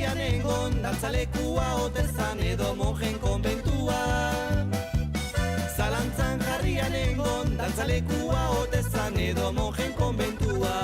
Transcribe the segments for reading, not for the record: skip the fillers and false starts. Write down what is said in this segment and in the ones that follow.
jarrian egon, dantzalekua otezan edo monjen konbentua. Zalantzan jarrian egon, dantzalekua otezan edo monjen konbentua.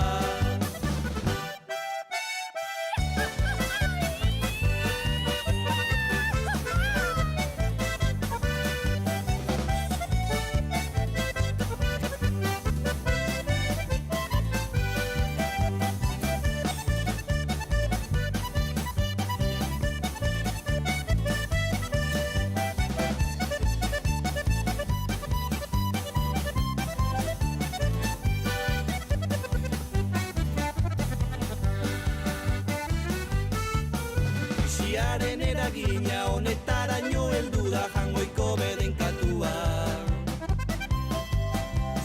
Krisiaren eragina honetaraino heldu da Jangoiko bedenkatua.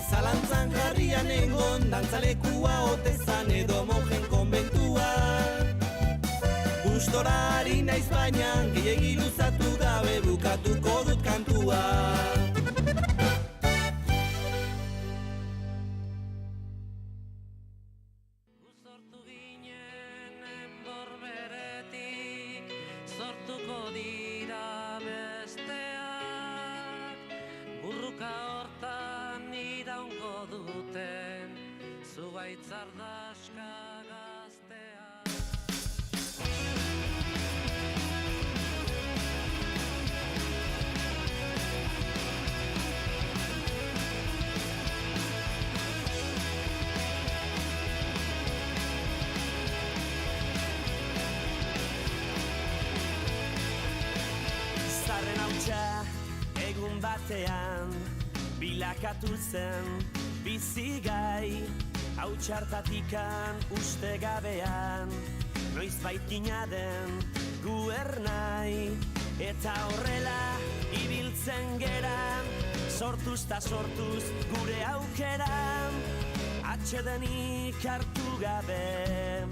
Zalantzan jarrian egon, dantzalekua otezan edo monjen konbentua. Gustora ari naiz baina, gehiegi luzatu gabe bukatuko dut kantua. Sortu ginen enborberetik, sortuko dira besteak. Burruka hortan iraungo duten, zugaitz ardaska gazteak. Zarren hautsa egun batean bilakatu zen bizigai. Hautsartatikan uste gabean noiz baitina den guernai. Eta horrela ibiltzen geran, sortuz ta sortuz gure aukeran. Atsedenik hartu gabe,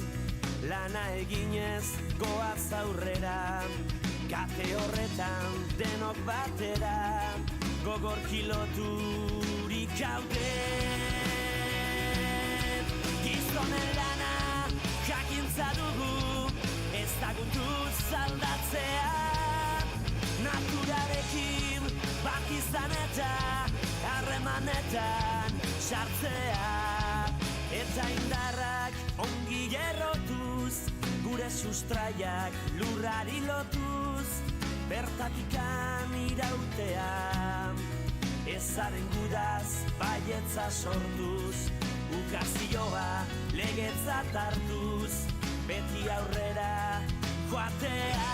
lana eginez goaz aurrera. Kate horretan denok batera, gogorki loturik gaude. Gizonen lana jakintza dugu, ez daguntuz aldatzea. Naturarekin bat izan eta harremanetan sartzea. Eta indarrak ongi errotuz, gure sustraiak lurrari lotuz, bertatikan irautea. Ezaren gudaz baietza sortuz, ukazioa legetzat hartuz, beti aurrera joatea.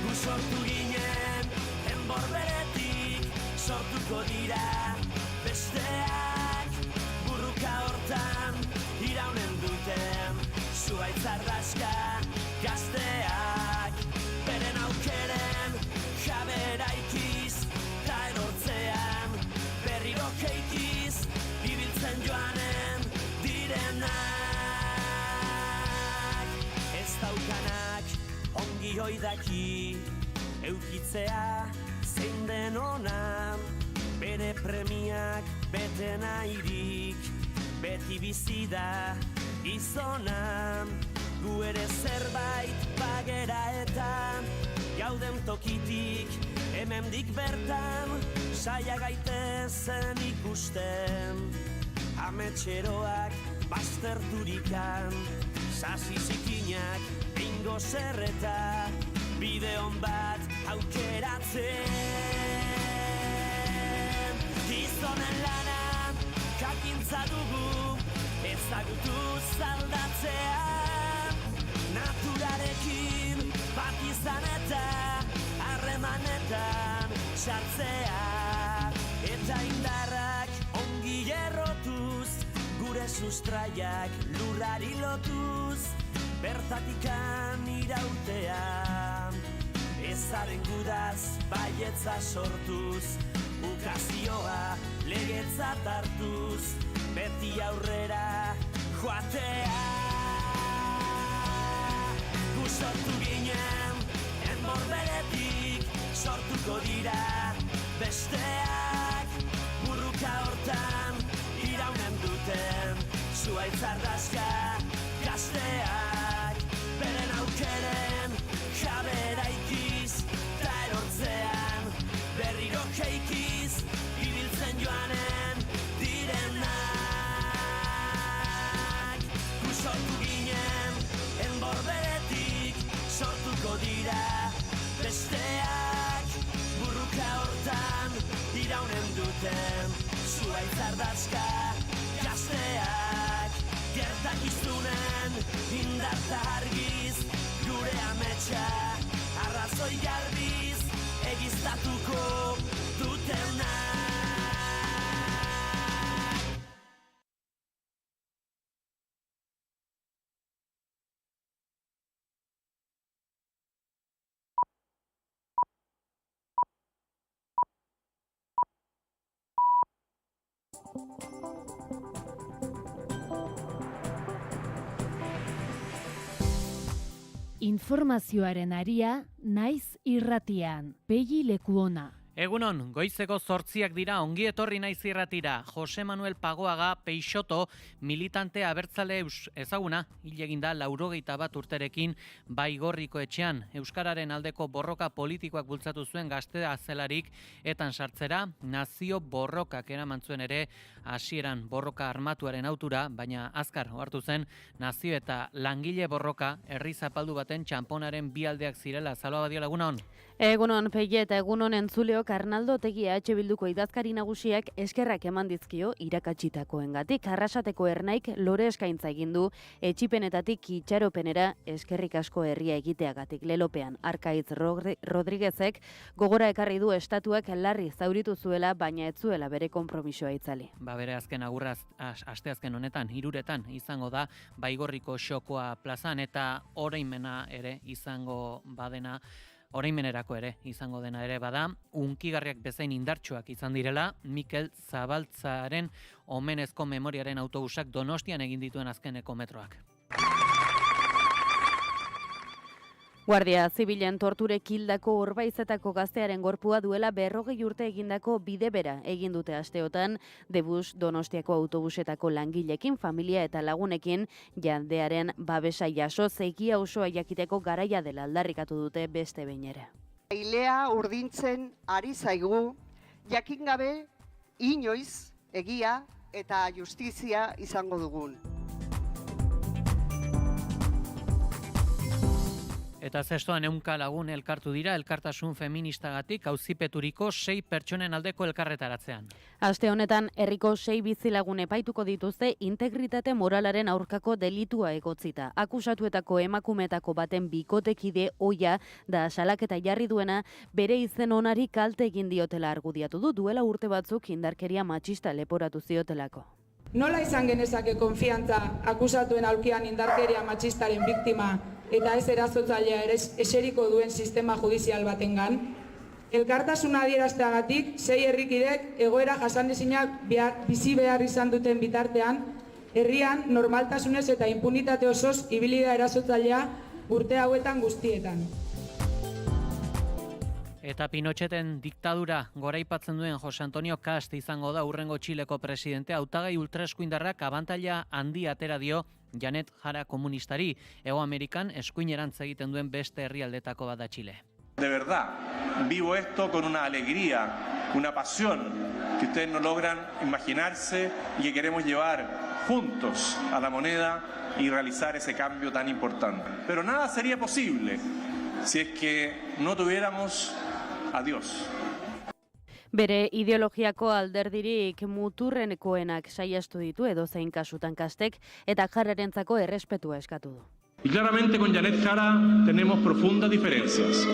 Gu sortu ginen enborberetik, sortuko dira besteak. Burruka hortan iraunen duten, zuaitz ardaska gazteak. Beren aukeren jabera ikiz, ta erortzean berriro keikiz, ibiltzen joanen direnak. Ez daukanak ongi oidaki, eukitzea zein den ona. Bere premiak bete nahirik, beti bizi da gizona. Gu ere zerbait bagera eta gauden tokitik hemendik bertan, saia gaitezen ikusten ametxeroak bazterturikan. Sasi zikinak bingo zerreta, bide hon bat aukeratzen. Gizonen lana jakintza dugu, ezagutuz aldatzea. Naturarekin bat izan eta harremanetan sartzea. Eta indarrak ongi errotuz, gure sustraiak lurrari lotuz, bertatikan irautea. Ezaren gudaz baietza sortuz, ukazioa legetzat hartuz, beti aurrera joatea. Gu sortu ginen enborberetik, sortuko dira besteak. Burruka hortan iraunen duten, zuaitz ardaska gazteak. trunkeren jabera ikiz ta erortzean berriro jeikiz ibiltzen joanen direnak gu sortu ginen enbor beretik sortuko dira besteak burruka hortan iraunen duten zuaitz ardazka gazteak gertakizunen indarta argiz gure ametsa arrazoi garbiz egiztatuko dutenak. Informazioaren aria naiz irratian, Pegi Lekuona. Egunon, goizeko 8 dira, ongi etorri naiz irratira. Jose Manuel Pagoaga Peixoto, militante abertzale ezaguna, hil eginda 81 urterekin Baigorriko etxean. Euskararen aldeko borroka politikoak bultzatu zuen gaztea zelarik etan sartzera, nazio borrokak eraman zuen ere hasieran borroka armatuaren autura, baina azkar ohartu zen nazio eta langile borroka herri zapaldu baten txanponaren bi aldeak zirela. Zaloa badio lagunon? Egunon Pegi eta egunon entzuleok Arnaldo Otegi Bilduko idazkari nagusiak eskerrak eman dizkio irakatsitakoengatik. Arrasateko ernaik lore eskaintza egin du etxipenetatik itxaropenera eskerrik asko herria egiteagatik. Lelopean Arkaitz Rodriguezek gogora ekarri du estatuak larri zauritu zuela, baina ez zuela bere konpromisoa itzali. Bere azken agurra asteazken honetan, 3etan izango da Baigorriko xokoa plazan eta orainmena ere izango badena. Orainmenerako ere izango dena ere bada, unkigarriak bezain indartsuak izan direla, Mikel Zabaltzaren omenezko memoriaren autobusak Donostian egin dituen azkeneko metroak. Guardia Zibilen torturek hildako Orbaizetako gaztearen gorpua duela 40 urte egindako bide bera egin dute asteotan, Debus Donostiako autobusetako langilekin, familia eta lagunekin jendearen babesa jaso zeikia osoa jakiteko garaia dela aldarrikatu dute beste behin ere. Ilea urdintzen ari zaigu, jakin gabe inoiz egia eta justizia izango dugun. Eta zestoan 100 lagun elkartu dira elkartasun feministagatik auzipeturiko 6 pertsonen aldeko elkarretaratzean. Aste honetan herriko 6 bizilagun epaituko dituzte integritate moralaren aurkako delitua egotzita. Akusatuetako emakumeetako baten bikotekide ohia da salaketa jarri duena bere izen onari kalte egin diotela argudiatu du, duela urte batzuk indarkeria matxista leporatu ziotelako. Nola izan genezake konfiantza akusatuen aulkian indarkeria matxistaren biktima eta ez erazotzailea ere eseriko duen sistema judizial batengan? Elkartasuna adierazteagatik 6 herrikidek egoera jasanezinak bizi behar izan duten bitartean, herrian normaltasunez eta impunitate osoz ibili da erazotzailea urte hauetan guztietan. Eta Pinocheten diktadura goraipatzen duen Jose Antonio Cast izango da hurrengo Txileko presidente. Hautagai ultraeskuindarrak abantaila handi atera dio Janet Jara komunistari. Hego Amerikan eskuinerantz egiten duen beste herrialdetako bat da Txile. De verdad, vivo esto con una alegría, una pasión que ustedes no logran imaginarse y que queremos llevar juntos a la moneda y realizar ese cambio tan importante. Pero nada sería posible si es que no tuviéramos a Dios. Bere ideologiako alderdirik muturrenekoenak saiastu ditu edozein kasutan Kastek eta Jararentzako errespetua eskatu du. Y claramente con Janet Jara tenemos profundas diferencias.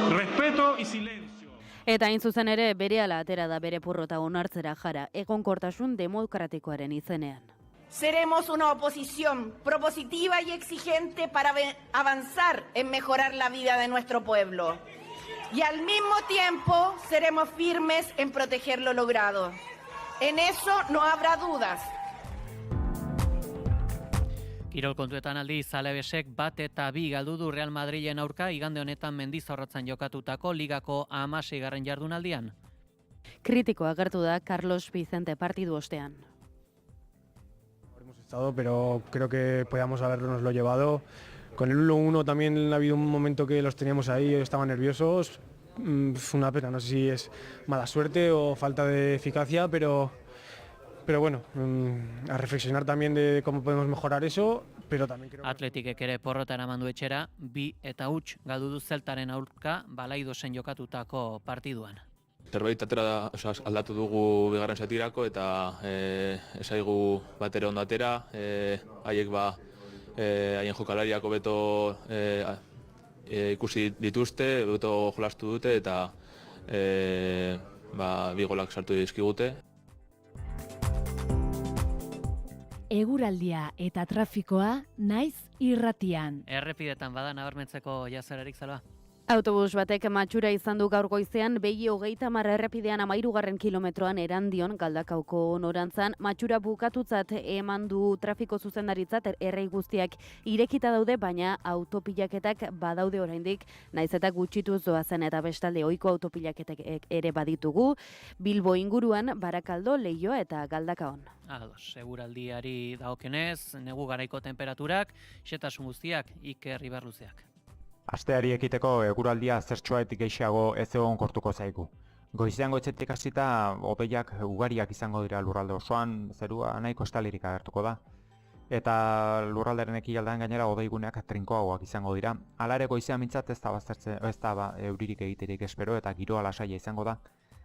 Respeto y silencio. Eta hain zuzen ere berehala atera da bere porrota onartzera Jara, egonkortasun demokratikoaren izenean. Seremos una oposición propositiva y exigente para avanzar en mejorar la vida de nuestro pueblo. Y al mismo tiempo seremos firmes en proteger lo logrado. En eso no habrá dudas. Kirol kontuetan aldiz, Alabesek 1-2 galdu du Real Madrilen aurka igande honetan Mendizorrotzan jokatutako ligako 16. jardunaldian. Kritiko agertu da Carlos Vicente partidu ostean. Hemos estado, pero creo que podíamos habernoslo llevado Con el 1-1 también ha habido un momento que los teníamos ahí, estaban nerviosos. Fue una pena, no sé si es mala suerte o falta de eficacia, pero bueno, a reflexionar también de cómo podemos mejorar eso, pero también creo que... Atletikek ere porrota eraman du etxera, 2-0 galdu du Zeltaren aurka Balaidosen jokatutako partiduan. Zerbait aldatu dugu bigarren zatirako eta esaigu batera ondo atera, haiek haien jokalariak hobeto ikusi dituzte, hobeto jolastu dute eta bi golak sartu dizkigute. Eguraldia eta trafikoa naiz irratian. Errepidetan bada nabarmentzeko jazerarik, Salva? Autobus batek matxura izan du gaur goizean, behi 30 errepidean 13. kilometroan Erandion, Galdakauko norantzan, matxura bukatutzat eman du trafiko zuzendaritzat, errei guztiak irekita daude, baina autopilaketak badaude oraindik, naiz eta gutxituz doazen eta bestalde ohiko autopilaketak ere baditugu, Bilbo inguruan, Barakaldo, Leioa eta Galdakaon. Ados, eguraldiari dagokenez, negu garaiko temperaturak, xetasun guztiak, Iker Ibarluzeak. Asteari ekiteko eguraldia zertxoetik gehiago ez egonkortuko zaigu. Goizean goitzetik hasita hodeiak ugariak izango dira lurralde osoan, zerua nahiko estalirik agertuko da. Eta lurraldearen ekialdean gainera hodeiguneak trinkoagoak izango dira. Hala ere goizean mintzat ez da euririk egiterik espero eta giroa lasaia izango da.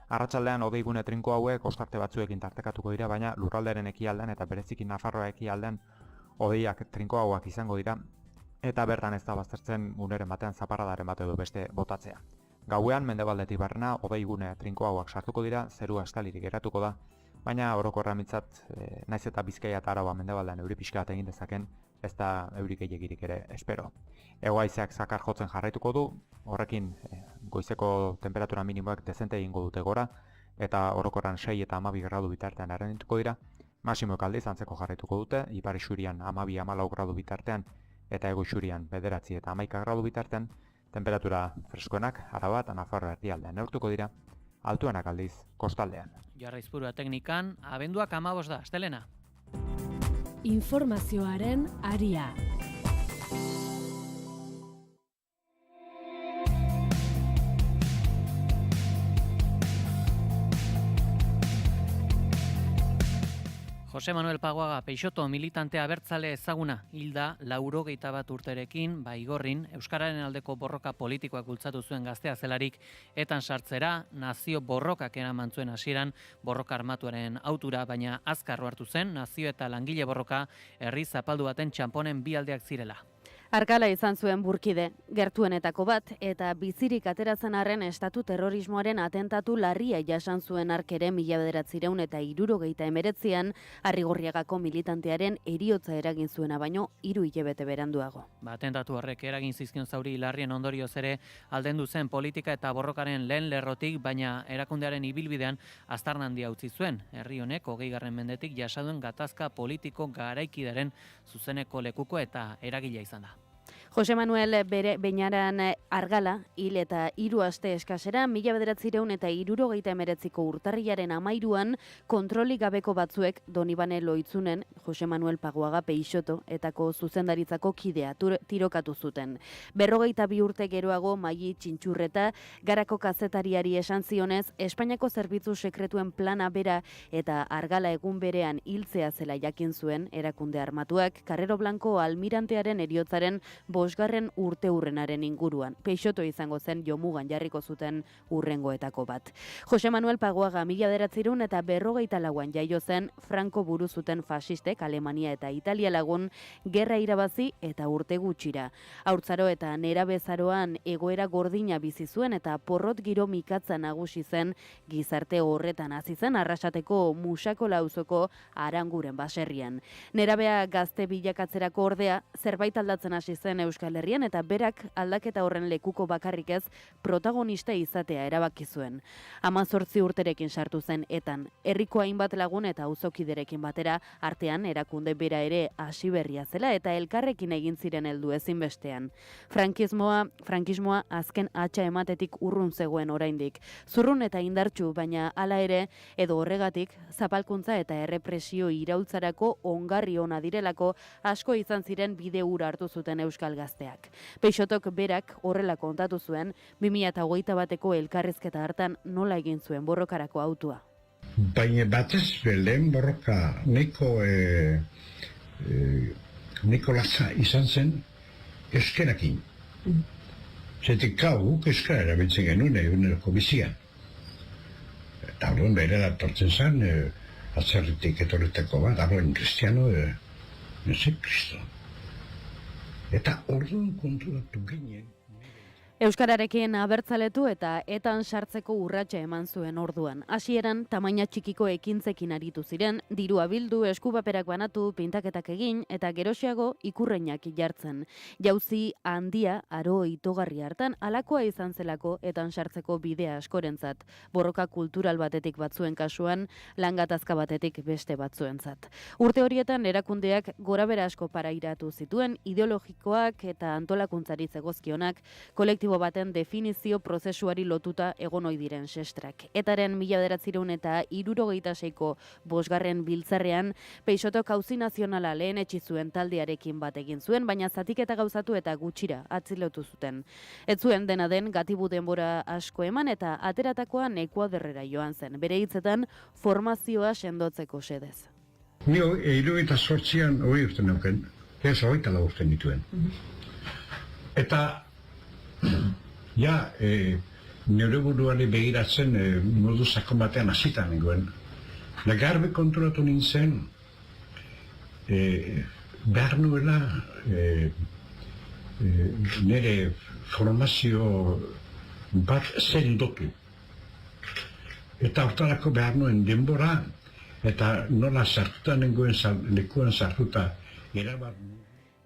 Arratsaldean hodeigune trinko hauek ostarte batzuekin tartekatuko dira, baina lurraldearen ekialdean eta bereziki Nafarroa ekialdean hodeiak trinkoagoak izango dira. Eta bertan ez da baztertzen uneren batean zaparradaren bat edo beste botatzea. Gauean mendebaldetik barrena hodeigune trinkoagoak sartuko dira, zerua estalirik geratuko da, baina orokorra mintzat, naiz eta Bizkaia eta Araba mendebaldean euri pixka bat egin dezaken, ez da euri gehiegirik ere espero. Hego-haizeak zakar jotzen jarraituko du, horrekin goizeko temperatura minimoak dezente egingo dute gora, eta orokorran 6 eta 12 gradu bitartean errendituko dira, masimoek aldiz antzeko jarraituko dute, ipar isurian 12-14 gradu bitartean, eta ego isurian 9 eta 11 gradu bitartean, temperatura freskoenak Araba eta Nafarroa erdialdean neurtuko dira, altuenak aldiz kostaldean. Jarraizpurua teknikan, abenduak 15 da, Astelena. Informazioaren aria. Jose Manuel Pagoaga Peixoto militante abertzale ezaguna hilda 81 urterekin Baigorrin euskararen aldeko borroka politikoak bultzatu zuen gaztea zelarik etan sartzera nazio borrokak eraman zuen hasieran borroka armatuaren autura, baina azkar hartu zen nazio eta langile borroka herri zapaldu baten txanponen bi aldeak zirela. Arkala izan zuen burkide, gertuenetako bat, eta bizirik ateratzen arren estatu terrorismoaren atentatu larria jasan zuen arkere 1969an Arrigorriagako militantearen heriotza eragin zuena baino 3 hilabete beranduago. Atentatu horrek eragin zizkion zauri larrien ondorioz ere aldendu zen politika eta borrokaren lehen lerrotik, baina erakundearen ibilbidean aztarna handia utzi zuen. Herri honek 20. mendetik jasaduen gatazka politiko garaikidaren zuzeneko lekuko eta eragila izan da. Jose Manuel bere beinaran Argala hil eta 3 aste eskasera 1979ko urtarrilaren 13an kontrolik gabeko batzuek Donibane Loitzunen Jose Manuel Pagoaga Peixoto etako zuzendaritzako kidea tirokatu zuten. 42 urte geroago Maili Txintxurreta Garako kazetariari esan zionez Espainiako zerbitzu sekretuen plana bera eta Argala egun berean hiltzea zela jakin zuen erakunde armatuak Karrero Blanco almirantearen heriotzaren 5. urteurrenaren inguruan. Peixoto izango zen jomugan jarriko zuten urrengoetako bat. Jose Manuel Pagoaga 1944an jaio zen Franco buru zuten fasistek Alemania eta Italia lagun gerra irabazi eta urte gutxira. Haurtzaro eta nerabezaroan egoera gordina bizi zuen eta porrot giro mikatza nagusi zen gizarte horretan hasi zen Arrasateko Musakola auzoko Aranguren baserrian. Nerabea gazte bilakatzerako ordea zerbait aldatzen hasi zen Euskal Herrian eta berak aldaketa horren lekuko bakarrik ez protagonista izatea erabaki zuen. 18 urterekin sartu zen etan, herriko hainbat lagun eta auzokiderekin batera artean erakunde bera ere hasi berria zela eta elkarrekin egin ziren heldu ezinbestean. Frankismoa azken hatxa ematetik urrun zegoen oraindik. Zurrun eta indartsu, baina hala ere edo horregatik zapalkuntza eta errepresio iraultzarako ongarri ona direlako asko izan ziren bide hura hartu zuten euskal gazteak. Peixotok berak horrela kontatu zuen 2021ko elkarrizketa hartan nola egin zuen borrokarako autua. Baina batez lehen borroka nahiko latza izan zen euskerakin. Zetik guk euskara erabiltzen genuen eguneroko bizian. Eta orduan bere datortzen zen, atzerritik etorretako bat, arroen kristiano, Kristo. Eta orduan konturatu ginen. Euskararekin abertzaletu eta etan sartzeko urratsa eman zuen orduan. Hasieran tamaina txikiko ekintzekin aritu ziren, dirua bildu, eskupaperak banatu, pintaketak egin eta geroxiago ikurreinak jartzen. Jauzi handia aro itogarri hartan alakoa izan zelako etan sartzeko bidea askorentzat. Borroka kultural batetik batzuen kasuan, langatazka batetik beste batzuentzat. Urte horietan erakundeak gorabera asko parairatu zituen, ideologikoak eta antolakuntzari zegozkionak, kolektibo baten definizio prozesuari lotuta egon ohi diren sestrak. Etaren 1976ko 5. biltzarrean, Peixotok auzi nazionala lehenetsi zuen taldearekin bat egin zuen, baina zatiketa gauzatu eta gutxira atzilotu zuten. Ez zuen dena den gatibu denbora asko eman eta ateratakoa Ekuaderrera joan zen. Bere hitzetan formazioa sendotzeko xedez. Ni 78an 20 urte neuken, ez 24 urte nituen. Eta neure buruari begiratzen modu sakon batean hasita nengoen. Garbi konturatu nintzen behar nuela nire formazio bat sendotu. Eta hortarako behar nuen denbora eta nola sartuta nengoen lekuan sartuta erabat.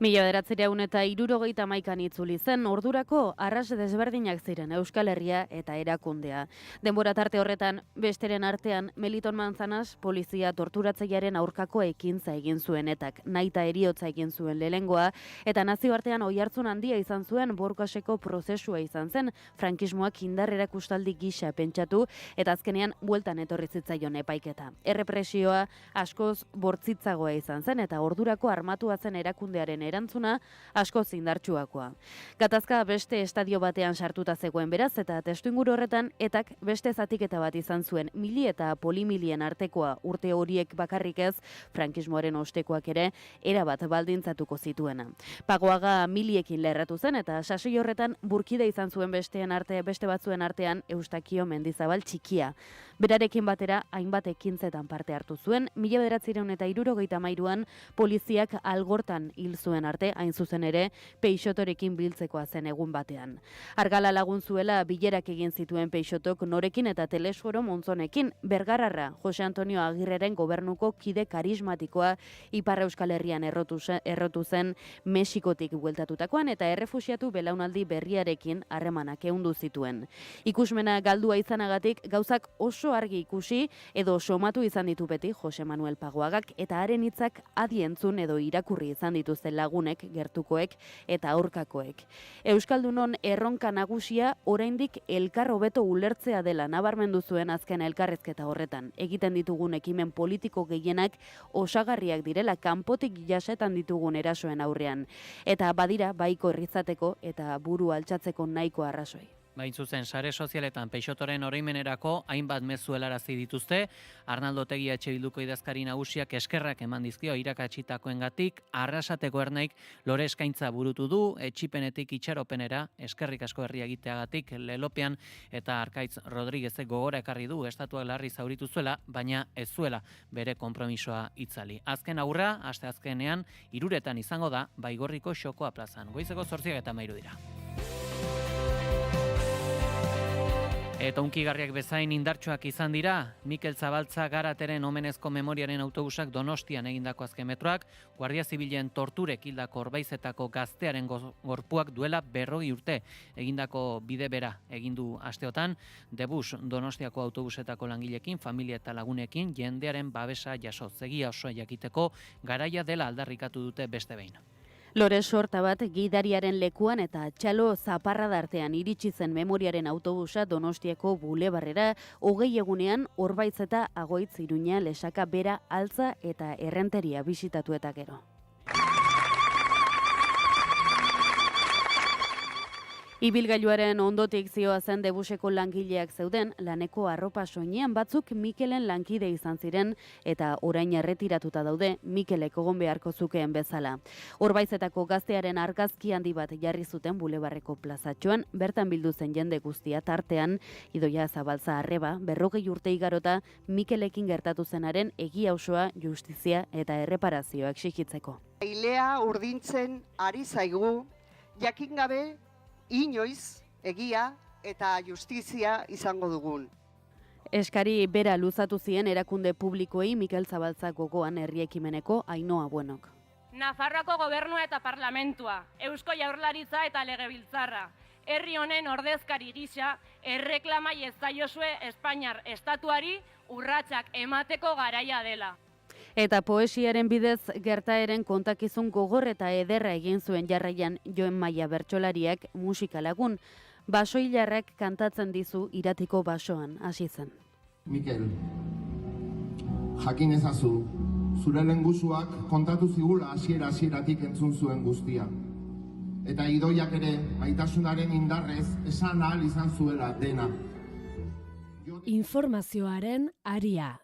1971an itzuli zen, ordurako arras desberdinak ziren Euskal Herria eta erakundea. Denbora tarte horretan, besteren artean, Meliton Manzanas polizia torturatzailearen aurkako ekintza egin zuenetak, nahita eriotza egin zuen lehengoa, eta nazioartean oihartzun handia izan zuen Borkaseko prozesua izan zen, frankismoak indar erakustaldi gisa pentsatu, eta azkenean bueltan etorri zitzaion epaiketa. Errepresioa askoz bortzitzagoa izan zen, eta ordurako armatua zen erakundearen erantzuna asko zindartsuakoa. Gatazka beste estadio batean sartuta zegoen beraz eta testuinguru horretan etak beste zatiketa bat izan zuen mili eta polimilien artekoa urte horiek bakarrik ez, frankismoaren ostekoak ere erabat baldintzatuko zituena. Pagoaga miliekin lerratu zen eta sasoi horretan burkide izan zuen beste batzuen artean Eustakio Mendizabal txikia. Berarekin batera hainbat ekintzetan parte hartu zuen, 1973an poliziak Algortan hil zuen arte, hain zuzen ere, Peixotorekin biltzekoa zen egun batean. Argala lagun zuela bilerak egin zituen Peixotok norekin eta Telesforo Montzonekin, Bergararra, Jose Antonio Agirreren gobernuko kide karismatikoa Ipar Euskal Herrian errotu zen Mexikotik bueltatutakoan eta errefuxiatu belaunaldi berriarekin harremanak ehundu zituen. Ikusmena galdua izanagatik gauzak oso argi ikusi edo somatu izan ditu beti Jose Manuel Pagoagak eta haren hitzak adi entzun edo irakurri izan dituzten lagunek, gertukoek eta aurkakoek. Euskaldunon erronka nagusia oraindik elkar hobeto ulertzea dela nabarmendu zuen azken elkarrizketa horretan. Egiten ditugun ekimen politiko gehienak osagarriak direla kanpotik jasetan ditugun erasoen aurrean. Eta badira baiko irrizateko eta buru altxatzeko nahiko arrazoi. Bain zuzen, sare sozialetan Peixotoren oroimenerako hainbat mezu helarazi dituzte, Arnaldo Otegi Bilduko idazkari nagusiak eskerrak eman dizkio irakatsitakoengatik, Arrasateko Ernaik lore eskaintza burutu du, etxipenetik itxaropenera, eskerrik asko herria egiteagatik lelopean, eta Arkaitz Rodriguezek gogora ekarri du estatuak larri zauritu zuela, baina ez zuela bere konpromisoa itzali. Azken aurra, aste azkenean, 3 izango da, Baigorriko Xokoa plazan. Goizeko 8:13 dira. Eta unkigarriak bezain indartsuak izan dira, Mikel Zabaltza Garateren omenezko memoriaren autobusak Donostian egindako azken metroak, Guardia Zibilen torturek hildako Orbaizetako gaztearen gorpuak duela 40 urte egindako bide bera egindu asteotan, Debus Donostiako autobusetako langilekin, familia eta lagunekin, jendearen babesa jaso, egia osoa jakiteko garaia dela aldarrikatu dute beste behin. Lore sorta bat gidariaren lekuan eta txalo zaparrada artean iritsi zen memoriaren autobusa Donostiako bulebarrera 20 egunean Orbaitz eta Agoitz Iruña Lesaka Bera Altza eta Errenteria bisitatu eta gero. Ibilgailuaren ondotik zihoazen Debuseko langileak zeuden, laneko arropa soinean batzuk Mikelen lankide izan ziren eta orain erretiratuta daude Mikelek egon beharko zukeen bezala. Orbaizetako gaztearen argazki handi bat jarri zuten Bulebarreko plazatxoan, bertan bildu zen jende guztia tartean, Idoia Zabalza Arreba, 40 urte igarota Mikelekin gertatu zenaren egia osoa, justizia eta erreparazioa exigitzeko. Ilea urdintzen ari zaigu, jakin gabe inoiz egia eta justizia izango dugun. Eskari bera luzatu zien erakunde publikoei Mikel Zabalza gogoan herri ekimeneko Ainhoa Buenok. Nafarroako gobernua eta parlamentua, Eusko Jaurlaritza eta Legebiltzarra, herri honen ordezkari gisa, erreklamai ez zaiozue Espainiar estatuari urratsak emateko garaia dela. Eta poesiaren bidez gertaeren kontakizun gogor eta ederra egin zuen jarraian Joen Maia bertsolariak musikalagun. Basoilarrak kantatzen dizu iratiko basoan hasi zen. Mikel, jakin ezazu, zure lengusuak kontatu zigula hasieratik entzun zuen guztia. Eta Idoiak ere maitasunaren indarrez esan ahal izan zuela dena. Informazioaren aria.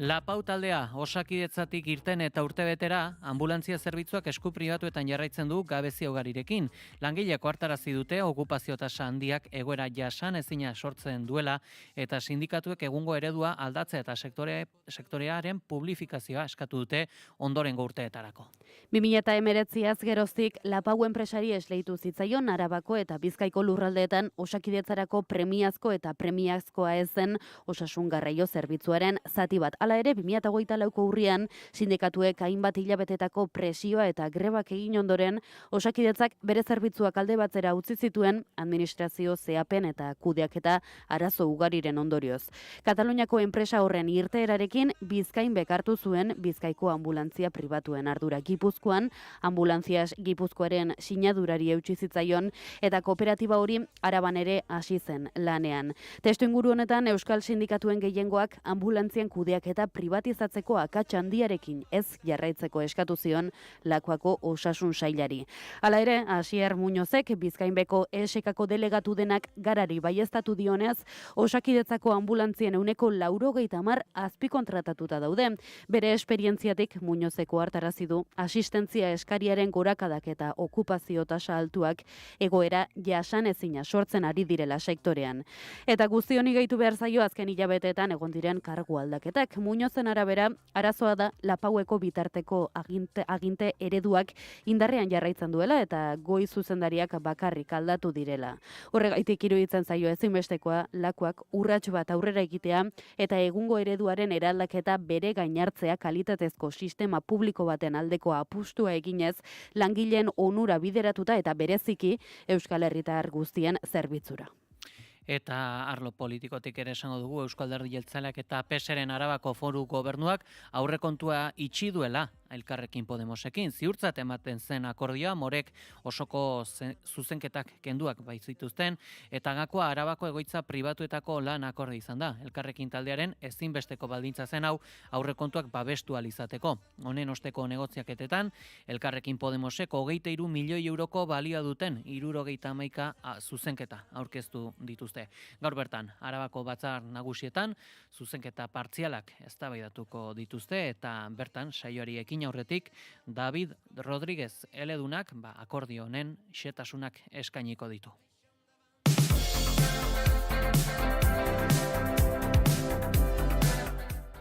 Lapau taldea Osakidetzatik irten eta urtebetera anbulantzia zerbitzuak esku pribatuetan jarraitzen du gabezia ugarirekin. Langileak ohartarazi dute okupazio tasa handiak egoera jasan ezina sortzen duela eta sindikatuek egungo eredua aldatzea eta sektorearen publifikazioa eskatu dute ondorengo urteetarako. 2019az geroztik Lapau enpresari esleitu zitzaion Arabako eta Bizkaiko lurraldeetan Osakidetzarako premiazko eta premiazkoa ez zen osasun garraio zerbitzuaren zati bat. Hala ere, 2024ko urrian, sindikatuek hainbat hilabetetako presioa eta grebak egin ondoren, Osakidetzak bere zerbitzuak alde batzera utzi zituen administrazio zehapen eta kudeaketa arazo ugariren ondorioz. Kataluniako enpresa horren irteerarekin Bizkain bekartu zuen Bizkaiko anbulantzia pribatuen ardura. Gipuzkoan, ambulantzias Gipuzkoaren sinadurari eutsi zitzaion eta kooperatiba hori Araban ere hasi zen lanean. Testuinguru honetan Euskal Sindikatuen gehiengoak ambulantzien kudeaketa privatizatzeko akats handiarekin ez jarraitzeko eskatu zion Lakuako osasun sailari. Hala ere, Asier Muñozek Bizkainbeko ESKako delegatu denak garari baieztatu dionez, Osakidetzako anbulantzien 90% azpikontratatuta daude. Bere esperientziatik Muñozeko hartarazi du asistentzia eskariaren gorakadak eta okupazio tasa altuak egoera jasanezina sortzen ari direla sektorean. Eta guzti honi gehitu behar zaio azken hilabeteetan egon diren kargu aldaketak. Muñozen arabera, arazoa da Lapaueko bitarteko aginte ereduak indarrean jarraitzen duela eta goi zuzendariak bakarrik aldatu direla. Horregaitik iruditzen zaio ezinbestekoa Lakuak urrats bat aurrera egitea eta egungo ereduaren eraldaketa bere gainartzea kalitatezko sistema publiko baten aldeko apustua eginez langileen onura bideratuta eta bereziki Euskal Herritar guztien zerbitzura. Eta arlo politikotik ere esango dugu Eusko Alderdi Jeltzaleak eta PSren Arabako Foru Gobernuak aurrekontua itxi duela Elkarrekin Podemosekin. Ziurtzat ematen zen akordioa, morek osoko zuzenketak kenduak baitzituzten, eta gakoa Arabako egoitza pribatuetako lan akordio izan da. Elkarrekin taldearen ezinbesteko baldintza zen hau aurrekontuak babestu alizateko. Honen osteko negoziaketetan, Elkarrekin Podemosek 23 milioi euroko balioa duten 71 zuzenketa aurkeztu dituzte. Gaur bertan, Arabako batzar nagusietan, zuzenketa partzialak eztabaidatuko dituzte, eta bertan saioari ekin aurretik David Rodríguez eledunak akordio honen xehetasunak eskainiko ditu.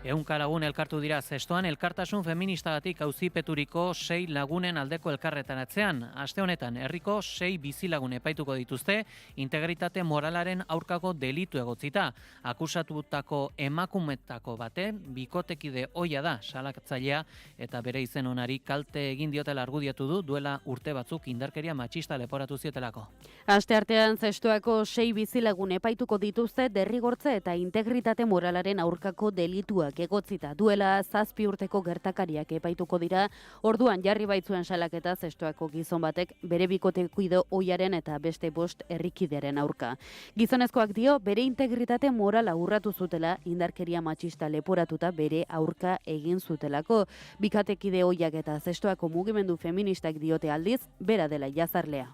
Ehunka lagun elkartu dira zestoan elkartasun feministagatik auzipeturiko 6 lagunen aldeko elkarretaratzean. Aste honetan herriko 6 bizilagun epaituko dituzte integritate moralaren aurkako delitu egotzita. Akusatutako emakumetako baten bikotekide ohia da salakatzailea eta bere izen onari kalte egin diotela argudiatu du duela urte batzuk indarkeria matxista leporatu ziotelako. Asteartean zestoako 6 bizilagun epaituko dituzte derrigortze eta integritate moralaren aurkako delituak egotzita duela 7 urteko gertakariak epaituko dira, orduan jarri baitzuen salaketa zestoako gizon batek bere bikotekide ohiaren eta beste 5 herrikideren aurka. Gizonezkoak dio bere integritate morala urratu zutela indarkeria matxista leporatuta bere aurka egin zutelako. Bikatekide ohiak eta zestoako mugimendu feministak diote aldiz, bera dela jazarlea.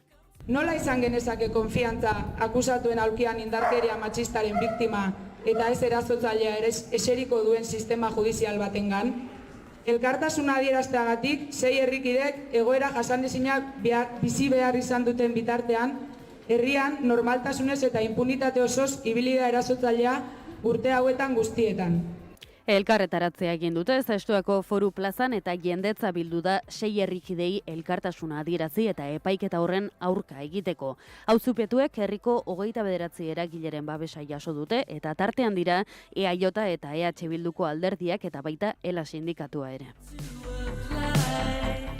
Nola izan genezake konfiantza akusatuen aulkian indarkeria matxistaren biktima eta ez erazotzailea eseriko duen sistema judizial batengan? Elkartasuna adierazteagatik 6 herrikidek egoera jasanezinak bizi behar izan duten bitartean, herrian normaltasunez eta impunitate osoz ibili da erazotzailea urte hauetan guztietan. Elkarretaratzea egin dute Zestoako Foru Plazan eta jendetza bildu da 6 herrikidei elkartasuna adierazi eta epaiketa horren aurka egiteko. Auzipetuek herriko 29 eragileren babesa jaso dute eta tartean dira EAJ eta EH Bilduko alderdiak eta baita ELA sindikatua ere.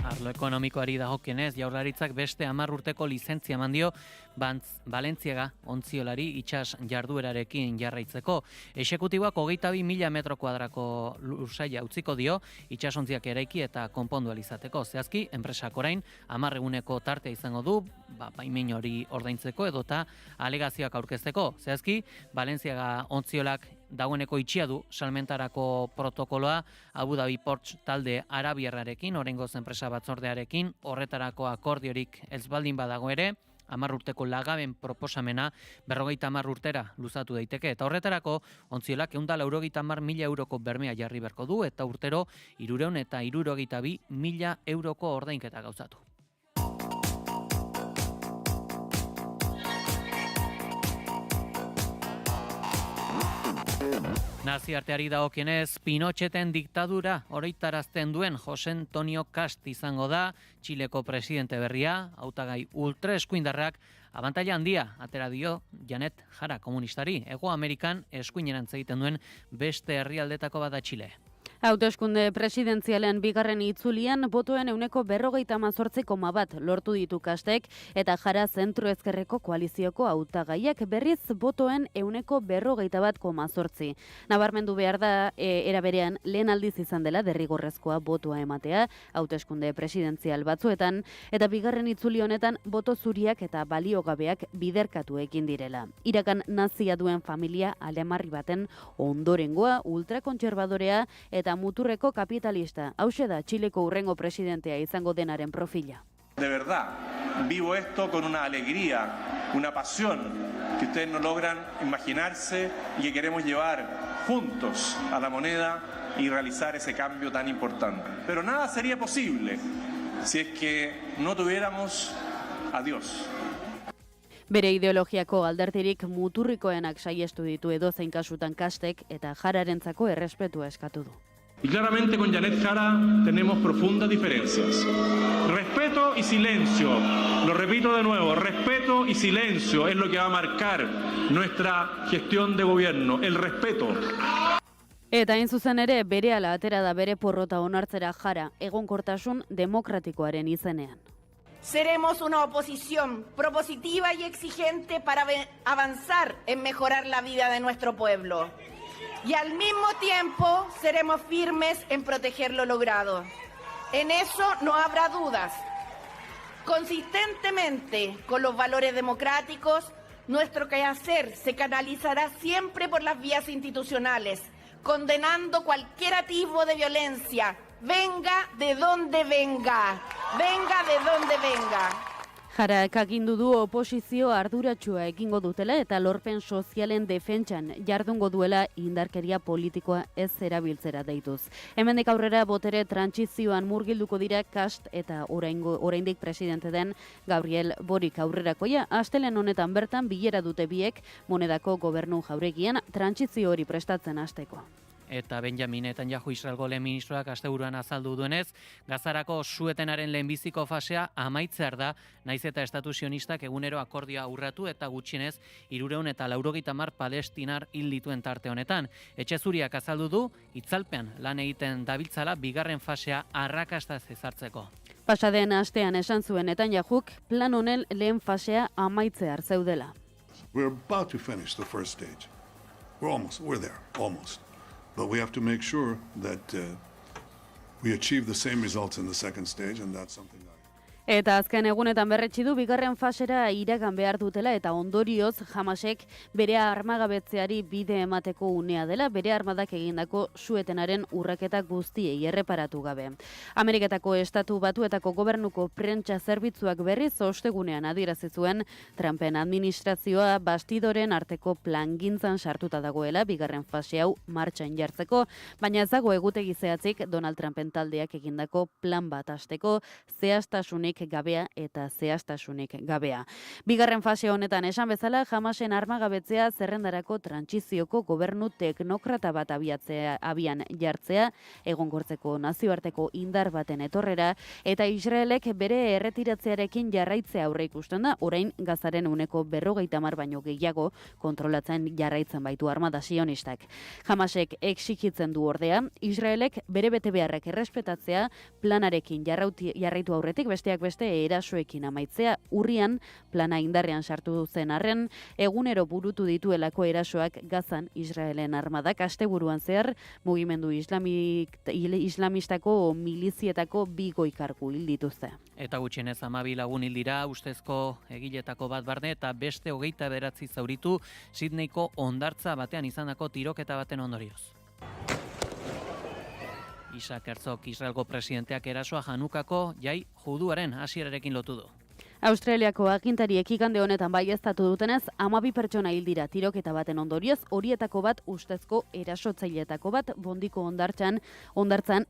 Arlo ekonomikoari dagokionez, Jaurlaritzak beste 10 urteko lizentzia eman dio Balentziaga ontziolari itsas jarduerarekin jarraitzeko. Exekutiboak 22.000 metro kuadrako lursaila utziko dio itsasontziak eraiki eta konpondu ahal izateko. Zehazki, enpresak orain 10 eguneko tartea izango du, baimen hori ordaintzeko edota alegazioak aurkezteko. Zehazki, Balentziaga ontziolak dagoeneko itxia du salmentarako protokoloa Abu Dhabi Ports talde arabiarrarekin, oraingoz enpresa batzordearekin, horretarako akordiorik ez baldin badago ere, 10 urteko lagaben proposamena 50 urtera luzatu daiteke eta horretarako ontziolak 190.000 euroko bermea jarri beharko du eta urtero 362.000 euroko ordainketa gauzatu. Naziarteari dagokienez, Pinocheten diktadura oroitarazten duen Jose Antonio Cast izango da Txileko presidente berria, hautagai ultraeskuindarrak abantaila handia atera dio Janet Jara komunistari. Hego Amerikan eskuinerantz egiten duen beste herrialdetako bada Txile. Hauteskunde presidentzialen bigarren itzulian botoen 48,1 lortu ditu Kastek eta Jara zentro-ezkerreko koalizioko hautagaiak berriz botoen 41,8. Nabarmendu behar da era berean lehen aldiz izan dela derrigorrezkoa botoa ematea hauteskunde presidentzial batzuetan eta bigarren itzuli honetan boto zuriak eta baliogabeak biderkatu egin direla. Iragan nazia duen familia alemarri baten ondorengoa ultrakontserbadorea eta muturreko kapitalista. Hauxe da Txileko hurrengo presidentea izango denaren profila. De verdad, vivo esto con una alegría, una pasión que ustedes no logran imaginarse y que queremos llevar juntos a la moneda y realizar ese cambio tan importante. Pero nada sería posible si es que no tuviéramos a Dios. Bere ideologiako alderdirik muturrikoenak saiestu ditu edozein kasutan Kastek eta Jararentzako errespetua eskatu du. Y claramente con Janet Jara tenemos profundas diferencias. Respeto y silencio, lo repito de nuevo, respeto y silencio es lo que va a marcar nuestra gestión de gobierno, el respeto. Eta hain zuzen ere berehala atera da bere porrota onartzera Jara, egonkortasun demokratikoaren izenean. Seremos una oposición propositiva y exigente para avanzar en mejorar la vida de nuestro pueblo. Y al mismo tiempo seremos firmes en proteger lo logrado. En eso no habrá dudas. Consistentemente con los valores democráticos, nuestro quehacer se canalizará siempre por las vías institucionales, condenando cualquier atisbo de violencia, venga de donde venga. Venga de donde venga. Jarak agindu du oposizio arduratsua egingo dutela eta lorpen sozialen defentsan jardungo duela indarkeria politikoa ez erabiltzera deituz. Hemendik aurrera botere trantsizioan murgilduko dira Kast eta oraindik presidente den Gabriel Boric aurrerakoia. Astelehen honetan bertan bilera dute biek monedako gobernu jauregian trantsizio hori prestatzen hasteko. Eta Benjamin Netanyahu Israelgo lehen ministroak asteburuan azaldu duenez, Gazarako suetenaren lehenbiziko fasea amaitzear da, naiz eta estatu sionistak egunero akordioa urratu eta gutxienez 380 palestinar hil dituen tarte honetan. Etxezuriak azaldu du, itzalpean lan egiten dabiltzala bigarren fasea arrakastaz ezartzeko. Pasaden astean esan zuen Netanyahuk plan honen lehen fasea amaitzear zeudela. We're about to finish the first stage. We're there, almost. But we have to make sure that we achieve the same results in the second stage, and that's something that Eta azken egunetan berretsi du bigarren fasera iragan behar dutela eta ondorioz Hamasek bere armagabetzeari bide emateko unea dela, bere armadak egindako suetenaren urraketa guztiei erreparatu gabe. Ameriketako Estatu Batuetako gobernuko prentsa zerbitzuak berriz ostegunean adierazi zuen Trumpen administrazioa bastidoren arteko plangintzan sartuta dagoela bigarren fase hau martxan jartzeko, baina ez dago egutegi zehatzik Donald Trumpen taldeak egindako plan bat hasteko zehaztasunik gabea eta zehaztasunik gabea. Bigarren fase honetan esan bezala, Hamasen armagabetzea zerrendarako trantsizioko gobernu teknokrata bat abian jartzea, egonkortzeko nazioarteko indar baten etorrera, eta Israelek bere erretiratzearekin jarraitzea aurre ikusten da, orain Gazaren uneko 50 baino gehiago kontrolatzen jarraitzen baitu armada sionistak. Hamasek exigitzen du ordea, Israelek bere betebeharrak errespetatzea, planarekin jarraitu aurretik besteak beste erasoekin amaitzea, urrian plana indarrean sartu zen arren, egunero burutu dituelako erasoak Gazan Israelen armadak asteburuan zehar mugimendu islamistako milizietako 2 goi-kargu hil dituzte. Eta gutxienez 12 lagun hil dira, ustezko egiletako bat barne eta beste 29 zauritu Sydneyko hondartza batean izandako tiroketa baten ondorioz. Isaac Herzog, Israelgo presidenteak erasoa Hanukako jai juduaren hasierarekin lotu du. Australiako agintariek igande honetan baieztatu dutenez, 12 pertsona hil dira tiroketa baten ondorioz, horietako bat ustezko erasotzaileetako bat Bondiko hondartzan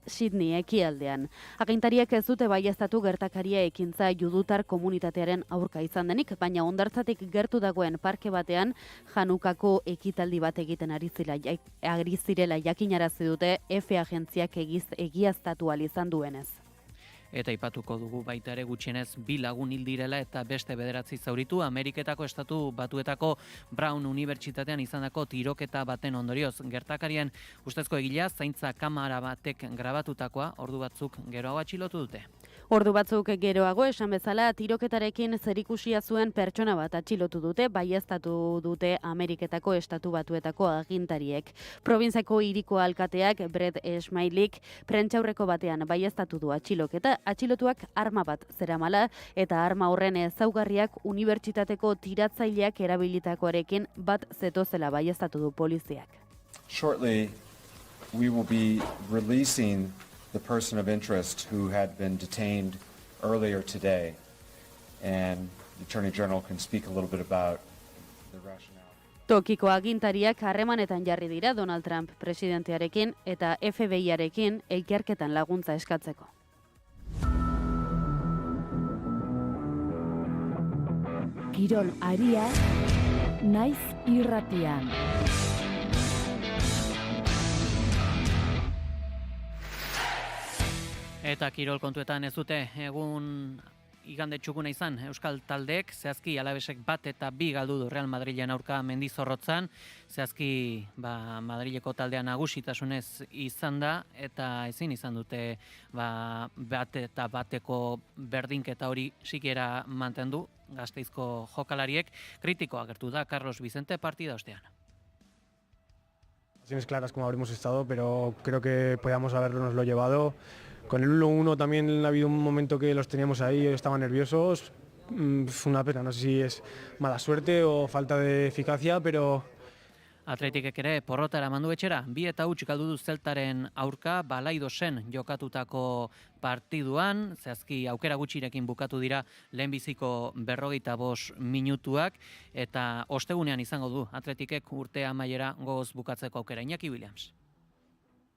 Sydney ekialdean. Agintariek ez dute baieztatu gertakaria ekintza judutar komunitatearen aurka izan denik, baina hondartzatik gertu dagoen parke batean Hanukako ekitaldi bat egiten ari zirela jakinarazi dute F agentziak egiaztatu ahal izan duenez. Eta aipatuko dugu baita ere gutxienez 2 lagun hil direla eta beste 9 zauritu Ameriketako Estatu Batuetako Brown Unibertsitatean izandako tiroketa baten ondorioz. Gertakarien ustezko egilea zaintza kamera batek grabatutakoa ordu batzuk geroago atxilotu dute. Ordu batzuk geroago esan bezala tiroketarekin zerikusia zuen pertsona bat atxilotu dute, baieztatu dute Ameriketako Estatu Batuetako agintariek. Probintzako hiriko alkateak Brett Smileyk prentsaurreko batean baieztatu du atxiloketa, atxilotuak arma bat zeramala eta arma horren ezaugarriak unibertsitateko tiratzaileak erabilitakoarekin bat zetozela baieztatu du poliziak. Shortly, we will be releasing the person of interest who had been detained earlier today, and the Attorney General can speak a little bit about the rationale. Tokiko agintariak harremanetan jarri dira Donald Trump presidentearekin eta FBI-arekin ikerketan laguntza eskatzeko. Kirol aria, naiz irratian. Eta kirol kontuetan ez dute egun igande txukuna izan Euskal taldeek, zehazki Alabesek 1 eta 2 galdu du Real Madrilen aurka Mendizorrotzan, zehazki Madrileko taldea nagusitasunez izan da eta ezin izan dute 1 eta 1 berdinketa hori sikiera mantendu Gasteizko jokalariek. Kritikoa agertu da Carlos Vicente partida ostean. Situaciones claras como habremos estado, pero creo que podíamos habernoslo llevado. Con el 1-1 también ha habido un momento que los teníamos ahí, estaban nerviosos. Fue una pena, no sé si es mala suerte o falta de eficacia, pero... Atletikek ere porrota eramandu etxera, 2 eta 0 galdu du Zeltaren aurka Balaidosen jokatutako partiduan, zehazki aukera gutxirekin bukatu dira lehenbiziko 45 minutuak, eta ostegunean izango du Atletikek urte amaiera gogoz bukatzeko aukera. Iñaki Williams.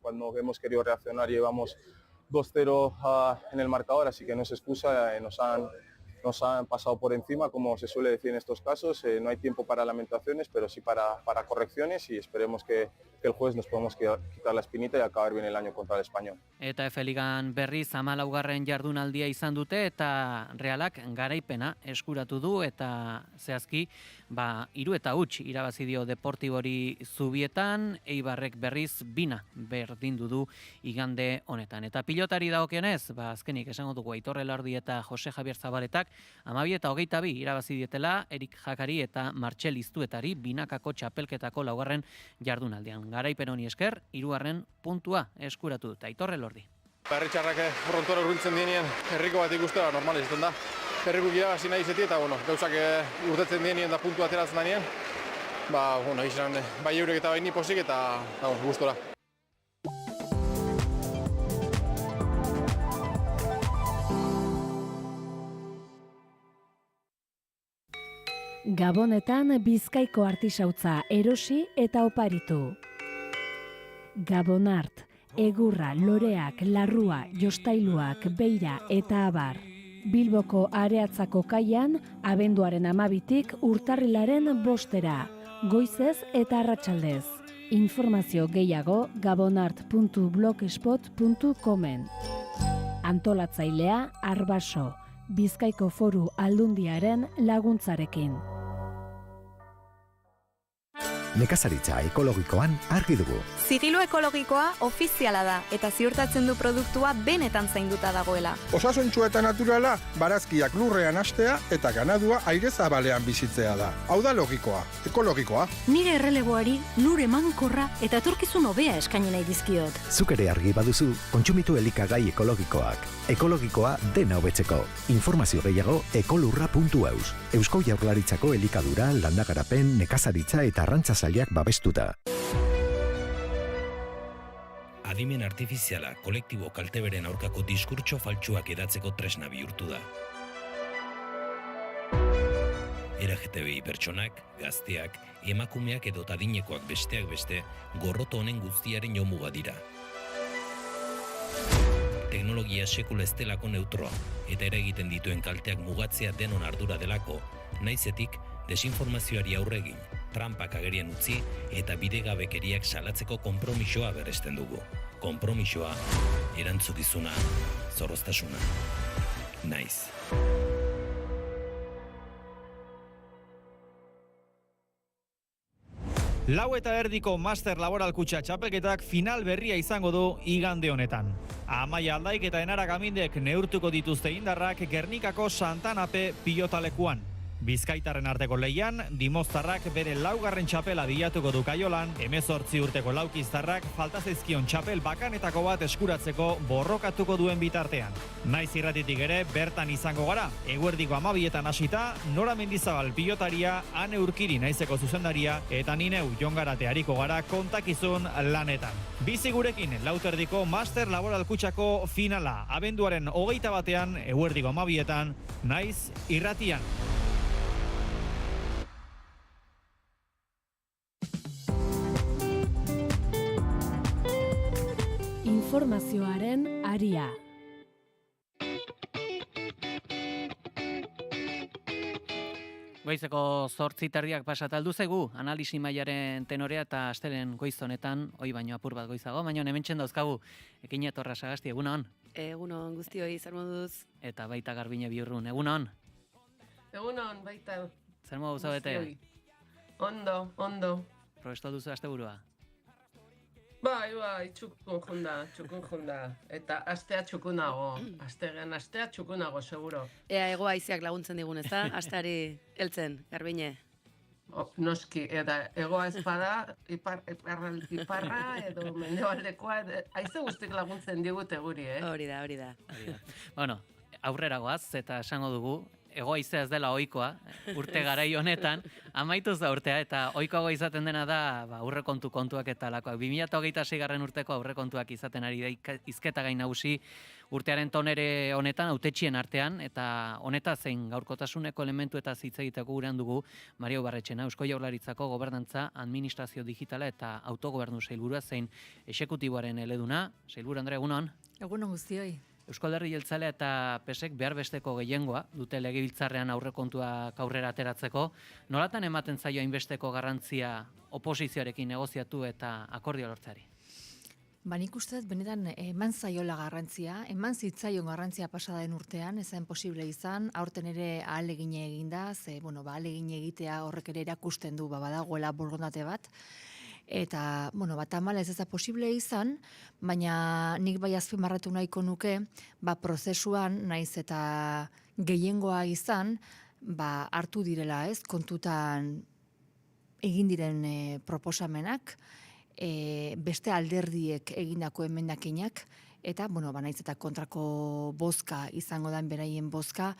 Cuando hemos querido reaccionar llevamos 2-0 en el marcador, así que no es excusa, nos han pasado por encima, como se suele decir en estos casos. No hay tiempo para lamentaciones, pero sí para correcciones, y esperemos que el jueves nos podamos quitar la espinita y acabar bien el año contra el Español. Eta F-ligan berriz 14. jardunaldia izan dute eta Realak garaipena eskuratu du eta zehazki 3 eta 0 irabazi dio Deportibori Zubietan, Eibarrek berriz 2 berdindu du igande honetan. Eta pilotari dagokionez, azkenik esango dugu Aitor Elardi eta Jose Javier Zabaletak 12 eta 22 irabazi dietela Erik Jakari eta Martxel Iztuetari binakako txapelketako 4. jardunaldian. garaipen honi esker, 3. puntua eskuratu dute. Aitor Elordi. Herritxarrak frontora urbiltzen dienien herriko bat ikustera normal izaten da. Herriko irabazi nahi izetik eta gauzak urtetzen dienien da puntu ateratzen denien. Izan bai eurek eta bai ni posik eta gustora. Gabonetan Bizkaiko artisautza erosi eta oparitu. Gabonart, egurra, loreak, larrua, jostailuak, beira eta abar. Bilboko Areatzako kaian, abenduaren 12tik urtarrilaren 5era, goizez eta arratsaldez. Informazio gehiago gabonart.blogspot.comen. Antolatzailea Arbaso, Bizkaiko Foru Aldundiaren laguntzarekin. Nekazaritza ekologikoan argi dugu. Zigilo ekologikoa ofiziala da eta ziurtatzen du produktua benetan zainduta dagoela. Osasuntsua eta naturala, barazkiak lurrean hastea eta ganadua aire zabalean bizitzea da. Hau da logikoa, ekologikoa. Nire erreleboari lur emankorra eta etorkizun hobea eskaini nahi dizkiot. Zuk ere argi baduzu, kontsumitu elikagai ekologikoak. Ekologikoa dena hobetzeko. Informazio gehiago ekolurra.eus. Eusko Jaurlaritzako elikadura, landagarapen, nekazaritza eta arrantza sailak babestuta. Adimen artifiziala kolektibo kalteberen aurkako diskurtso faltsuak edatzeko tresna bihurtu da. LGTBI pertsonak, gazteak, emakumeak edo adinekoak besteak beste gorroto honen guztiaren jomuga dira. Teknologia sekula ez delako neutroa eta eragiten dituen kalteak mugatzea denon ardura delako, naizetik desinformazioari aurre egin, trampak agerian utzi eta bidegabekeriak salatzeko konpromisoa berresten dugu. Konpromisoa, erantzukizuna, zorroztasuna. Naiz. Lau eta erdiko Master Laboral Kutxa txapelketak final berria izango du igande honetan. Amaia Aldaik eta Enara Gamindek neurtuko dituzte indarrak Gernikako Santanape pilotalekuan. Bizkaitarren arteko leian, Dimoztarrak bere laugarren txapela bilatuko du Kaiolan, 18 urteko laukiztarrak falta zaizkion txapel bakanetako bat eskuratzeko borrokatuko duen bitartean. Naiz irratitik ere bertan izango gara, eguerdiko 12etan hasita, Nora Mendizabal pilotaria, Ane Urkiri naizeko zuzendaria, eta nineu Jon Garate ariko gara kontakizun lanetan. Bizi gurekin lauterdiko Master Laboral Kutxako finala, abenduaren 21ean, eguerdiko 12etan, Naiz irratian. Informazioaren aria. Goizeko 8:30 pasat aldu zaigu, analisi mailaren tenorea eta astelen goiz honetan, hoi baino apur bat goizago, baino hementsen dauzkagu, Ekina Torra Sagasti, egunon? Egunon, guztioi, zer moduz? Eta baita Garbine Biurrun, egunon? Egunon, baita. Zer modu zaudete? Ondo. Probestu duzu asteburua? Bai, txukun junda. Eta astea txukunago. Astea txukunago, seguro. Ea ego haizeak laguntzen digun, ezta? Asteari heltzen, Garbine. Noski, eta egoa espada, iparra edo mendebaldekoa, haize guztik laguntzen digute guri, Hori da. Bueno, aurrera goaz, eta esango dugu, egoaizea ez dela ohikoa, urte garai honetan, amaituz da urtea, eta ohikoago izaten dena da aurrekontu kontuak eta lakoak. 2026 urteko aurrekontuak izaten ari da hizketa gai nagusi urtearen tonere honetan, hautetxien artean, eta honeta zein gaurkotasuneko elementu eta hitz egiteko gurean dugu Mario Barretxena, Eusko Jaurlaritzako Gobernantza, Administrazio Digitala eta Autogobernu Sailburua zein exekutiboaren eleduna. Sailburu Andre, egunon? Egunon guztioi. Eusko Alderdi Jeltzalea eta PSek behar besteko gehiengoa dute legebiltzarrean aurrekontuak aurrera ateratzeko. Nolatan ematen zaio hainbesteko garrantzia oposizioarekin negoziatu eta akordio lortzeari? Nik uste benetan eman zaiola garrantzia, eman zitzaion garrantzia pasadaen urtean, ezen posible izan, aurten ere ahalegine eginda, ahalegine egitea horrek ere erakusten du badagoela borondate bat. Eta, tamalez ez da posible izan, baina nik bai azpimarratu nahiko nuke, prozesuan, naiz eta gehiengoa izan, hartu direla, kontutan egin diren proposamenak, beste alderdiek egindako emendakinak, eta, naiz eta kontrako bozka izango den beraien bozka,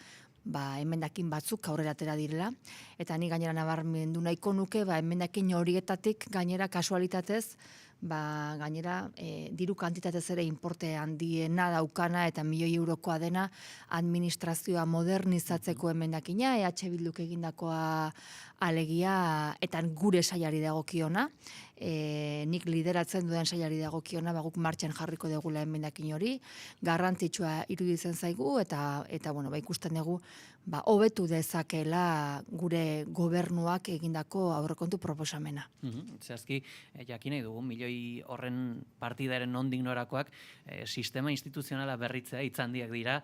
emendakin batzuk aurrera atera direla, eta ni gainera nabarmendu nahiko nuke, emendakin horietatik gainera kasualitatez, gainera diru kantitatez ere inporte handiena daukana eta €1.000.000 dena administrazioa modernizatzeko emendakina, EH Bilduk egindakoa alegia, eta gure sailari dagokiona, nik lideratzen duen sailari dagokiona, guk martxan jarriko degula emendakin hori, garrantzitsua iruditzen zaigu, eta ikusten dugu, hobetu dezakela gure gobernuak egindako aurrekontu proposamena. Zehazki, jakin nahi dugu, milioi horren partidaren nondik norakoak, sistema instituzionala berritzea hitzandiak dira,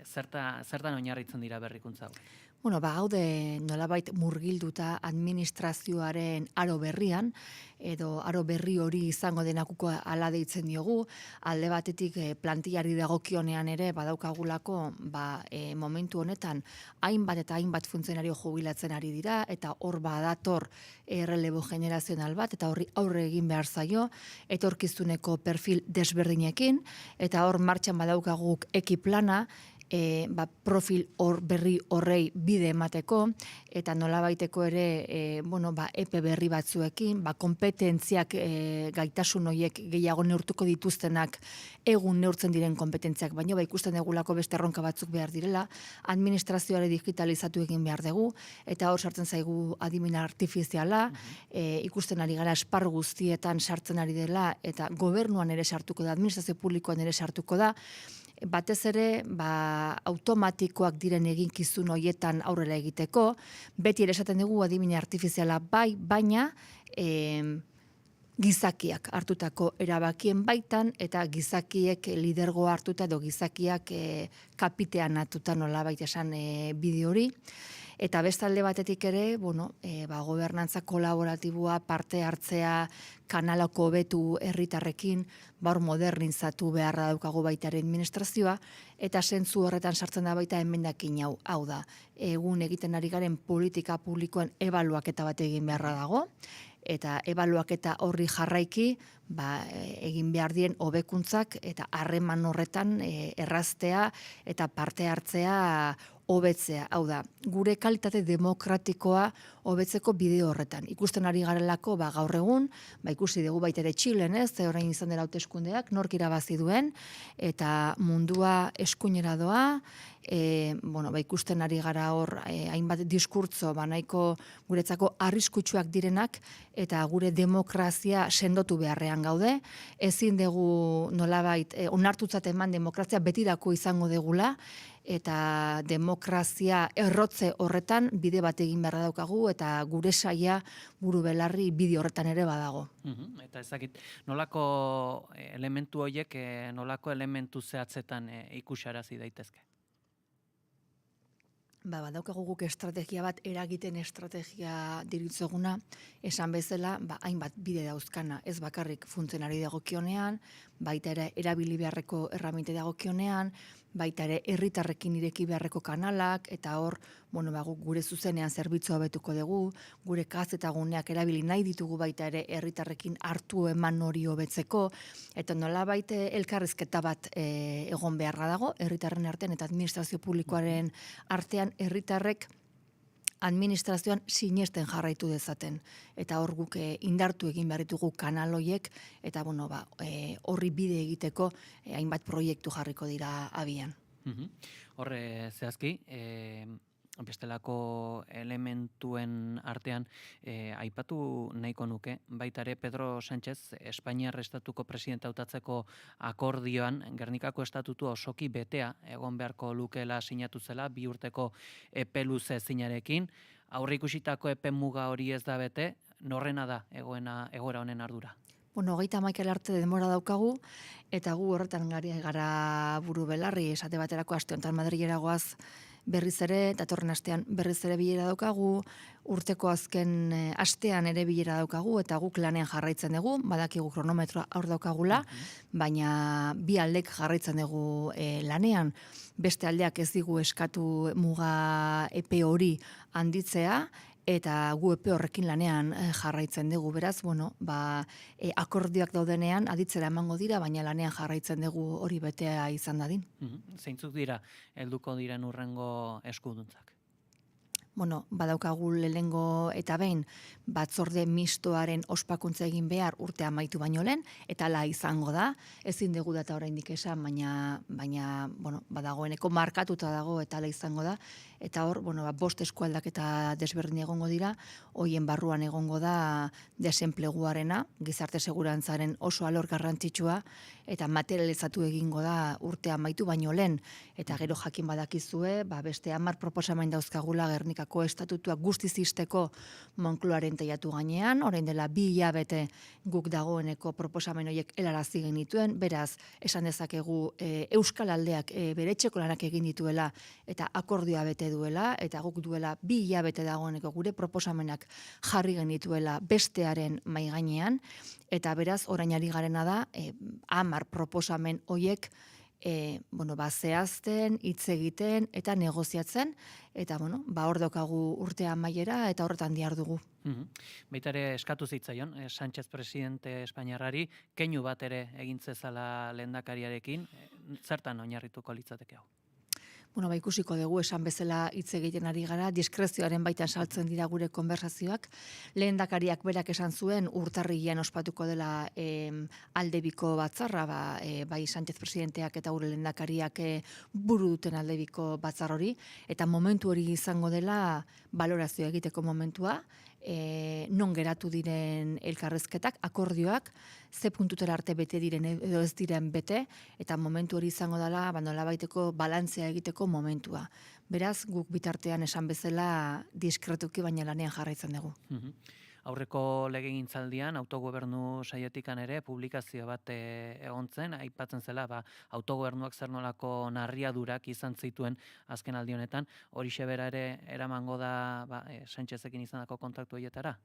zertan oinarritzen dira berrikuntza hau? Gaude nolabait murgilduta administrazioaren aro berrian, edo aro berri hori izango denakuko ala deitzen diogu, alde batetik plantillari dagokionean ere badaukagulako momentu honetan hainbat eta hainbat funtzionario jubilatzen ari dira, eta hor badator errelebo generazional bat, eta horri aurre egin behar zaio, etorkizuneko perfil desberdinekin, eta hor martxan badaukaguk ekiplana, profil berri horrei bide emateko, eta nolabaiteko ere epe berri batzuekin, kompetentziak gaitasun horiek gehiago neurtuko dituztenak egun neurtzen diren kompetentziak, baina ikusten degulako beste erronka batzuk behar direla, administrazioare digitalizatu egin behar dugu, eta hor sartzen zaigu adimen artifiziala, ikusten ari gara esparru guztietan sartzen ari dela, eta gobernuan ere sartuko da, administrazio publikoan ere sartuko da, batez ere automatikoak diren eginkizun horietan aurrera egiteko, beti ere esaten dugu adimine artifiziala baina gizakiak hartutako erabakien baitan, eta gizakiek lidergoa hartuta edo gizakiak kapitean hartuta nolabait esan bideo hori. Eta bestalde batetik ere, gobernantza kolaboratiboa, parte hartzea, kanalako hobetu herritarrekin, modernizatu beharra daukagu baitaren administrazioa, eta zentzu horretan sartzen da baita emendakin hau da. Egun egiten ari garen politika publikoen ebaluaketa bat egin beharra dago, eta ebaluaketa horri jarraiki, egin behar dien hobekuntzak eta harreman horretan erraztea eta parte hartzea hobetzea. Hau da, gure kalitate demokratikoa hobetzeko bideo horretan. Ikusten ari garelako gaur egun, ikusi dugu baita ere Txilen, orain izan dela hauteskundeak, nork irabazi duen, eta mundua eskuinera doa, ikusten ari gara hor, hainbat diskurtzo, nahiko guretzako arriskutsuak direnak, eta gure demokrazia sendotu beharrean gaude, ezin dugu nolabait, onartutzat eman demokrazia betirako izango degula, eta demokrazia errotze horretan bide bat egin beharra daukagu, eta gure saia buru belarri bide horretan ere badago. Eta ezakit, nolako elementu horiek, nolako elementu zehatzetan ikusarazi daitezke? Badaukagu guk estrategia bat, eragiten estrategia diritzoguna, esan bezala, hainbat bide dauzkana, ez bakarrik funtzionari dagokionean, baita ere erabili beharreko erraminte dagokionean, baita ere herritarrekin ireki beharreko kanalak, eta hor, guk gure zuzenean zerbitzua betuko dugu, gure kazetaguneak erabili nahi ditugu baita ere herritarrekin hartu eman hori hobetzeko, eta nola baita elkarrizketa bat egon beharra dago, herritarren artean eta administrazio publikoaren artean herritarrek administrazioan sinesten jarraitu dezaten. Eta hor guk indartu egin behar ditugu kanal horiek, eta horri bide egiteko hainbat proiektu jarriko dira abian. Horre zehazki, bestelako elementuen artean aipatu nahiko nuke, baita ere Pedro Sánchez, Espainiar estatuko presidente hautatzeko akordioan, Gernikako estatutu osoki betea egon beharko lukeela sinatu zela, 2 urteko epe luze zinarekin, aurre ikusitako epe muga hori ez da bete, norrena da egoera honen ardura? 31 arte denbora daukagu, eta gu horretan gara buru belarri, esate baterako aste honetan Madrilera goaz berriz ere, datorren astean berriz ere bilera daukagu, urteko azken astean ere bilera daukagu, eta guk lanean jarraitzen dugu, badakigu kronometroa hor daukagula, baina bi aldek jarraitzen dugu lanean, beste aldeak ez digu eskatu muga epe hori handitzea, eta gu epe horrekin lanean jarraitzen dugu, beraz, akordioak daudenean aditzera emango dira, baina lanean jarraitzen dugu hori betea izan dadin. Zeintzuk dira, helduko diren urrengo eskuduntzak? Badaukagu lehengo eta behin batzorde mistoaren ospakuntza egin behar urte amaitu baino lehen, eta ala izango da, ezin dugu data oraindik esan, baina badagoeneko markatuta dago eta ala izango da, eta hor, 5 eskualdak eta desberdin egongo dira, hoien barruan egongo da desenpleguarena, gizarte segurantzaren oso alor garrantzitsua, eta materializatu egingo da urte amaitu baino lehen, eta gero jakin badakizue, beste 10 proposamen dauzkagula Gernikako estatutua guztiz ixteko Moncloaren teilatu gainean, orain dela 2 hilabete guk dagoeneko proposamen horiek helarazi genituen, beraz, esan dezakegu Euskal Aldeak bere etxeko lanak egin dituela eta akordioa bete duela, eta guk duela 2 hilabete dagoeneko gure proposamenak jarri genituela bestearen mai gainean, eta beraz, orain ari garena da, 10 proposamen horiek zehazten, hitz egiten eta negoziatzen, eta hor daukagu urtea amaiera eta horretan dihardugu. Baita ere eskatu zitzaion, Sánchez presidente Espainiarrari, keinu bat ere egin zezala lehendakariarekin, zertan oinarrituko litzateke hau? Ikusiko dugu esan bezala hitz egiten ari gara, diskrezioaren baitan saltzen dira gure konversazioak. Lehendakariak berak esan zuen urtarrilean ospatuko dela aldebiko batzarra, bai Sánchez presidenteak eta gure lehendakariak buru duten aldebiko batzar hori, eta momentu hori izango dela balorazio egiteko momentua, non geratu diren elkarrezketak, akordioak, ze puntutera arte bete diren edo ez diren bete, eta momentu hori izango dela nolabaiteko balantzea egiteko momentua. Beraz, guk bitartean esan bezala diskretuki baina lanean jarraitzen dugu. Aurreko legegintzaldian autogobernu saietikan ere publikazio bat egon zen, aipatzen zela autogobernuak zer nolako narriadurak izan zituen azken aldi honetan, horixe bera ere eramango da Sánchezekin izandako kontaktu horietara?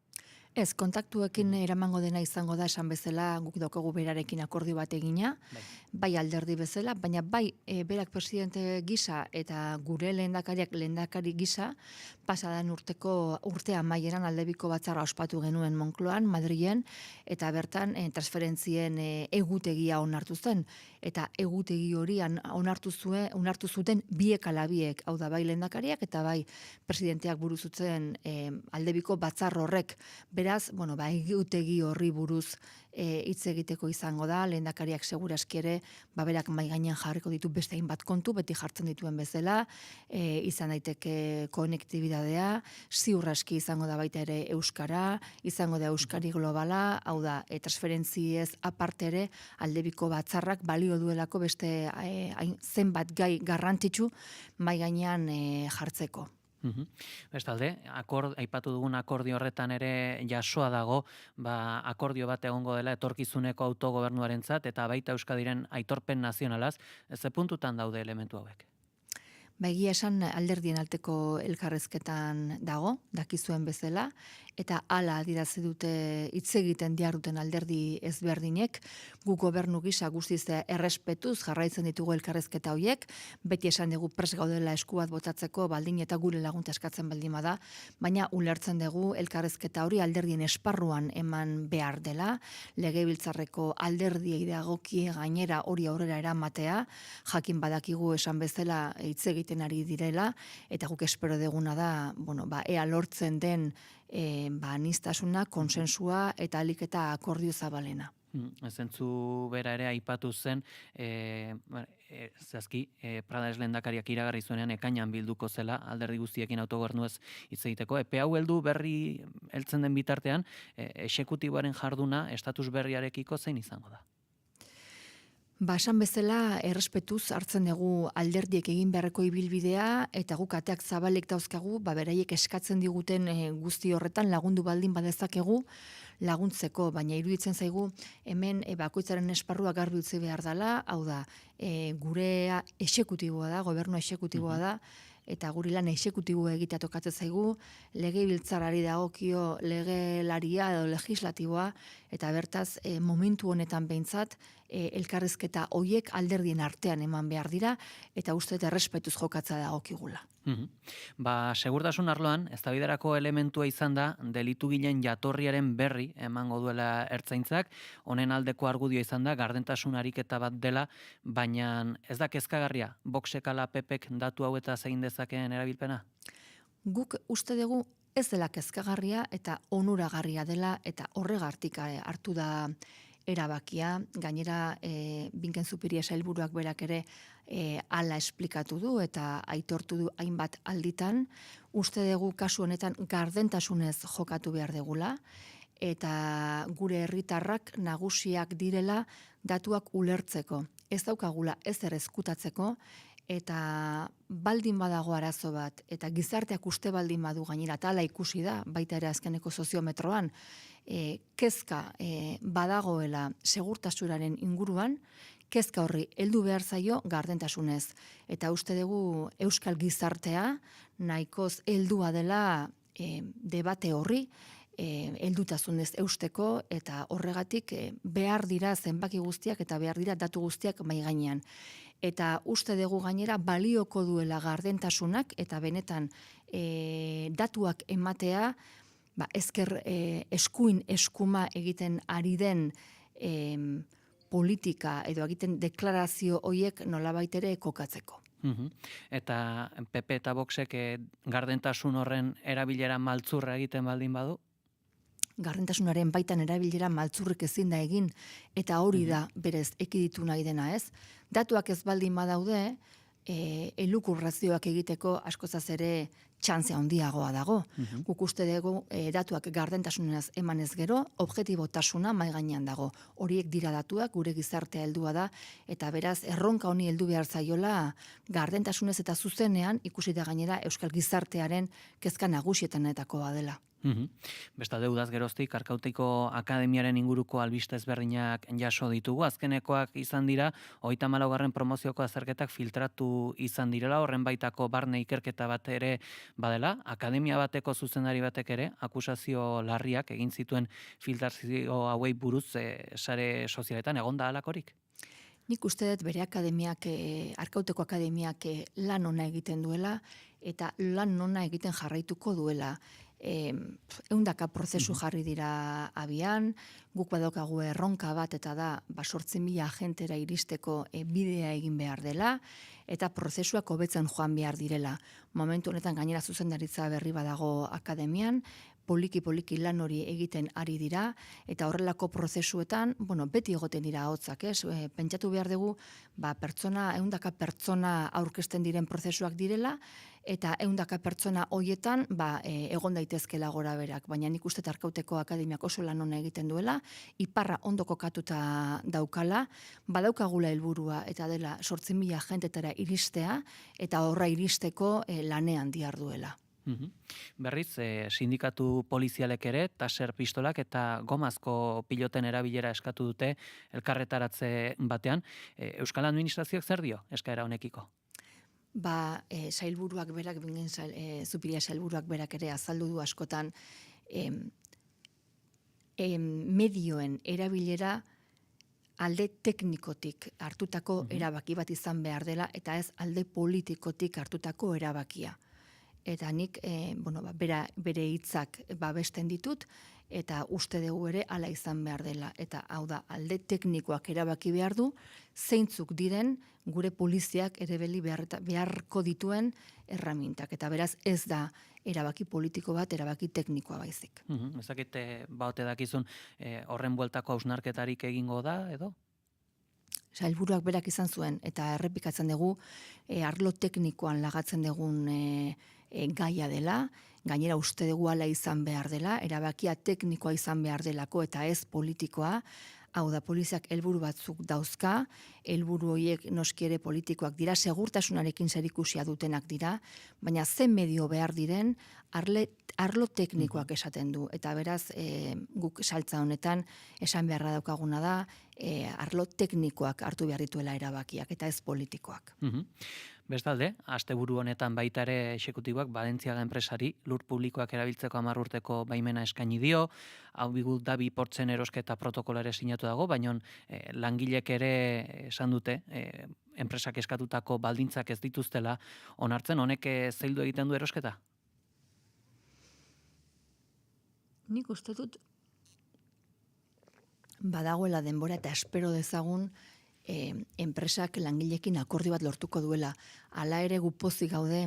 Ez, kontaktuekin eramango dena izango da esan bezala guk daukagu berarekin akordio bat egina, bai alderdi bezala, baina bai berak presidente gisa eta gure lehendakari gisa, pasadan urte amaieran aldebiko batzarra ospatu genuen Moncloan, Madrilen, eta bertan transferentzien egutegia onartu zen, eta egutegi hori onartu zuten biek ala biek, hau da bai lehendakariak eta bai presidenteak buruzutzen aldebiko batzar horrek. Beraz, egutegi horri buruz hitz egiteko izango da, lehendakariak seguraski ere, berak mai gainean jarriko ditu beste hainbat kontu, beti jartzen dituen bezala, izan daiteke konektibidadea, ziur aski izango da baita ere euskara, izango da euskari globala, hau da, transferentziez aparte ere, aldebiko batzarrak balio duelako beste zenbat gai garrantzitsu mai gainean jartzeko. Bestalde, aipatu dugun akordio horretan ere jasoa dago, akordio bat egongo dela etorkizuneko autogobernuarentzat eta baita Euskadiren aitorpen nazionalaz, ze puntutan daude elementu hauek? Egia esan alderdien arteko elkarrezketan dago, dakizuen bezala, eta hala adierazi dute hitz egiten diharduten alderdi ezberdinek, gu gobernu gisa guztiz errespetuz jarraitzen ditugu elkarrezketa horiek, beti esan dugu prest gaudela esku bat botatzeko baldin eta gure laguntza eskatzen baldin bada, baina ulertzen dugu elkarrezketa hori alderdien esparruan eman behar dela, legebiltzarreko alderdiei dagokie gainera hori aurrera eramatea, jakin badakigu esan bezala hitz egiten ari direla, eta guk espero deguna da, ea lortzen den aniztasuna, konsensua eta ahalik eta akordio zabalena. Zentzu bera ere aipatu zen, zehazki, Prades lehendakariak iragarri zuenean ekainan bilduko zela, alderdi guztiekin autogobernuez hitz egiteko. Epe hau heldu berri heltzen den bitartean, exekutiboaren jarduna estatus berriarekiko zein izango da? Esan bezala, errespetuz hartzen dugu alderdiek egin beharreko ibilbidea, eta guk ateak zabalek dauzkagu, beraiek eskatzen diguten guzti horretan lagundu baldin badezakegu laguntzeko, baina iruditzen zaigu hemen bakoitzaren esparrua garbi utzi behar dela, hau da, gure exekutiboa da, gobernu exekutiboa da, eta guri lan exekutiboa egitea tokatzen zaigu, legebiltzarrari dagokio legelaria edo legislatiboa, eta bertaz momentu honetan behintzat elkarrezketa hoiek alderdien artean eman behar dira, eta uste eta errespetuz jokatza dagokigula. Segurtasun arloan, eztabaidarako elementua izan da, delitugileen jatorriaren berri emango duela ertzaintzak, honen aldeko argudio izan da, gardentasun ariketa bat dela, baina ez da kezkagarria, Voxek ala PPek datu hau eta zein dezakeen erabilpena? Guk uste dugu ez dela kezkagarria eta onuragarria dela eta horregatik hartu da erabakia. Gainera, Binken Zupiria sailburuak berak ere hala esplikatu du eta aitortu du hainbat alditan. Uste dugu kasu honetan gardentasunez jokatu behar degula eta gure herritarrak nagusiak direla datuak ulertzeko. Ez daukagula ezer ezkutatzeko eta baldin badago arazo bat eta gizarteak uste baldin badu gainera eta hala ikusi da, baita ere azkeneko soziometroan, kezka badagoela segurtasunaren inguruan, kezka horri heldu behar zaio gardentasunez. Eta uste dugu euskal gizartea nahikoz heldua dela debate horri, heldutasunez eusteko eta horregatik behar dira zenbaki guztiak eta behar dira datu guztiak mahai gainean. Eta uste dugu gainera balioko duela gardentasunak eta benetan datuak ematea ezker eskuin eskuma egiten ari den politika edo egiten deklarazio hoiek nolabait ere kokatzeko. Eta PP eta Voxek gardentasun horren erabilera maltzurra egiten baldin badu? Gardentasunaren baitan erabilera maltzurrik ezin da egin eta hori da berez ekiditu nahi dena, ez? Datuak ez baldin badaude, elukurrazioak egiteko askozaz ere txantzea handiagoa dago. Guk uste dugu datuak gardentasunez emanez gero, objektibotasuna mahai gainean dago. Horiek dira datuak, gure gizartea heldua da, eta beraz erronka honi heldu behar zaiola gardentasunez eta zuzenean ikusi da gainera euskal gizartearen kezka nagusietakoa dela. Bestalde udaz geroztik, Arkautiko Akademiaren inguruko albiste ezberdinak jaso ditugu. Azkenekoak izan dira, 34. promozioko azterketak filtratu izan direla, horren baitako barne ikerketa bat ere badela. Akademia bateko zuzendari batek ere, akusazio larriak egin zituen filtrazio hauei buruz sare sozialetan, egon da halakorik? Nik uste dut bere akademiak, Arkauteko Akademiak lan ona egiten duela, eta lan ona egiten jarraituko duela. Eundaka prozesu jarri dira abian, guk badaukagu erronka bat eta da 8.000 agentera iristeko bidea egin behar dela, eta prozesuak hobetzen joan behar direla. Momentu honetan gainera zuzendaritza berri badago akademian, poliki lan hori egiten ari dira, eta horrelako prozesuetan, beti egoten dira hotzak, ez? Pentsatu behar dugu, eundaka pertsona aurkezten diren prozesuak direla, eta eundaka pertsona hoietan egon daitezkela gora berak, baina nik uste Arkauteko Akademiak oso lan ona egiten duela, iparra ondo kokatuta daukala, badaukagula helburua eta dela 8.000 agentetara iristea, eta horra iristeko lanean diharduela. Berriz, sindikatu polizialek ere, taser pistolak eta gomazko piloten erabilera eskatu dute elkarretaratze batean. Euskal Administrazioak zer dio eskaera honekiko? Sailburuak berak, Binken Zupiria sailburuak berak ere azaldu du askotan, medioen erabilera alde teknikotik hartutako erabaki bat izan behar dela, eta ez alde politikotik hartutako erabakia. Eta nik bere hitzak babesten ditut, eta uste dugu ere hala izan behar dela. Eta hau da, alde teknikoak erabaki behar du, zeintzuk diren gure poliziak erebeli beharko dituen erramintak. Eta beraz ez da erabaki politiko bat, erabaki teknikoa baizik. Ezakit, baute dakizun, horren bueltako hausnarketarik egingo da, edo? Sailburuak berak izan zuen, eta errepikatzen dugu, arlo teknikoan lagatzen dugun gaia dela, gainera uste dugu hala izan behar dela, erabakia teknikoa izan behar delako eta ez politikoa, hau da, poliziak helburu batzuk dauzka, helburu horiek noski ere politikoak dira, segurtasunarekin zerikusia dutenak dira, baina zen medio behar diren, arlo teknikoak esaten du, eta beraz guk saltza honetan esan beharra daukaguna da, arlo teknikoak hartu behar dituela erabakiak eta ez politikoak. Bestalde, asteburu honetan baita ere exekutiboak Balentziaga enpresari lur publikoak erabiltzeko 10 urteko baimena eskaini dio, Abu Dhabi portzen erosketa protokola ere sinatu dago, baina langilek ere esan dute, enpresak eskatutako baldintzak ez dituztela onartzen, honek zaildu egiten du erosketa? Nik uste dut badagoela denbora eta espero dezagun enpresak langilekin akordio bat lortuko duela. Hala ere gu pozik gaude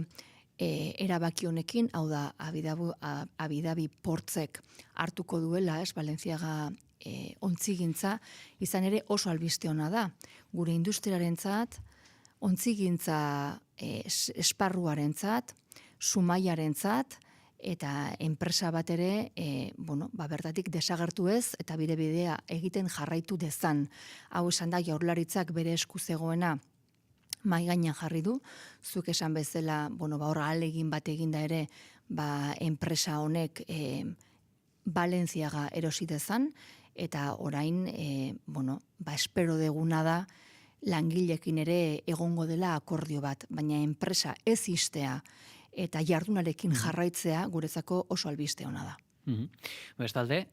erabaki honekin, hau da Abu Dhabi portzek hartuko duela, Balentziaga ontzigintza, izan ere oso albiste ona da. Gure industriarentzat, ontzigintza esparruarentzat, Zumaiarentzat, eta enpresa bat ere, bertatik desagertu ez, eta bidea egiten jarraitu dezan. Hau esan da, Jaurlaritzak bere esku zegoena mahai gainean jarri du, zuk esan bezala, hor ahalegin bat eginda ere, enpresa honek Balentziaga erosi dezan, eta orain, espero deguna da, langilekin ere egongo dela akordio bat, baina enpresa ez istea, eta jardunarekin jarraitzea guretzako oso albiste ona da. Bestalde,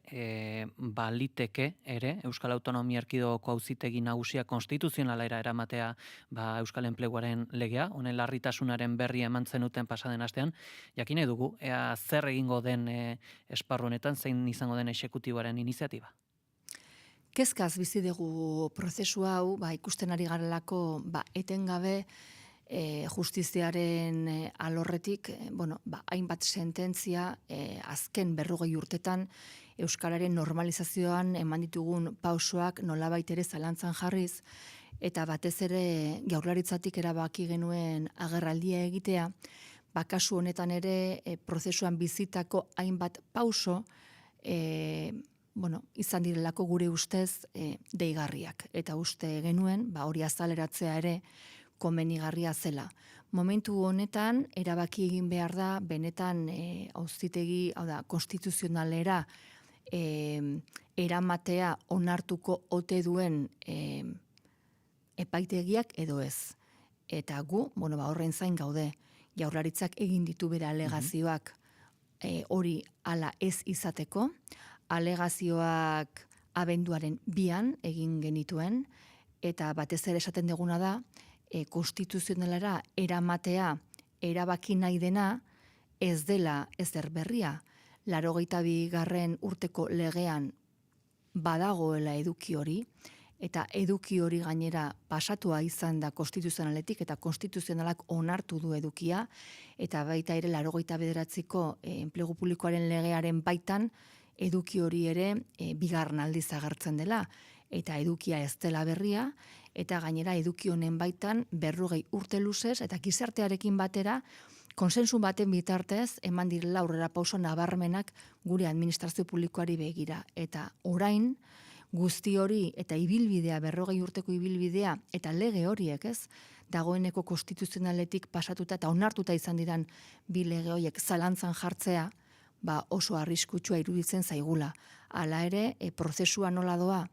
baliteke ere Euskal Autonomia Erkidegoko Auzitegi Nagusia konstituzionalera eramatea Euskal Enpleguaren legea, honen larritasunaren berri eman zenuten pasaden astean, jakin nahi dugu, ea zer egingo den esparru honetan, zein izango den exekutiboaren iniziatiba? Kezkaz bizi dugu prozesu hau, ikusten ari garelako etengabe justiziaren alorretik, hainbat sententzia azken 40 urtetan euskararen normalizazioan eman ditugun pausoak nolabait ere zalantzan jarriz, eta batez ere Jaurlaritzatik erabaki genuen agerraldia egitea, kasu honetan ere prozesuan bizitako hainbat pauso izan direlako gure ustez deigarriak, eta uste genuen hori azaleratzea ere komenigarria zela. Momentu honetan, erabaki egin behar da, benetan auzitegi, konstituzionalera eramatea onartuko ote duen epaitegiak edo ez. Eta gu, horren zain gaude, Jaurlaritzak egin ditu bere alegazioak hori hala ez izateko, alegazioak abenduaren 2an egin genituen, eta batez ere esaten deguna da, konstituzionalara eramatea erabaki nahi dena ez dela ezer berria. 82. urteko legean badagoela eduki hori, eta eduki hori gainera pasatua izan da konstituzionaletik, eta konstituzionalak onartu du edukia, eta baita ere 89ko enplegu publikoaren legearen baitan eduki hori ere bigarren aldiz agertzen dela, eta edukia ez dela berria, eta gainera eduki honen baitan 40 urte luzez, eta gizartearekin batera, konsensu baten bitartez, eman direla aurrera pauso nabarmenak gure administrazio publikoari begira. Eta orain, guzti hori eta ibilbidea, 40 urteko ibilbidea, eta lege horiek dagoeneko konstituzionaletik pasatuta eta onartuta izan diran bi lege horiek zalantzan jartzea, oso arriskutsua iruditzen zaigula. Hala ere, prozesua nola doa,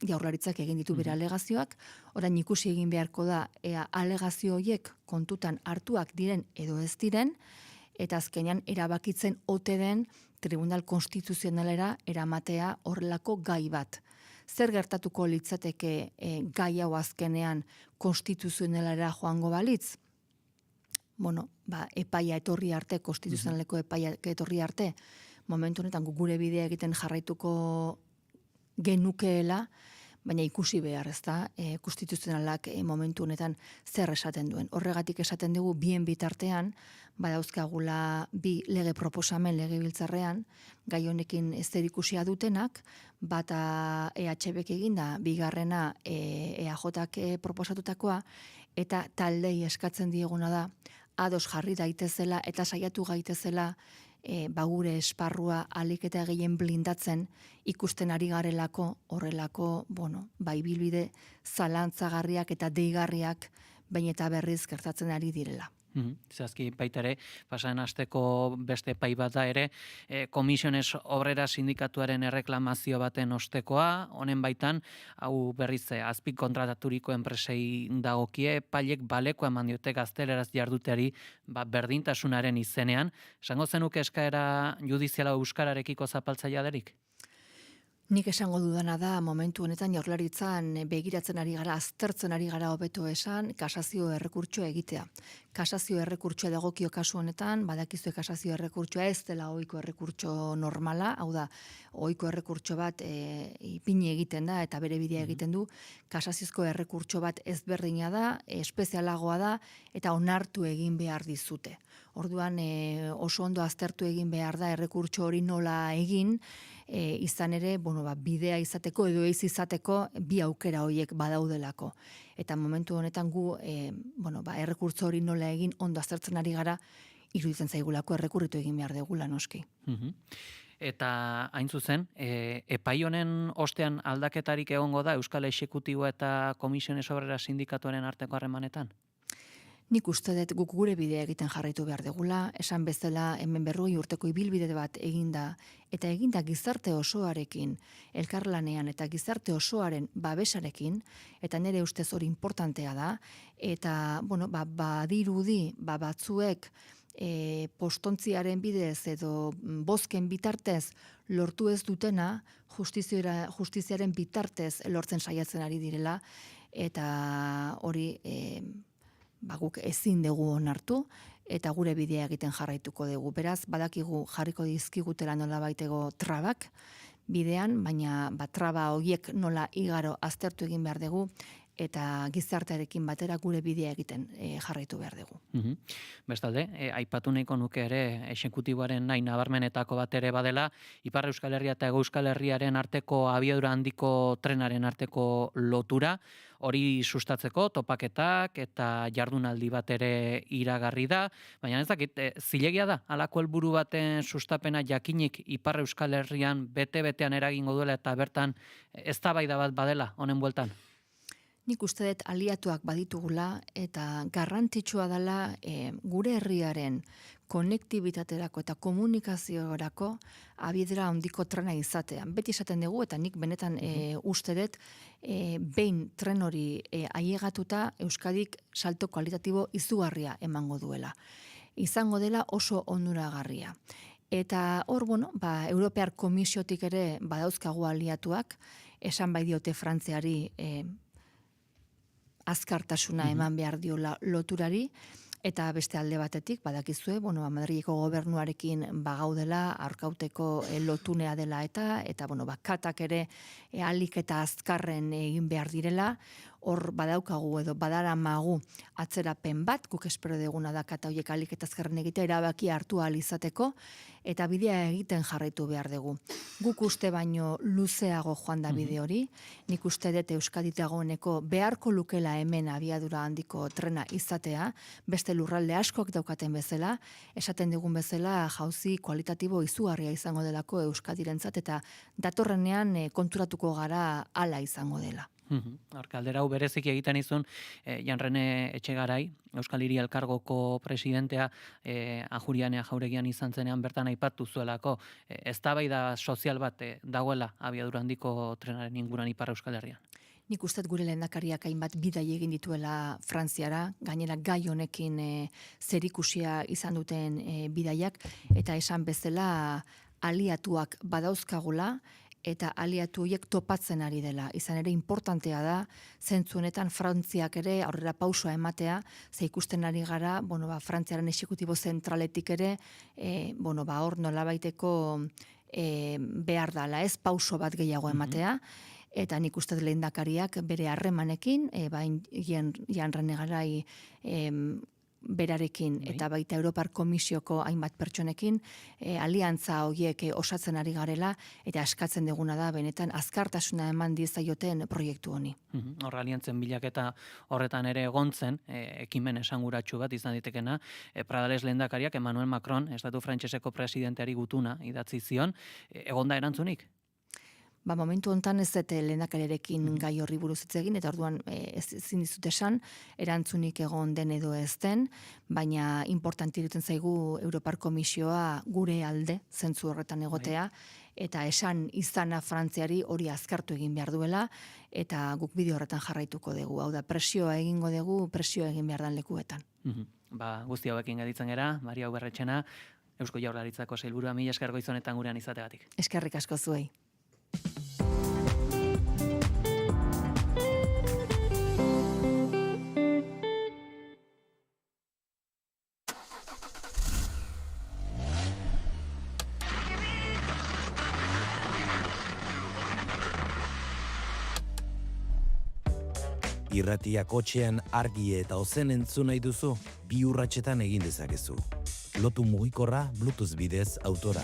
Jaurlaritzak egin ditu bere alegazioak, orain ikusi egin beharko da, alegazio horiek kontutan hartuak diren edo ez diren, eta azkenean erabakitzen ote den Tribunal Konstituzionalera eramatea horrelako gai bat. Zer gertatuko litzateke gai hau azkenean konstituzionalera joango balitz? Epaia etorri arte, konstituzionaleko epaia etorri arte, momentu honetan gure bidea egiten jarraituko genukeela, baina ikusi behar, konstituzionalak momentu honetan zer esaten duen. Horregatik esaten dugu bien bitartean, badauzkagula bi lege proposamen legebiltzarrean, gai honekin ez ikusia dutenak, bata EHBek eginda, bigarrena EAJak proposatutakoa, eta taldei eskatzen dieguna da, ados jarri daitezela eta saiatu gaitezela gure esparrua alik eta gehien blindatzen ikusten ari garelako horrelako, ibilbide zalantzagarriak eta deigarriak baina eta berriz gertatzen ari direla. Zehazki baita ere, pasaden asteko beste epai bat da ere, Comisiones Obrera sindikatuaren erreklamazio baten ostekoa, honen baitan, hau berriz azpik kontrataturiko enpresei dagokie, epailek baleko eman diote gazteleraz jarduteari berdintasunaren izenean. Esango zenuke eskaera judiziala euskararekiko zapaltzailea derik? Nik esango dudana da momentu honetan Jaurlaritzan begiratzen ari gara, aztertzen ari gara hobeto esan, kasazio errekurtsoa egitea. Kasazio errekurtsoa dagokio kasu honetan, badakizue kasazio errekurtsoa ez dela ohiko errekurtso normala, hau da, ohiko errekurtso bat ipini egiten da eta bere bidea egiten du, kasaziozko errekurtso bat ezberdina da, espezialagoa da eta onartu egin behar dizute. Orduan oso ondo aztertu egin behar da errekurtso hori nola egin, izan ere, bidea izateko edo ez izateko bi aukera horiek badaudelako. Eta momentu honetan gu, errekurtso hori nola egin ondo aztertzen ari gara, iruditzen zaigulako errekurritu egin behar degula noski. Eta hain zuzen, epai honen ostean aldaketarik egongo da Euskal Exekutiboa eta Comisiones Obrera sindikatuaren arteko harremanetan? Nik uste dut guk gure bidea egiten jarraitu behar degula, esan bezala hemen 40 urteko ibilbide bat eginda, eta eginda gizarte osoarekin elkarlanean eta gizarte osoaren babesarekin, eta nire ustez hori importantea da, eta badirudi batzuek postontziaren bidez edo bozken bitartez lortu ez dutena, justiziaren bitartez lortzen saiatzen ari direla, eta hori guk ezin dugu onartu, eta gure bidea egiten jarraituko dugu. Beraz, badakigu jarriko dizkigutela nola baitego trabak bidean, baina traba horiek nola igaro aztertu egin behar dugu, eta gizartearekin batera gure bidea egiten jarraitu behar dugu. Bestalde, aipatu nahiko nuke ere exekutiboaren nahi nabarmenetako bat ere badela, Ipar Euskal Herria eta Hego Euskal Herriaren arteko abiadura handiko trenaren arteko lotura, hori sustatzeko topaketak eta jardunaldi bat ere iragarri da, baina ez dakit, zilegia da, halako helburu baten sustapena jakinik Ipar Euskal Herrian bete-betean eragingo duela eta bertan eztabaida bat badela honen bueltan? Nik uste dut aliatuak baditugula eta garrantzitsua dela gure herriaren konektibitaterako eta komunikaziorako abiadura handiko trena izatea. Beti esaten dugu eta nik benetan uste dut behin tren hori ailegatuta Euskadik salto kualitatibo izugarria emango duela. Izango dela oso onuragarria. Eta hor, Europear Komisiotik ere badauzkagu aliatuak, esan bai diote Frantziari azkartasuna eman behar diola loturari, eta beste alde batetik, badakizue, Madrileko gobernuarekin bagaudela, arkauteko lotunea dela eta katak ere alik eta azkarren egin behar direla, hor badaukagu edo badaramagu atzerapen bat, guk espero deguna da kata horiek alik eta azkarren egitea erabaki hartu ahal izateko, eta bidea egiten jarraitu behar dugu. Guk uste baino luzeago joan da bide hori, nik uste dut Euskadit dagoeneko beharko lukela hemen abiadura handiko trena izatea, beste lurralde askok daukaten bezala, esaten digun bezala jauzi kualitatibo izugarria izango delako Euskadirentzat eta datorrenean konturatuko gara hala izango dela. Galdera hau bereziki egiten izun, Jan Rene Etxegarai, Euskal Hiri Elkargoko presidentea Ajurianea Jauregian izan zenean bertan aipatu zuelako, eztabaida sozial bat dagoela abiadura handiko trenaren inguruan Ipar Euskal Herrian. Nik uste gure lehendakariak hainbat bidai egin dituela Frantziara, gainera gai honekin zerikusia izan duten bidaiak, eta esan bezala aliatuak badauzkagula, eta aliatu horiek topatzen ari dela. Izan ere importantea da, zentzu honetan Frantziak ere aurrera pausua ematea, ze ikusten ari gara, Frantziaren exekutibo zentraletik ere, hor nolabaiteko behar dala, ez pauso bat gehiago ematea, eta nik uste lehendakariak bere harremanekin, Jan Rene Garai berarekin eta baita Europar Komisioko hainbat pertsonekin aliantza horiek osatzen ari garela eta eskatzen duguna da benetan azkartasuna eman diezaioten proiektu honi. Hor aliantzen bilaketa horretan ere egontzen, ekimen esanguratsu bat izan ditekena, Pradales lehendakariak Emmanuel Macron, estatu frantseseko presidenteari gutuna idatzi zion, egonda erantzunik? momentu hontan ez dute lehendakariarekin gai horri buruz hitz egin, eta orduan ezin dizut esan, erantzunik egon den edo ez den, baina importante iruditzen zaigu Europar Komisioa gure alde zentzu horretan egotea, eta esan izana Frantziari hori azkartu egin behar duela, eta guk bideo horretan jarraituko dugu. Hau da, presioa egingo dugu, presioa egin behar dan lekuetan. Guzti hauekin gaditzen gera, Maria Uberretxena, Eusko Jaurlaritzako sailburua, mila esker goizonetan gurean izategatik. Eskerrik asko zuei. Irratia kotxean argi eta ozen entzun nahi duzu, 2 urratsetan egin dezakezu. Lotu mugikorra Bluetooth bidez autora.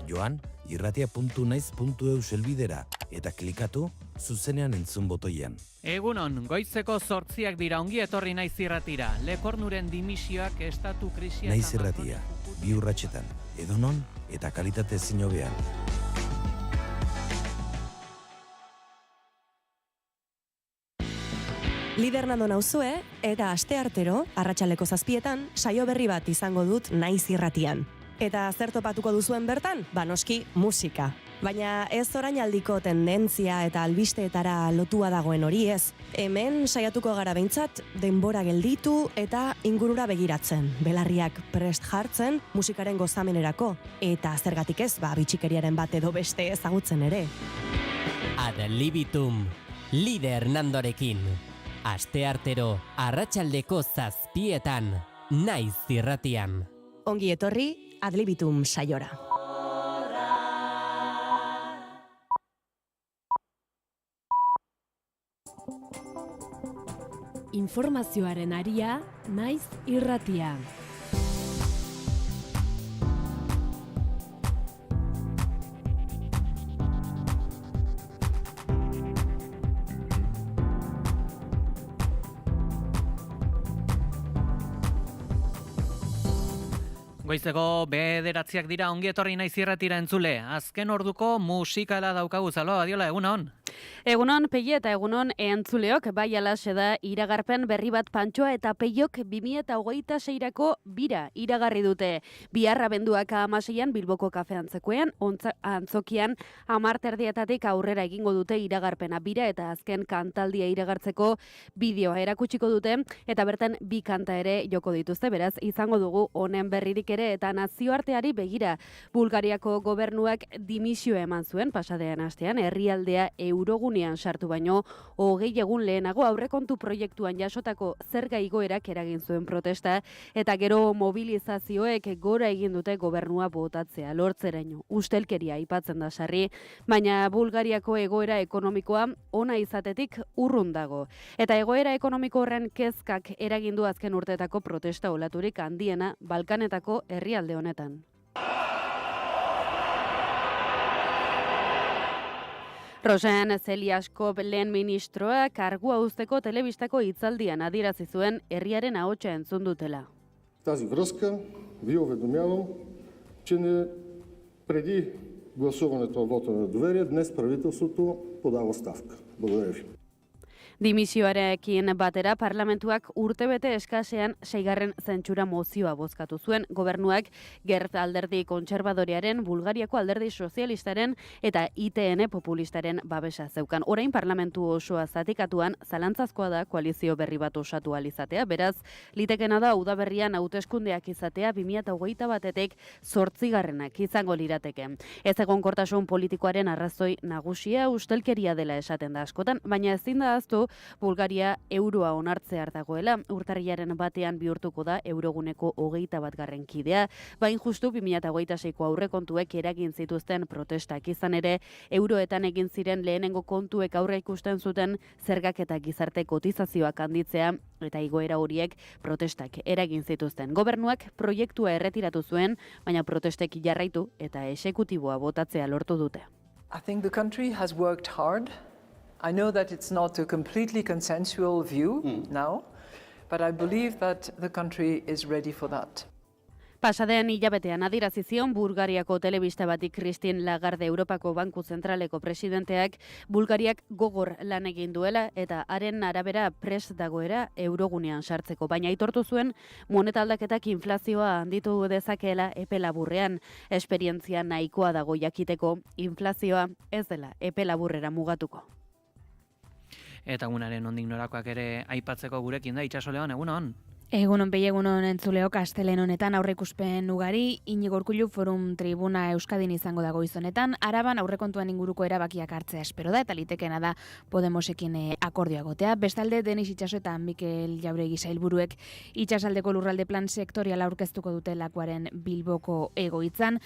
Joan, irratia.naiz.eus helbidera eta klikatu zuzenean entzun botoian. Egunon, goizeko 8 dira, ongi etorri Naiz Irratira. Lepornuren dimisioak estatu krisia... Naiz Irratia, 2 urratsetan, edonon eta kalitate ezin hobean. Lider Nando nauzue, eta asteartero, arratsaldeko 7etan, saio berri bat izango dut Naiz Irratian. Eta zer topatuko duzuen bertan? Noski, musika. Baina ez orainaldiko tendentzia eta albisteetara lotua dagoen hori ez. Hemen saiatuko gara behintzat, denbora gelditu eta ingurura begiratzen. Belarriak prest jartzen, musikaren gozamenerako. Eta zergatik ez, bitxikeriaren bat edo beste ezagutzen ere. Ad libitum, Lider Nandorekin. Asteartero, arratsaldeko 7etan, Naiz Irratian. Ongi etorri, Ad libitum saiora. Informazioaren aria, Naiz Irratia. Goizeko 9 dira, ongi etorri Naiz Irratira entzule. Azken orduko musikala daukagu, Zalo, adiola, egunon. Egunon, Peio eta egunon entzuleok, bai alaxe da iragarpen berri bat Pantxoa eta Peiok 2026ko bira iragarri dute. Biharra benduak 16an Bilboko kafe antzekoean, antzokian 10:00 aurrera egingo dute iragarpena bira eta azken kantaldia iragartzeko bideoa erakutsiko dute, eta bertan 2 kanta ere joko dituzte, beraz izango dugu honen berririk ere, eta nazioarteari begira. Bulgariako gobernuak dimisioa eman zuen pasadean astean, herrialdea eurogunean sartu baino 20 egun lehenago aurrekontu proiektuan jasotako zerga igoerak eragin zuen protesta, eta gero mobilizazioek gora egin dute gobernua botatzea lortzeraino. Ustelkeria aipatzen da sarri, baina Bulgariako egoera ekonomikoa ona izatetik urrun dago. Eta egoera ekonomiko horren kezkak eragin du azken urteetako protesta olaturik handiena Balkanetako herrialde honetan. Rosen Zeliaskop lehen ministroa kargua uzteko telebistako hitzaldian adierazi zuen herriaren ahotsa entzun dutela. Тази връзка ви уведомявам, че преди гласуването на вота на доверие, днес правителството подава оставка. Благодаря ви. Dimisioarekin batera parlamentuak urtebete eskasean 6. zentsura mozioa bozkatu zuen. Gobernuak Gert alderdi kontserbadorearen, Bulgariako alderdi sozialistaren eta ITN populistaren babesa zeukan. Orain parlamentu osoa zatikatuan zalantzazkoa da koalizio berri bat osatu alizatea. Beraz, litekena da udaberrian hauteskundeak izatea 2021etik 8. izango lirateke. Ez egonkortasun politikoaren arrazoi nagusia ustelkeria dela esaten da askotan, baina ezin da ahaztu Bulgaria euroa onartzear dagoela. Urtarrilaren 1 bihurtuko da euroguneko 21. kidea, bain justu 2026ko aurrekontuek eragin zituzten protestak izan ere, euroetan egin ziren lehenengo kontuek aurre ikusten zuten zergak eta gizarte kotizazioak handitzea, eta igoera horiek protestak eragin zituzten. Gobernuak proiektua erretiratu zuen, baina protestek jarraitu eta exekutiboa botatzea lortu dute. I think the country has worked hard. I know that it's not a completely consensual view now, but I believe that the country is ready for that. Pasadean hilabetean adierazi zion Bulgariako telebista bati Christine Lagarde Europako Banku Zentraleko presidenteak Bulgariak gogor lan egin duela eta haren arabera prest dagoera eurogunean sartzeko, baina aitortu zuen moneta aldaketak inflazioa handitu dezakeela epe laburrean. Esperientzia nahikoa dago jakiteko inflazioa ez dela epe laburrera mugatuko. Eta egunaren nondik norakoak ere aipatzeko gurekin da, Itxaso Leon, egunon? Egunon behi egunon entzuleok astelen honetan aurreikuspen ugari, Iñigo Urkullu Forum Tribuna Euskadin izango dago izonetan, Araban aurrekontuen inguruko erabakiak hartzea espero da, eta litekeena da Podemosekin akordioa gotea. Bestalde, Denis Itxaso eta Mikel Jauregi sailburuek Itxasaldeko lurralde plan sektoriala aurkeztuko dute lakuaren Bilboko egoitzan,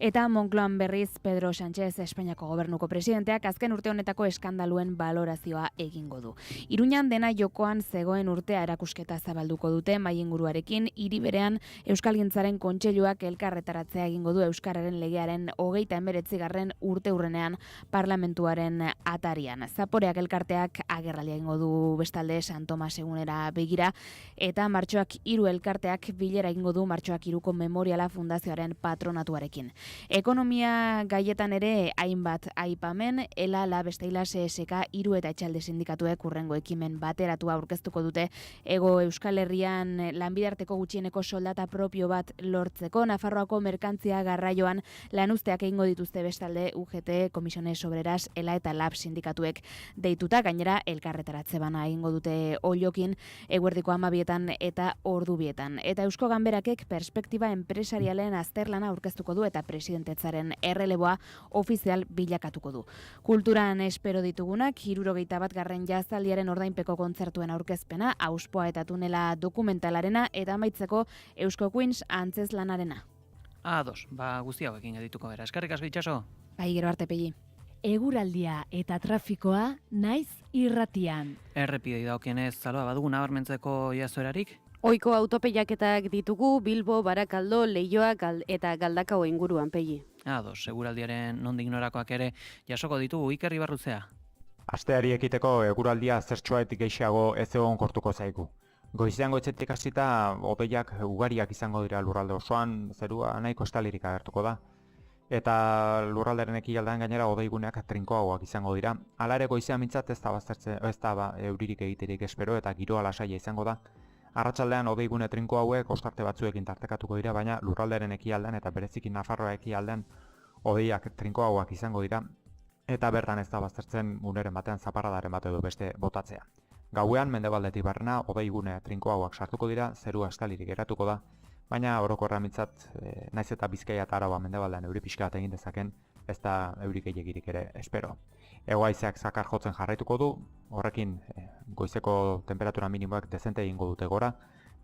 eta Moncloan berriz Pedro Sánchez Espainiako gobernuko presidenteak azken urte honetako eskandaluen balorazioa egingo du. Iruñan dena jokoan zegoen urtea erakusketa zabalduko dute mai inguruarekin, hiri berean Euskalgintzaren Kontseiluak elkarretaratzea egingo du Euskararen legearen 39. urteurrenean parlamentuaren atarian. Zaporeak elkarteak agerraldia egingo du bestalde San Tomas egunera begira, eta martxoak 3 elkarteak bilera egingo du martxoak 3ko memoriala fundazioaren patronatuarekin. Ekonomia gaietan ere hainbat aipamen, ELA, Besteila, CSK, 3 eta Etxalde sindikatuek urrengo ekimen bateratua aurkeztuko dute Hego Euskal Herrian lanbidarteko gutxieneko soldata propio bat lortzeko. Nafarroako merkantzia garraioan lanuzteak egingo dituzte bestalde UGT, Komisiones Obreras, ELA eta LAB sindikatuek deituta, gainera elkarretaratze bana egingo dute Ollokin eguerdiko 12 eta ordubietan. Eta Eusko Ganberakek perspektiba enpresarialen azterlana aurkeztuko du eta presidentetzaren erreleboa ofizial bilakatuko du. Kulturan espero ditugunak 71. jazaldiaren ordainpeko kontzertuen aurkezpena, Auspoa eta Tunela dokumentalarena eta amaitzeko Eusko Queens antzezlanarena. Ados, guzti hauekin edituko bera. Eskerrik asko Itxaso. Bai, gero arte pegi. Eguraldia eta trafikoa naiz irratian. Errepidei dagokienez, Zaloa, badugu nabarmentzeko jazoerarik? Ohiko autopeiaketak ditugu Bilbo, Barakaldo, Leioa eta Galdakao inguruan pegi. Ados, seguraldiaren nondik norakoak ere jasoko ditugu. Iker Ibarruzea. Asteari ekiteko eguraldia zertxoetik gehiago ez egonkortuko zaigu. Goizean goitzetik hasita hodeiak ugariak izango dira lurralde osoan, zerua nahiko estalirik agertuko da. Eta lurralderen ekialdean gainera hodeiguneak trinkoagoak izango dira. Hala ere goizean mintzat ez da euririk egiterik espero eta giroa lasaia izango da. Arratsaldean hodeigune trinko hauek ostarte batzuekin tartekatuko dira, baina lurralderen ekialdean eta bereziki Nafarroa ekialdean hodeiak trinkoagoak izango dira. Eta bertan ez da baztertzen uneren batean zaparradaren bat edo beste botatzea. Gauean mendebaldetik barrena hodeigune trinkoagoak sartuko dira, zerua estalirik geratuko da, baina orokorra mintzat naiz eta Bizkaia eta Araba mendebaldean euri pixka bat egin dezaken, ez da euri gehiegirik ere espero. Hego-haizeak zakar jotzen jarraituko du, horrekin goizeko temperatura minimoak dezente egingo dute gora,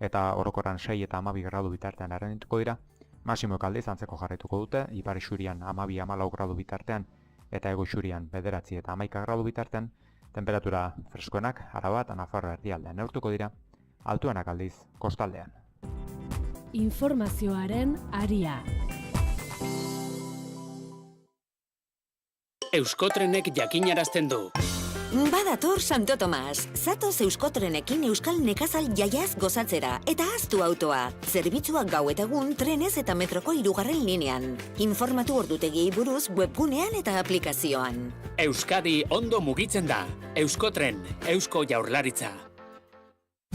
eta orokorran 6 eta 12 gradu bitartean errenituko dira. Masimoek aldiz antzeko jarraituko dute, ipar isurian 12-14 gradu bitartean, eta ego isurian 9 eta 11 gradu bitartean, temperatura freskoenak Araba eta Nafarroa erdialdean neurtuko dira, altuenak aldiz kostaldean. Informazioaren aria. Euskotrenek jakinarazten du. Badator Santo Tomas. Zatoz Euskotrenekin Euskal Nekazal jaiaz gozatzera eta ahaztu autoa. Zerbitzuak gau eta egun trenez eta metroko 3. linean. Informatu ordutegiei buruz webgunean eta aplikazioan. Euskadi ondo mugitzen da. Euskotren, Eusko Jaurlaritza.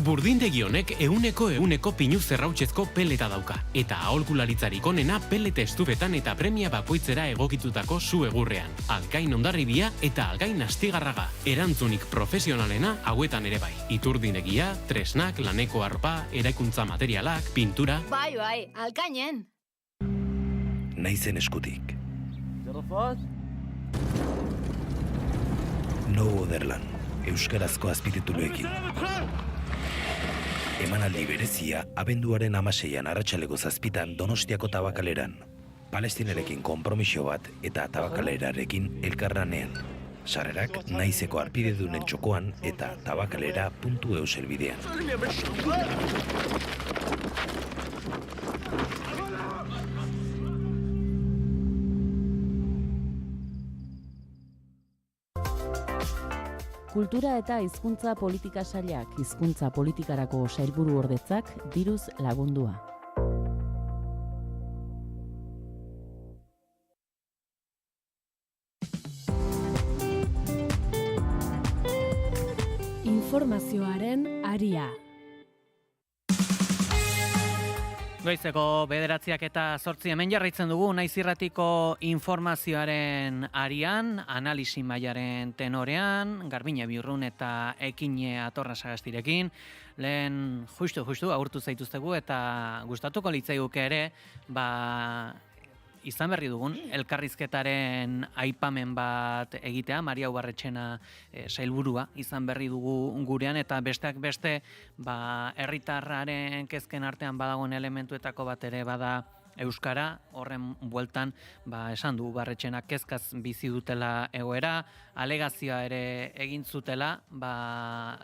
Burdindegi honek 100% pinu zerrautzezko peleta dauka, eta aholkularitzarik onena pelete estufetan eta premia bakoitzera egokitutako zu egurrean. Alkain Hondarribia eta Alkain Astigarraga. Erantzunik profesionalena hauetan ere bai. Iturdinegia, tresnak, laneko arpa, eraikuntza materialak, pintura. Bai, Alkainen. Naizen eskutik. No Oderlan, euskarazko azpitituluekin. Emanaldi berezia abenduaren 16an arratsaleko 7 Donostiako Tabakaleran. Palestinerekin konpromiso bat eta tabakalerarekin elkarlanean. Sarrerak naizeko arpidedunen txokoan eta tabakalera.eus helbidean. Kultura eta hizkuntza politika sailak hizkuntza politikarako sailburu ordetzak diruz lagundua. informazioaren aria. Goizeko 9:08 hemen jarraitzen dugu Naiz Irratiko informazioaren arian, analisi mailaren tenorean, Garbine Biurrun eta Ekine Atorra Sagastirekin. Lehen justu agurtu zaituztegu eta gustatuko litzaiguke ere, izan berri dugun elkarrizketaren aipamen bat egitea, Maria Ubarretxena sailburua izan berri dugu gurean, eta besteak beste herritarraren kezken artean badagoen elementuetako bat ere bada euskara, horren bueltan esan du Ubarretxena kezkaz bizi dutela egoera, alegazioa ere egin zutela,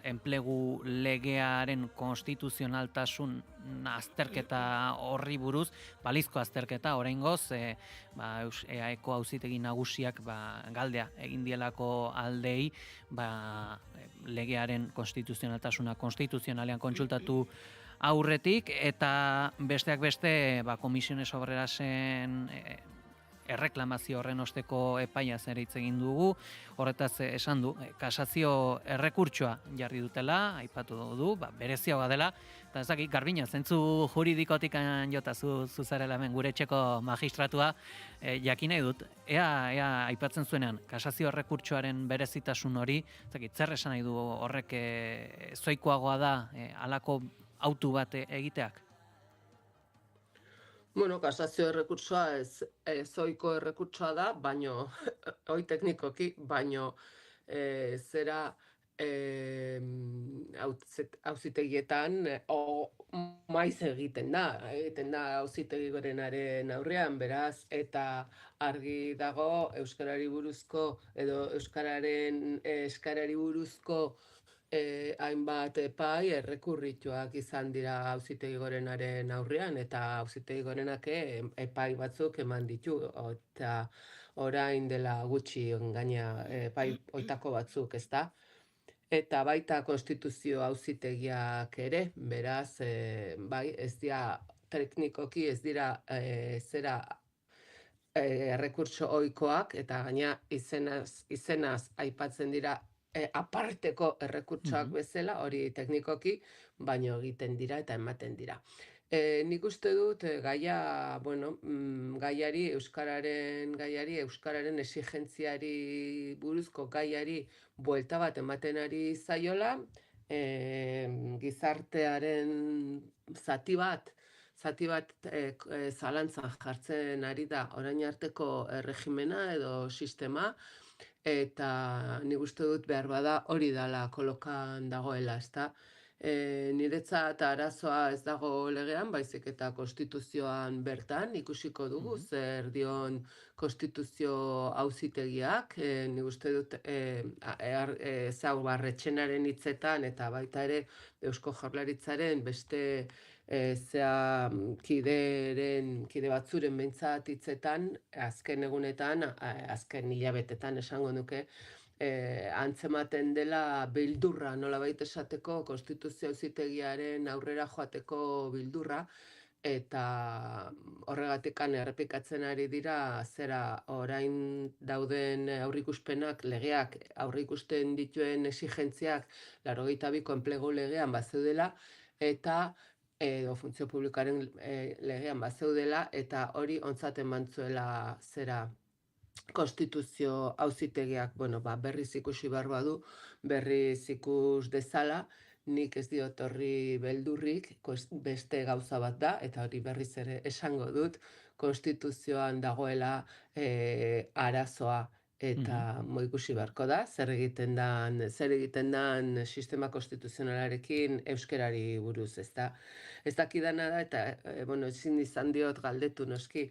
enplegu legearen konstituzionaltasun azterketa horri buruz, balizko azterketa oraingoz, EAEko auzitegi nagusiak galdea egin dielako aldei, legearen konstituzionaltasuna konstituzionalean kontsultatu aurretik, eta besteak beste Komisiones Obrerasen erreklamazio horren osteko epaiaz ere hitz egin dugu. Horretaz esan du, kasazio errekurtsoa jarri dutela, aipatu du, bereziagoa dela, eta ezakit, Garbina, zentzu juridikotik jota zuzarela hemen gure etxeko magistratua, jakin nahi dut, ea aipatzen zuenean, kasazio errekurtsoaren berezitasun hori, ezakit, zer esan nahi du horrek zoikoagoa da halako autu bat egiteak? Bueno, kasazio errekurtsoa zoiko errekurtsoa da, baino, hoi teknikoki, baino zera auzitegietan maiz egiten da auzitegi gorenaren aurrean, beraz, eta argi dago euskarari buruzko edo euskararen eskarari buruzko hainbat epai errekurrituak izan dira auzitegi gorenaren aurrean, eta auzitegi gorenak epai batzuk eman ditu, eta orain dela gutxi gaina epai oitako batzuk, ezta? Eta baita konstituzio auzitegiak ere, beraz, ez dira teknikoki ez dira errekurtso ohikoak, eta gaina izenaz aipatzen dira aparteko errekurtsoak bezala, hori teknikoki, baino egiten dira eta ematen dira. Nik uste dut gaiari, euskararen exigentziari buruzko gaiari buelta bat ematen ari zaiola, gizartearen zati bat zalantzan jartzen ari da orain arteko erregimena edo sistema, eta nik uste dut behar bada hori dela kolokan dagoela, ezta? Niretzat arazoa ez dago legean, baizik eta konstituzioan bertan ikusiko dugu zer dion konstituzio auzitegiak, nik uste dut Ubarretxenaren hitzetan eta baita ere Eusko Jaurlaritzaren beste kide batzuren behintzat hitzetan, azken egunetan, azken hilabetetan esango nuke, antzematen dela bildurra, nolabait esateko konstituzio auzitegiaren aurrera joateko bildurra, eta horregatikan errepikatzen ari dira zera orain dauden aurrikuspenak, legeak aurrikusten dituen exigentziak 82ko enplegu legean bazeudela, eta edo funtzio publikoaren legean bazeudela, eta hori ontzat emantzuela zera konstituzio auzitegiak, berriz ikusi behar badu, berriz ikus dezala, nik ez diot horri beldurrik, beste gauza bat da, eta hori berriz ere esango dut, konstituzioan dagoela arazoa, eta ikusi beharko da, zer egiten dan sistema konstituzionalarekin euskarari buruz, ezta? Ez dakidana da, eta ezin izan diot galdetu noski,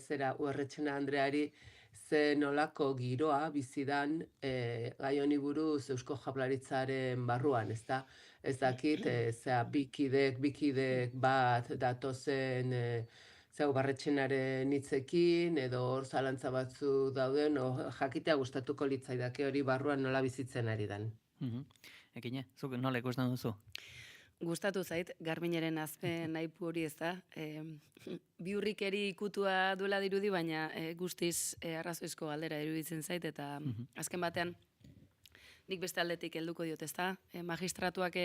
zera Ubarretxena Andreari, ze nolako giroa bizidan gai honi buruz Eusko Jaurlaritzaren barruan, ezta? Ez dakit, bikidek bat datozen Ubarretxenaren hitzekin, edo hor zalantza batzu dauden, jakitea gustatuko litzaidake hori barruan nola bizitzen ari dan. Ekine, zuk nola ikusten duzu? Gustatu zait, Garbineren azpen aipu hori ez da. Biurrikeri ikutua duela dirudi, baina guztiz arrazoizko galdera iruditzen zait, eta azken batean nik beste aldetik helduko diot, ezta? Magistratuak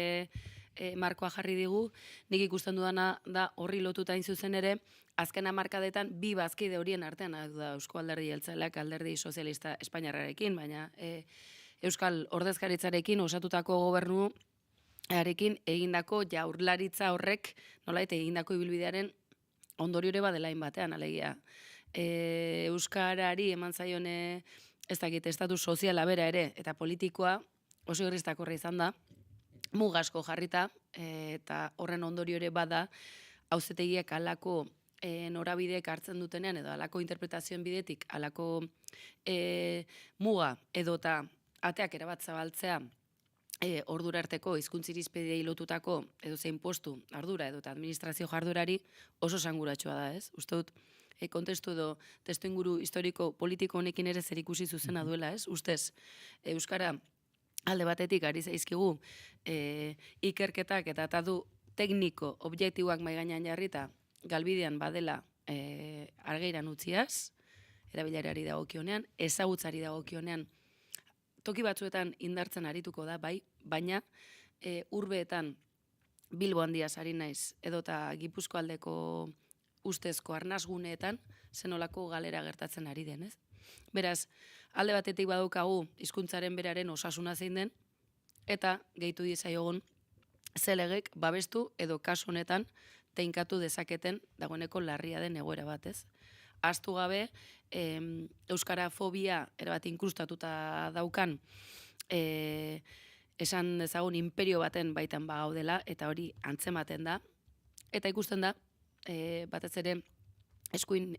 markoa jarri digu, nik ikusten dudana da horri lotuta hain zuzen ere, azken hamarkadetan bi bazkide horien artean, da Eusko Alderdi Jeltzaleak Alderdi Sozialista Espainiarrarekin, baina Euskal Ordezkaritzarekin osatutako gobernuarekin egindako jaurlaritza horrek, nolait egindako ibilbidearen ondoriore badela batean, alegia. Euskarari eman zaion ez dakit, estatu soziala bera ere, eta politikoa oso irristakorra izan da, mugasko jarrita, eta horren ondorio ere bada, auzetegiak alako norabideek hartzen dutenean, edo alako interpretazioen bidetik, alako muga edota ateak erabat zabaltzea ordura arteko hizkuntz irizpideei lotutako edo zein postu ardura edota administrazio jardurari oso esanguratsua da, ez? Uste dut, kontestu edo testu inguru historiko politiko honekin ere zer ikusi zuzena duela, ez? Ustez, Euskara alde batetik ari zaizkigu ikerketak eta datu tekniko objektiboak mahai gainean jarrita galbidean badela argeiran utziaz, erabilariari dagokionean, ezagutzari dagokionean, toki batzuetan indartzen arituko da, bai, baina urbeetan Bilbo handiaz ari naiz, edota Gipuzko aldeko ustezko arnasguneetan zenolako galera gertatzen ari den, ez? Beraz, alde batetik badaukagu hizkuntzaren beraren osasuna zein den, eta gehitu diezaiogun zelegek babestu edo kasu honetan teinkatu dezaketen dagoeneko larria den egoera bat, ez? Ahaztu gabe, euskara fobia erabat inkrustatuta daukan esan dezagun imperio baten baitan bagaudela, eta hori antzematen da, eta ikusten da, batez ere eskuin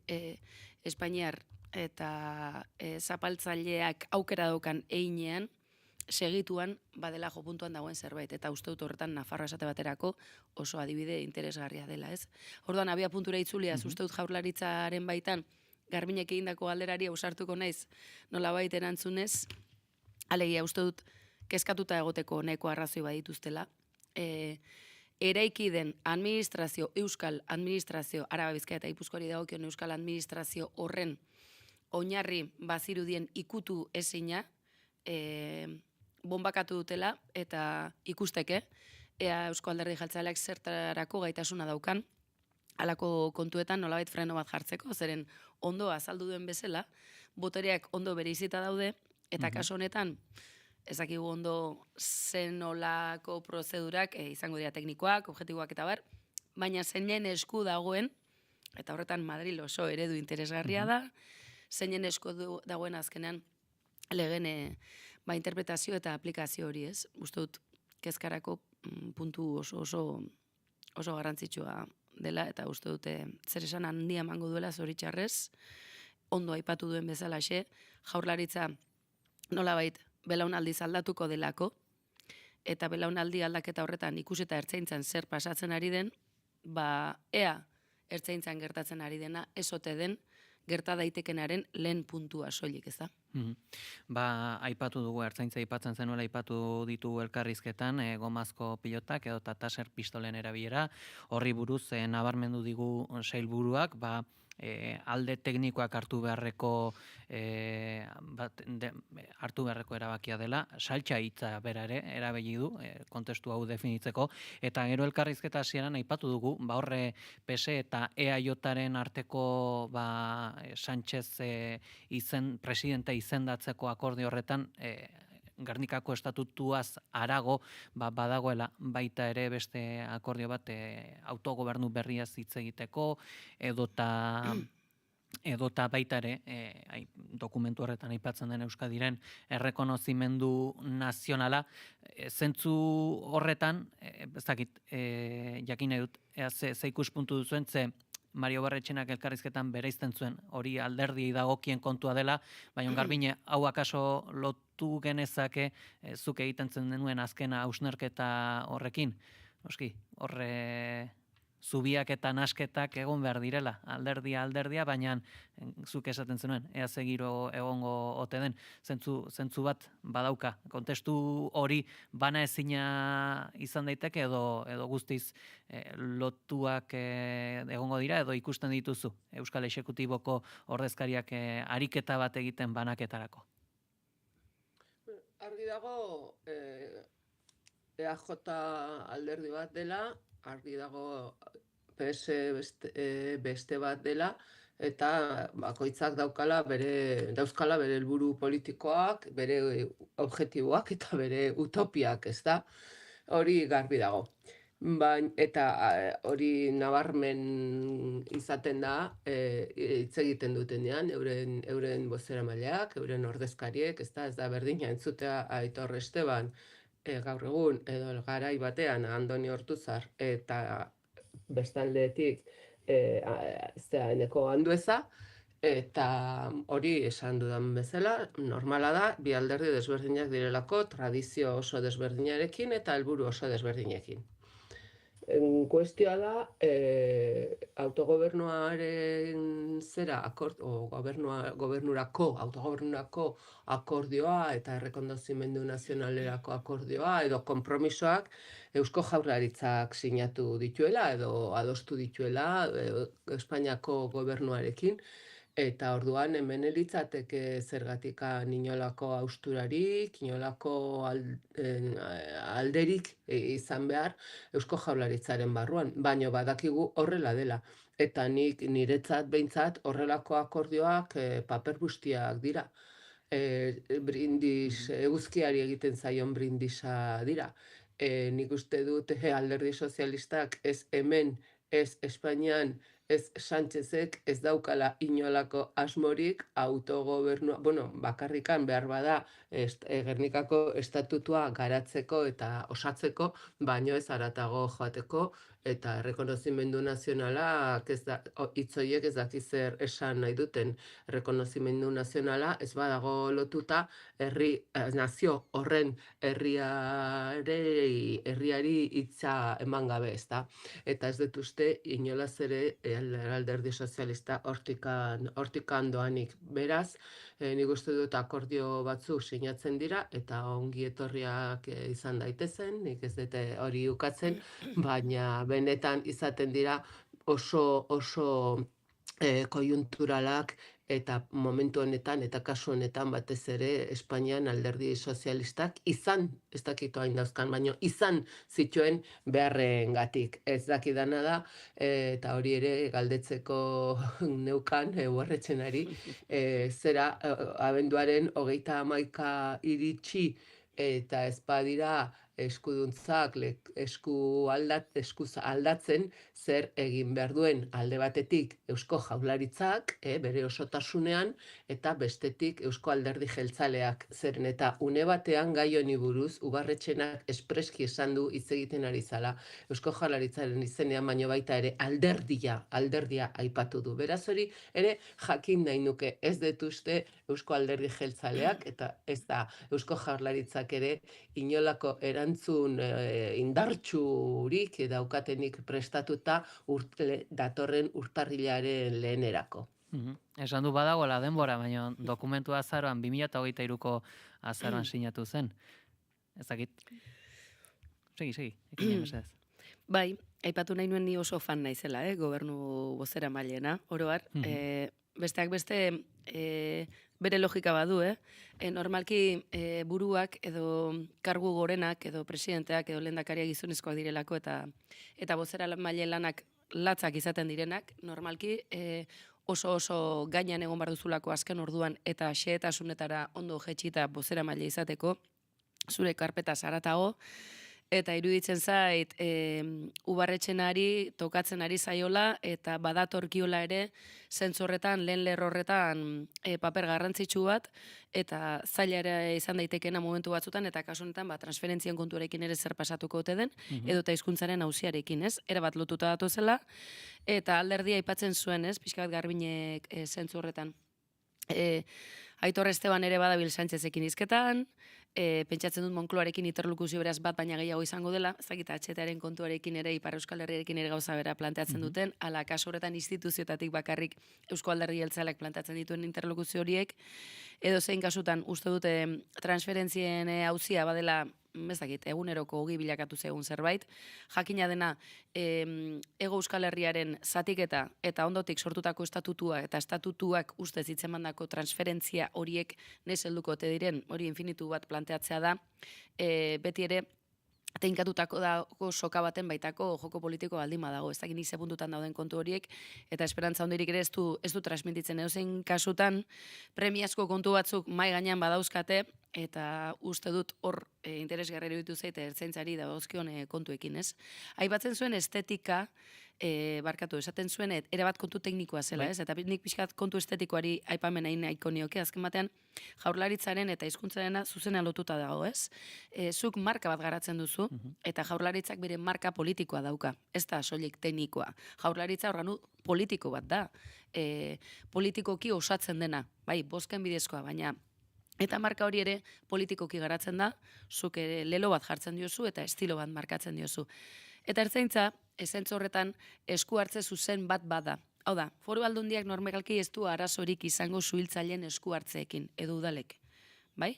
Espainiar eta zapaltzaileak aukera daukan einean, segituan badela jo puntuan dagoen zerbait, eta uste dut horretan Nafarroa esate baterako oso adibide interesgarria dela, ez? Orduan, abia puntura itzuliaz, uste dut Jaurlaritzaren baitan, Garbinek egindako galderari ausartuko naiz, nolabait erantzunez, alegia uste dut kezkatuta egoteko nahiko arrazoi badituztela, eraiki den administrazio, euskal administrazio, Araba Bizkaia eta Gipuzkoari dagokion euskal administrazio horren oinarri bazirudien ikutu ezina, bombakatu dutela, eta ikusteke, ea Eusko Alderdi Jeltzaleak zertarako gaitasuna daukan, halako kontuetan nolabait freno bat jartzeko, zeren ondo azaldu duen bezala, botereak ondo bereizita daude, eta kasu honetan, ezakigu ondo zenolako prozedurak izango dira teknikoak, objektiboak eta bar, baina zeinen esku dagoen, eta horretan Madril oso eredu interesgarria da, zeinen esku dagoen azkenean legen interpretazio eta aplikazio hori, ez? Uste dut kezkarako puntu oso garrantzitsua dela, eta uste dute zer esan handia emango duela zoritxarrez, ondo aipatu duen bezalaxe, Jaurlaritza nolabait belaunaldiz aldatuko delako, eta belaunaldi aldaketa horretan ikuseta ertzaintzan zer pasatzen ari den, ea ertzaintzan gertatzen ari dena, ez ote den, gerta daitekenaren lehen puntua soilik, ez da? Aipatu dugu, ertzaintza aipatzen zenuela aipatu ditu elkarrizketan, gomazko pilotak edo taser pistolen erabilera, horri buruz nabarmendu digu sailburuak, alde teknikoak hartu beharreko erabakia dela, saltsa hitza bera ere erabili du, kontestu hau definitzeko, eta gero elkarrizketa hasieran aipatu dugu, horre PSE eta EAJaren arteko Sánchez presidente izendatzeko akordio horretan, Gernikako estatutuaz harago badagoela baita ere beste akordio bat autogobernu berriaz hitz egiteko edota baita ere dokumentu horretan aipatzen den Euskadiren errekonozimendu nazionala, zentzu horretan, ez dakit, jakin nahi dut, ze ikuspuntu duzuen, ze Mario Barretxenak elkarrizketan bereizten zuen hori alderdiei dagokien kontua dela, baina Garbine hau akaso lotu genezake zuk egiten zen denuen azkena hausnarketa horrekin. Noski, horre zubiak eta nasketak egon behar direla, alderdia, baina zuk esaten zenuen, ea segiro egongo ote den, zentzu bat badauka. Kontestu hori bana ezina izan daiteke edo guztiz lotuak egongo dira edo ikusten dituzu Euskal Exekutiboko ordezkariak ariketa bat egiten banaketarako. Argi dago EAJ alderdi bat dela, argi dago PS beste bat dela, eta bakoitzak dauzkala bere helburu politikoak, bere objektiboak eta bere utopiak, ez da? Hori garbi dago. Eta hori nabarmen izaten da, hitz egiten dutenean, euren bozeramaileak, euren ordezkariek, ez da berdina entzutea Aitor Esteban gaur egun, edo garai batean Andoni Ortuzar, eta bestaldetik Eneko Andueza, eta hori esan dudan bezala, normala da, bi alderdi desberdinak direlako, tradizio oso desberdinarekin eta helburu oso desberdinekin. Kuestioa da, autogobernuaren zera, autogobernurako akordioa eta errekondozimendu nazionalerako akordioa edo konpromisoak Eusko Jaurlaritzak sinatu dituela edo adostu dituela Espainiako gobernuarekin. Eta orduan hemen elitzateke zergatikan inolako hausturarik, inolako alderik izan behar Eusko Jaurlaritzaren barruan, baino badakigu horrela dela. Eta niretzat behintzat horrelako akordioak paper bustiak dira. Eguzkiari egiten zaion brindisa dira. Nik uste dut alderdi sozialistak ez hemen, ez Espainian, ez Sánchezek ez daukala inolako asmorik autogobernua, bakarrikan behar bada Gernikako estatutua garatzeko eta osatzeko, baino ez haratago joateko, eta errekonozimendu nazionala, hitzoiek ez daki zer esan nahi duten, errekonozimendu nazionala ez badago lotuta nazio horren herriari hitza eman gabe, ez da. Eta ez dut uste inolaz ere alderdi sozialista hortikan doanik. Beraz, nik uste dut akordio batzu sinatzen dira, eta ongi etorriak izan daitezen, nik ez dute hori ukatzen, baina benetan izaten dira oso kojunturalak eta momentu honetan eta kasu honetan batez ere Espainian alderdi sozialistak izan, ez dakitu hain dauzkan, baina izan zituen beharrengatik. Ez dakidana da, eta hori ere galdetzeko neukan, uarretxenari, zera abenduaren 31 iritsi eta ez badira eskuduntzak eskuz aldatzen zer egin behar duen alde batetik Eusko Jaurlaritzak bere osotasunean eta bestetik Eusko Alderdi Jeltzaleak zeren eta une batean gai honi buruz Ubarretxenak espreski esan du hitz egiten ari zala Eusko Jaurlaritzaren izenean baino baita ere alderdia aipatu du. Beraz hori ere jakin nahi nuke ez detuzte Eusko Alderdi Jeltzaleak eta ez da Eusko Jaurlaritzak ere inolako erantzun indartsurik daukatenik prestatuta datorren urtarrilaren lehenerako. Esan du badagoela denbora, baina dokumentu azaroan 2023ko azaroan sinatu zen. Ez dakit. Segi, ekin mesedez. Bai, aipatu nahi nuen ni oso fan naizela, gobernu bozera mailena, oroar. Besteak beste bere logika badu, normalki buruak edo kargu gorenak edo presidenteak edo lehendakariak gizonezkoak direlako eta bozera maile lanak latzak izaten direnak, normalki oso gainan egon behar duzulako azken orduan eta xehetasunetara ondo jetxita bozera maile izateko, zure karpeta zaratago, eta iruditzen zait Ubarretxenari tokatzen ari zaiola eta badatorkiola ere zentzorretan, lehen lerrorretan paper garrantzitsu bat eta zaila ere izan daitekena momentu batzutan eta kasu honetan transferentzien kontuarekin ere zer pasatuko ote den edo eta hizkuntzaren auziarekin, ez? Erabat lotuta datozela eta alderdia aipatzen zuen, ez? Pixka bat Garbiñek zentzu horretan. Aitor Esteban ere badabil Sánchezekin hizketan, pentsatzen dut Moncloarekin interlokuzio beraz bat baina gehiago izango dela, ez dakit HTaren kontuarekin ere, Ipar Euskal Herriarekin ere gauza bera planteatzen duten, ala kasu horretan instituzioetatik bakarrik Eusko Alderdi Jeltzaleak planteatzen dituen interlokuzio horiek, edo zein kasutan uste dute transferentzien auzia badela ez dakit, eguneroko ogi bilakatu zegun zerbait. Jakina dena, Hego Euskal Herriaren zatiketa eta ondotik sortutako estatutua eta estatutuak ustez hitzemandako transferentzia horiek nez helduko ote diren, hori infinitu bat planteatzea da, beti ere, teinkatutako dago soka baten baitako joko politiko baldin badago, ez dakit ze puntutan dauden kontu horiek, eta esperantza hondirik ere ez du transmititzen edozein kasutan, premiazko kontu batzuk mai gainean badauzkate, eta uste dut hor interesgarri iruditu zait ertzaintzari dagozkion kontuekin, ez? Aipatzen zuen estetika, esaten zuen, erabat kontu teknikoa zela, ez? Eta nik pixkat kontu estetikoari aipamen hain nahiko nioke, azken batean, Jaurlaritzaren eta hizkuntzarena zuzenean lotuta dago, ez? Zuk marka bat garatzen duzu, eta Jaurlaritzak bere marka politikoa dauka, ez da soilik teknikoa. Jaurlaritza organu politiko bat da, politikoki osatzen dena, bai, bozken bidezkoa, baina eta marka hori ere politikoki garatzen da, zuk lelo bat jartzen diozu eta estilo bat markatzen diozu. Eta ertzaintza, esentzu horretan, esku hartze zuzen bat bada. Hau da, Foru Aldundiak normalki ez du arazorik izango suhiltzaileen esku hartzeekin, edo udalek. Bai?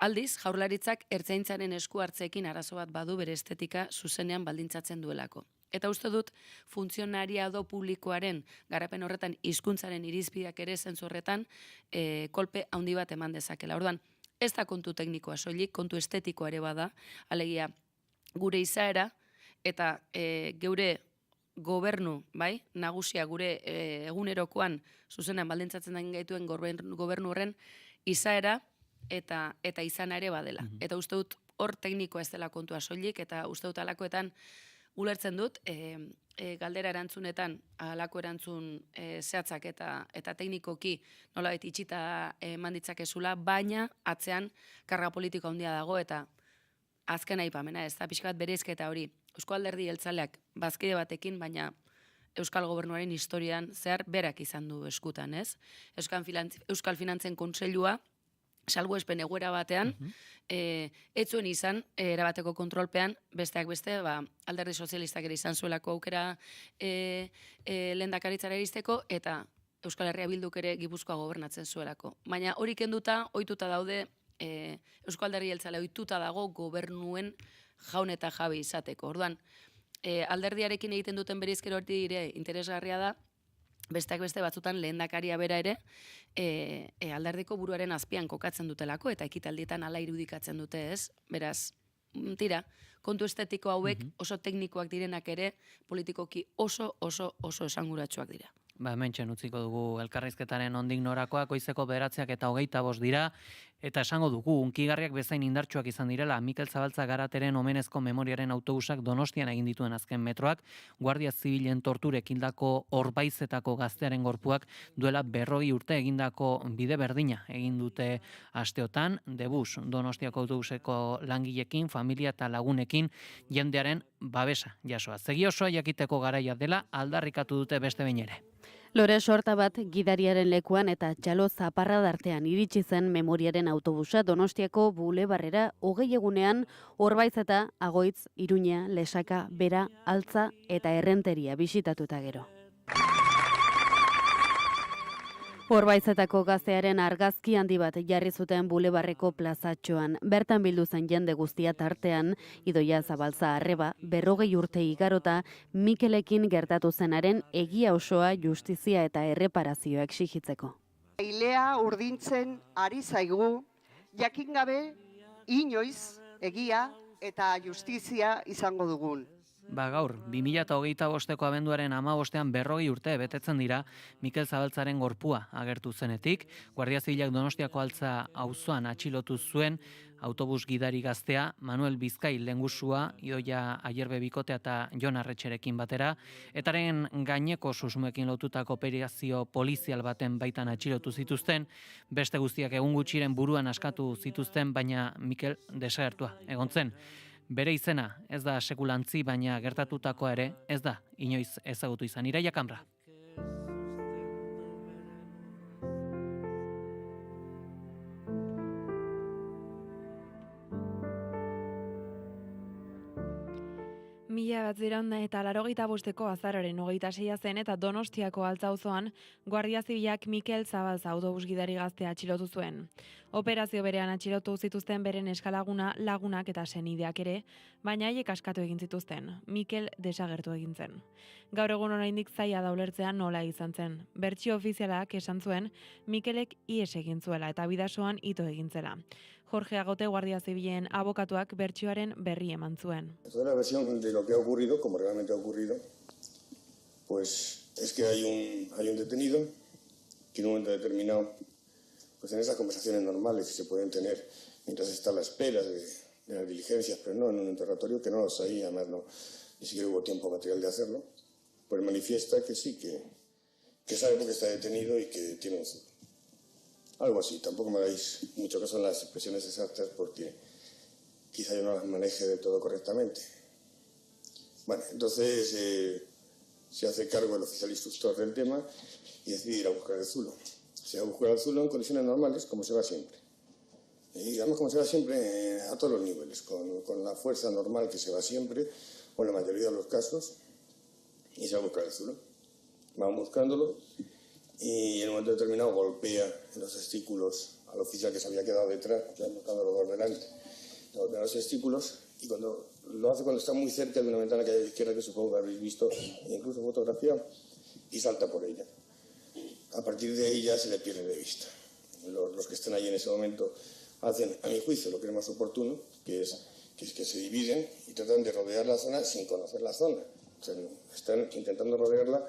Aldiz, Jaurlaritzak ertzaintzaren esku hartzeekin arazo bat badu bere estetika zuzenean baldintzatzen duelako. Eta uste dut, funtzionariado publikoaren garapen horretan hizkuntzaren irizpideak ere zentzu horretan kolpe handi bat eman dezakela. Orduan, ez da kontu teknikoa soilik, kontu estetikoa ere bada, alegia gure izaera eta geure gobernu, bai, nagusia gure egunerokoan zuzenean baldintzatzen den gaituen gobernu horren izaera eta izana ere badela. Eta uste dut hor teknikoa ez dela kontua soilik, eta uste dut alakoetan ulertzen dut, galdera erantzunetan, alako erantzun zehatzak eta teknikoki nolabait itxita eman ditzakezula, baina atzean karga politiko handia dago, eta azken aipamena ez da pixka bat bereizketa hori. Eusko Alderdi Jeltzaleak bazkide batekin, baina Euskal Gobernuaren historian zehar berak izan du eskutan, ez? Euskal Finantzen Kontseilua, salbuespen egoera batean, ez zuen izan, erabateko kontrolpean, besteak beste, Alderdi Sozialistak ere izan zuelako aukera lehendakaritzara iristeko, eta Euskal Herria Bilduk ere Gipuzkoa gobernatzen zuelako. Baina hori kenduta, ohituta daude, Eusko Alderdi Jeltzale ohituta dago gobernuen jaun eta jabe izateko. Orduan, alderdiarekin egiten duten bereizkero hori ere interesgarria da, besteak beste batzutan lehendakaria bera ere, alderdiko buruaren azpian kokatzen dutelako, eta ekitaldietan hala irudikatzen dute, ez? Beraz, tira, kontu estetiko hauek oso teknikoak direnak ere, politikoki oso esanguratsuak dira. Hementxen utziko dugu elkarrizketaren ondik norakoak, goizeko 9 eta 25 dira, eta esango dugu, unkigarriak bezain indartsuak izan direla, Mikel Zabaltza Garateren omenezko memoriaren autobusak Donostian egin dituen azken metroak, Guardia Zibilen torturek hildako Orbaizetako gaztearen gorpuak duela 40 urte egindako bide berdina egin dute asteotan, Debus, Donostiako autobuseko langilekin, familia eta lagunekin jendearen babesa jasoa. Segi osoa jakiteko garaia dela aldarrikatu dute beste behin ere. Lore sorta bat gidariaren lekuan eta txalo zaparra dartean iritsi zen memoriaren autobusa Donostiako bulebarrera 20 egunean Orbaizeta, Agoitz, Iruña, Lesaka, Bera, Altza eta Errenteria bisitatuta gero. Orbaizetako gaztearen argazki handi bat jarri zuten bulebarreko plazatxoan. Bertan bildu zen jende guztia tartean, Idoia Zabaltza Arreba, 40 urte igarota, Mikelekin gertatu zenaren egia osoa, justizia eta erreparazioa exigitzeko. Ilea urdintzen ari zaigu, jakin gabe inoiz egia eta justizia izango dugun. Gaur, 2025ko abenduaren 15ean 40 urte betetzen dira Mikel Zabaltzaren gorpua agertu zenetik. Guardia Zibilak Donostiako Altza auzoan atxilotu zuen autobus gidari gaztea Manuel Bizkai lehengusua, Idoia Ayerbe bikotea eta Jon Arretxerekin batera, etaren gaineko susmoekin lotutako operazio polizial baten baitan atxilotu zituzten, beste guztiak egun gutxiren buruan askatu zituzten, baina Mikel desagertua egon zen. Bere izena ez da sekulantzi, baina gertatutakoa ere ez da inoiz ezagutu izan. Iraia Kamra. 1985ko azaroaren 26 zen eta Donostiako Altza auzoan Guardia Zibilak Mikel Zabalza autobus gidari gaztea atxilotu zuen. Operazio berean atxilotu zituzten beren eskalaguna, lagunak eta senideak ere, baina haiek askatu egin zituzten. Mikel desagertu egin zen. Gaur egun oraindik zaila da ulertzea nola izan zen. Bertsio ofizialak esan zuen Mikelek ihes egin zuela eta bidasoan ito egin zela. Jorge Agote, Guardia Zibilen abokatuak bertsioaren berri eman zuen. Toda la versión de lo que ha ocurrido, como realmente ha ocurrido, pues es que hay un detenido que en un momento determinado, pues en esas conversaciones normales que se pueden tener mientras está a la espera de las diligencias, pero no en un interrogatorio, que no los hay, además ni siquiera hubo tiempo material de hacerlo, pues manifiesta que sí, que sabe por qué está detenido y que tiene un futuro. Algo así, tampoco me hagáis mucho caso en las expresiones exactas porque quizá yo no las maneje del todo correctamente. Bueno, entonces se hace cargo el oficial instructor del tema y decide ir a buscar el Zulo. Se va a buscar el Zulo en condiciones normales, como se va siempre. Y digamos como se va siempre a todos los niveles, con la fuerza normal que se va siempre, o en la mayoría de los casos, y se va a buscar el Zulo. Van buscándolo y en un momento determinado golpea en los testículos al oficial que se había quedado detrás, buscando los dos delante, golpea los testículos y cuando lo hace cuando está muy cerca de una ventana que hay a la izquierda, que supongo que habéis visto, incluso fotografiado, y salta por ella. A partir de ahí ya se le pierde de vista. Los que estén ahí en ese momento hacen, a mi juicio, lo que es más oportuno, que es que se dividen y tratan de rodear la zona sin conocer la zona. O sea, están intentando rodearla.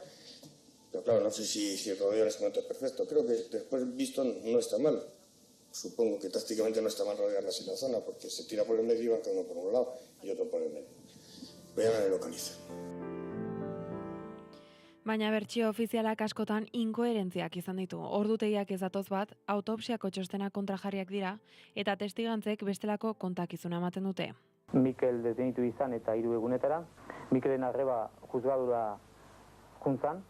Pero claro, no sé si el rodeo en ese momento es perfecto. Creo que después visto no está mal. Supongo que tácticamente no está mal rodearla así la zona, porque se tira por el medio y van cada uno por un lado y otro por el medio. Pero ya no le localiza. Baina bertsio ofizialak askotan inkoherentziak izan ditu. Ordutegiak ez datoz bat, autopsiako txostena kontrajarriak dira, eta testigantzek bestelako kontakizuna ematen dute. Mikel detenitu izan eta 3 egunetara. Mikelen arreba juzgadura juntzan,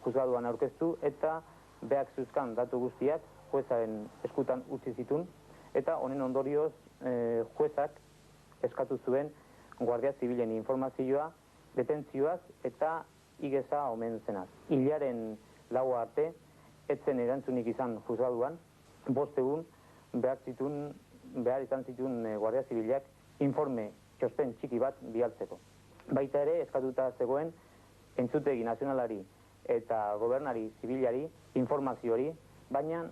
juzgaduan aurkeztu eta beak zuzkan datu guztiak juezaren eskutan utzi zitun eta honen ondorioz juezak eskatu zuen Guardia Zibilen informazioa, detentzioaz eta igeza omen zenaz. Hilaren 4 arte, etzen erantzunik izan juzgaduan, 5 egun behar izan zituen Guardia Zibilak informe txosten txiki bat bialtzeko. Baita ere, eskatuta zegoen entzutegi nazionalari eta gobernari zibilari informazio hori, baina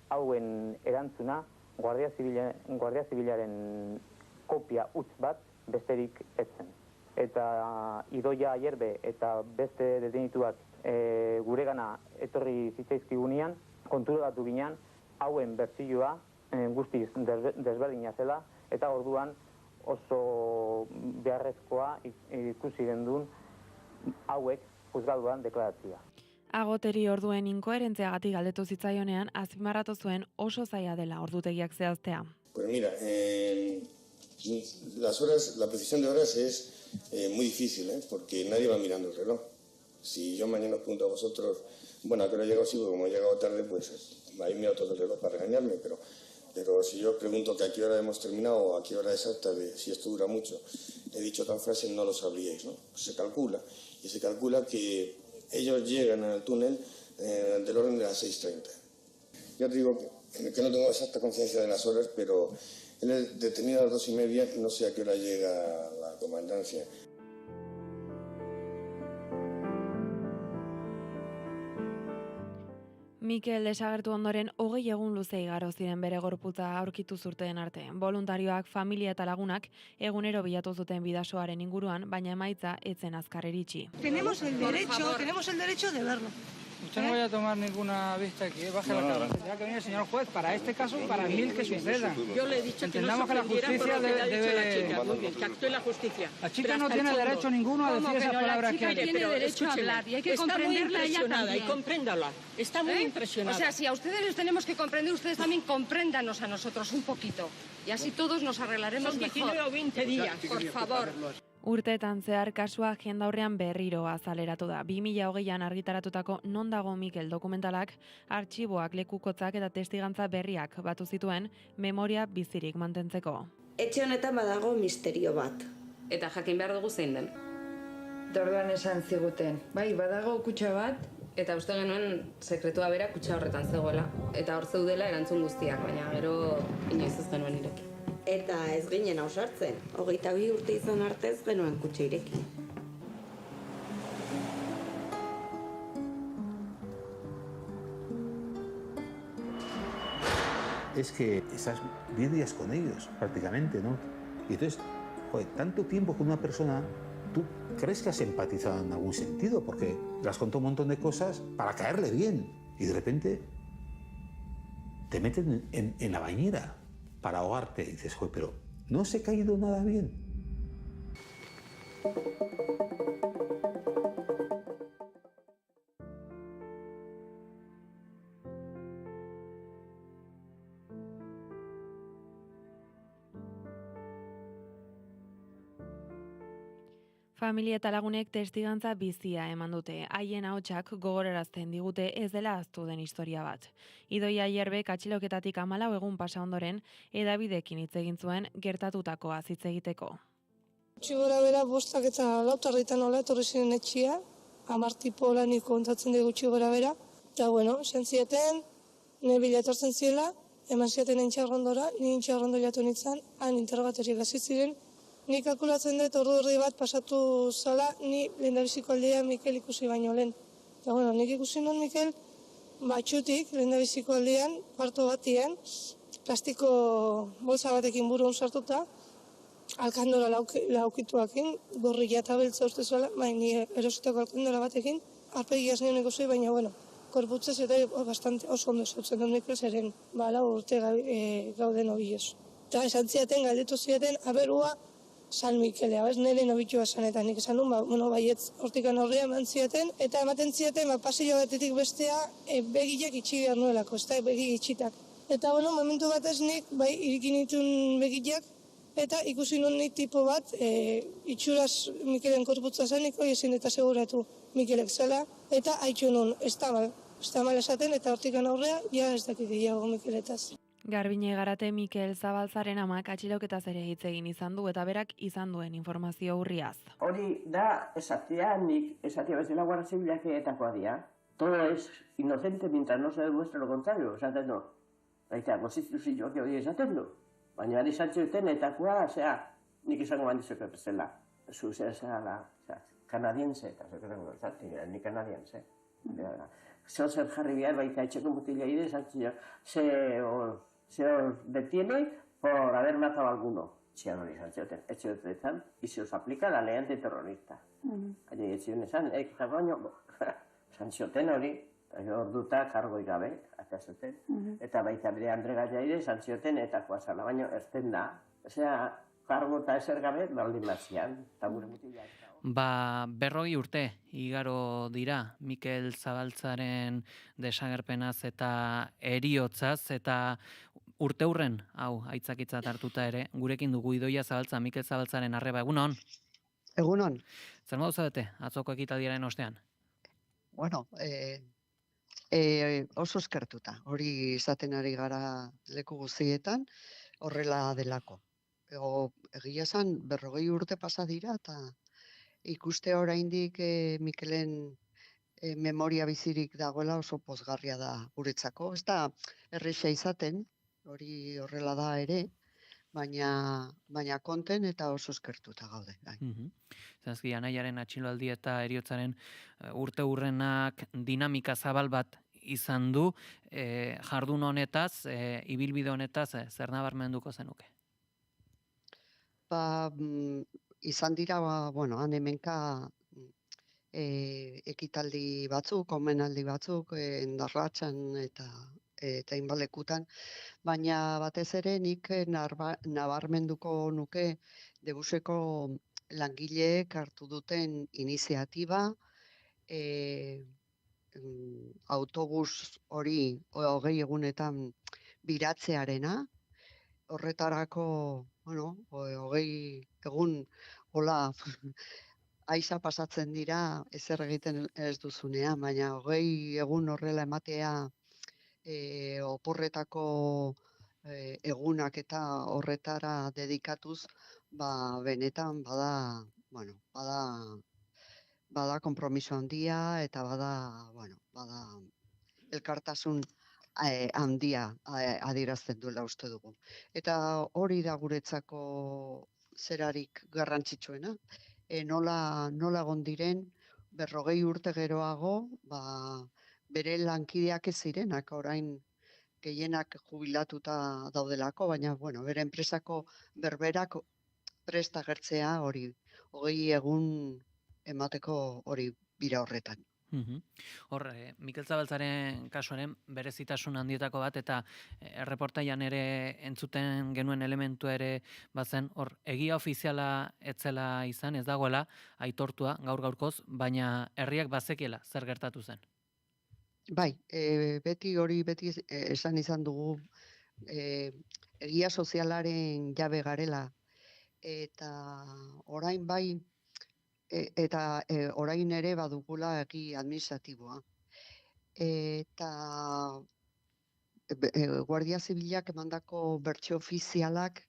hauen erantzuna Guardia Zibilaren kopia utz bat besterik ez zen. Eta Idoia Ayerbe eta beste detenituak guregana etorri zitzaizkigunean, konturatu ginean hauen bertsioa guztiz desberdina zela eta orduan oso beharrezkoa ikusi gendun hauek juzgaduan deklaratzia. Agoteri orduen inkoherentziagatik galdetu zitzaionean azpimarratu zuen oso zaila dela ordutegiak zehaztea. Pues mira, la precisión de horas es muy difícil, porque nadie va mirando el reloj. Si yo mañana os pregunto a vosotros, bueno, ¿a qué hora he llegado? Sí, porque como he llegado tarde, pues ahí miro todo el reloj para regañarme, pero si yo os pregunto que a qué hora hemos terminado o a qué hora exacta, si esto dura mucho, he dicho tal frase, no lo sabríais, ¿no? Se calcula, y se calcula que ellos llegan al túnel del orden de las 6:30. Ya te digo que no tengo exacta conciencia de las horas, pero él es detenido a las 2:30, no sé a qué hora llega la comandancia. Mikel desagertu ondoren 20 egun luze igaro ziren bere gorputza aurkitu zurteen arte. Voluntarioak, familia eta lagunak egunero bilatu zuten bidasoaren inguruan, baina emaitza etzen azkar iritsi. Tenemos el derecho de verlo. Usted no vaya a tomar ninguna vista aquí, baje la cara. Ya que viene el señor juez, para este caso, para mil que sucedan. Yo le he dicho que no se ofendiera por lo que le ha dicho la chica. Muy bien, que actúe la justicia. La chica no tiene derecho ninguno a decir esas palabras que hay. La chica tiene derecho a hablar y hay que comprenderla a ella también. Y compréndala. Está muy impresionada. O sea, si a ustedes les tenemos que comprender, ustedes también compréndanos a nosotros un poquito. Y así todos nos arreglaremos mejor. Son 19 o 20 días, por favor. Urteetan zehar kasua jendaurrean berriro azaleratu da. 2020an argitaratutako Non dago Mikel dokumentalak, artxiboak, lekukotzak eta testigantza berriak batu zituen memoria bizirik mantentzeko. Etxe honetan badago misterio bat. Eta jakin behar dugu zein den. Eta orduan esan ziguten, bai, badago kutxa bat, eta uste genuen sekretua bera kutxa horretan zegoela. Eta hor zeudela erantzun guztiak, baina gero inoiz ez genuen ireki. Eta ez ginen ausartzen, 22 urte izan arte ez genuen kutxa ireki. Es que estás 10 días con ellos, prácticamente, ¿no? Y entonces, joder, tanto tiempo con una persona, tú crees que has empatizado en algún sentido, porque le has contado un montón de cosas para caerle bien, y de repente te meten en la bañera para ahogarte, y dices, joder, pero no os he caído nada bien. Familia eta lagunek testigantza bizia eman dute. Haien ahotsak gogorarazten digute ez dela ahaztu den historia bat. Idoia Ierbek atxiloketatik 14 egun pasa ondoren hedabideekin hitz egin zuen gertatutakoa hitz egiteko. Gutxi gora bera 5 eta 4 nola etorri ziren etxia, 10 tipo lanik kontatzen dugu gutxi gora bera. Eta bueno, esan zieten, nire bila etortzen ziela, eman zieten entxarrondora, ni entxarrondo jatu nintzen, han interrogatoriak hasi ziren. Ni kalkulatzen dut ordu erdi bat pasatu zala, ni lehendabiziko aldea Mikel ikusi baino lehen. Eta bueno, nik ikusi non Mikel, batxutik lehendabiziko aldean, parto batian, plastiko bolsa batekin buruan sartuta, alkandora laukituakin, gorria eta beltza uste zuela, ni erositako alkandora batekin, arpegiaz nion ikusi, baina bueno, korputzez eta bastante oso ondo zautzen dut Mikel zeren, lau urte gauden obioz. Eta esan ziaten, galdetu ziaten, aberua, San Mikelea, nire nobitua zanetan, nik esan duen, baietz hortikan aurrea eman ziaten, eta ematen ziaten, pasillo batetik bestea, begiak itxi behar nuelako, ez da, begi itxitak. Eta, momentu batez nik, irikin ditun begiak, eta ikusi nun nik tipo bat, itxuraz Mikelen korputza zanik, ezin eta seguratu Mikelek zela, eta haitxu nun, ez da mal esaten, eta hortikan aurrea, ja ez dakit gehiago Mikeletaz. Garbine Garate Mikel Zabaltzaren amak atxiloketaz ere hitz egin izan du eta berak izan duen informazio urriaz. Hori da esatea bezala Guardia Zibilak etakoa dira. Todo es inocente mientras no se demuestre lo contrario, esaten du. Baita, konstituzioak hori esaten du. Baina ari Sanchoeten etakoa, nik izango bandizuke bezala. Kanadiense, eta ni kanadiense. Zer jarri behar baita etxeko mutila ide, se detiene por haber matado a alguno. Txian hori Sanchoeten, etxeotetan, y se os aplica la ley antiterrorista. Hain etxion esan, Sanchoeten hori, orduta kargoi gabe, atzazoten, eta baita bere Andre Gallaire, Sanchoeten etakoa zala, baina erten da. Kargo eta ezer gabe, baldin batzian, eta gure mutila. 40 urte igaro dira Mikel Zabaltzaren desagerpenaz eta heriotzaz, eta urte hurren, hau, aitzakitzat hartuta ere, gurekin dugu Idoia Zabaltza, Mikel Zabaltzaren arreba, egunon? Egunon. Zer modu zaudete, atzoko ekitaldiaren ostean? Bueno, oso eskertuta, hori izaten ari gara leku guztietan, horrela delako. Egia esan, 40 urte pasa dira, eta ikuste oraindik Mikelen memoria bizirik dagoela oso pozgarria da guretzako. Ez da erresa izaten, hori horrela da ere, baina konten eta oso eskertuta gaude. Zazki, anaiaren atxiloaldi eta heriotzaren urte hurrenak dinamika zabal bat izan du, jardun honetaz, ibilbide honetaz, zer nabarmenduko zenuke? Izan dira, han hemenka ekitaldi batzuk, omenaldi batzuk, Endarratxan eta inbalekutan, baina batez ere nik nabarmenduko nuke Debuseko langileek hartu duten iniziatiba, autobus hori 20 egunetan biratzearena, horretarako 20 egun hola aiza pasatzen dira ezer egiten ez duzunean, baina 20 egun horrela ematea oporretako egunak eta horretara dedikatuz, benetan bada bada konpromiso handia eta bada elkartasun handia adierazten duela uste dugu. Eta hori da guretzako zerarik garrantzitsuena. Nola egon diren 40 urte geroago, bere lankideak ez zirenak, orain gehienak jubilatuta daudelako, baina bere enpresako berberak prest agertzea hori 20 egun emateko hori bira horretan. Hor, Mikel Zabaltzaren kasuaren berezitasun handietako bat, eta erreportaian ere entzuten genuen elementua ere bazen, hor, egia ofiziala etzela izan, ez dagoela, aitortua gaur-gaurkoz, baina herriak bazekiela zer gertatu zen. Bai, beti esan izan dugu egia sozialaren jabe garela, eta orain bai, eta orain ere badugula egi administratiboa. Eta Guardia Zibilak emandako bertsio ofizialak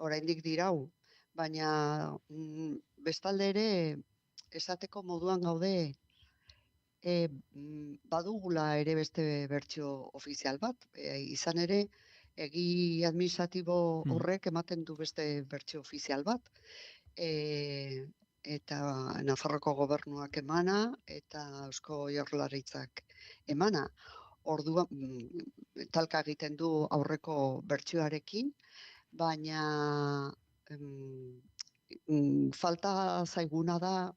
oraindik dirau, baina bestalde ere esateko moduan gaude badugula ere beste bertsio ofizial bat, izan ere egi administratibo horrek ematen du beste bertsio ofizial bat, eta Nafarroko gobernuak emana eta Eusko Jaurlaritzak emana. Orduan talka egiten du aurreko bertsioarekin, baina falta zaiguna da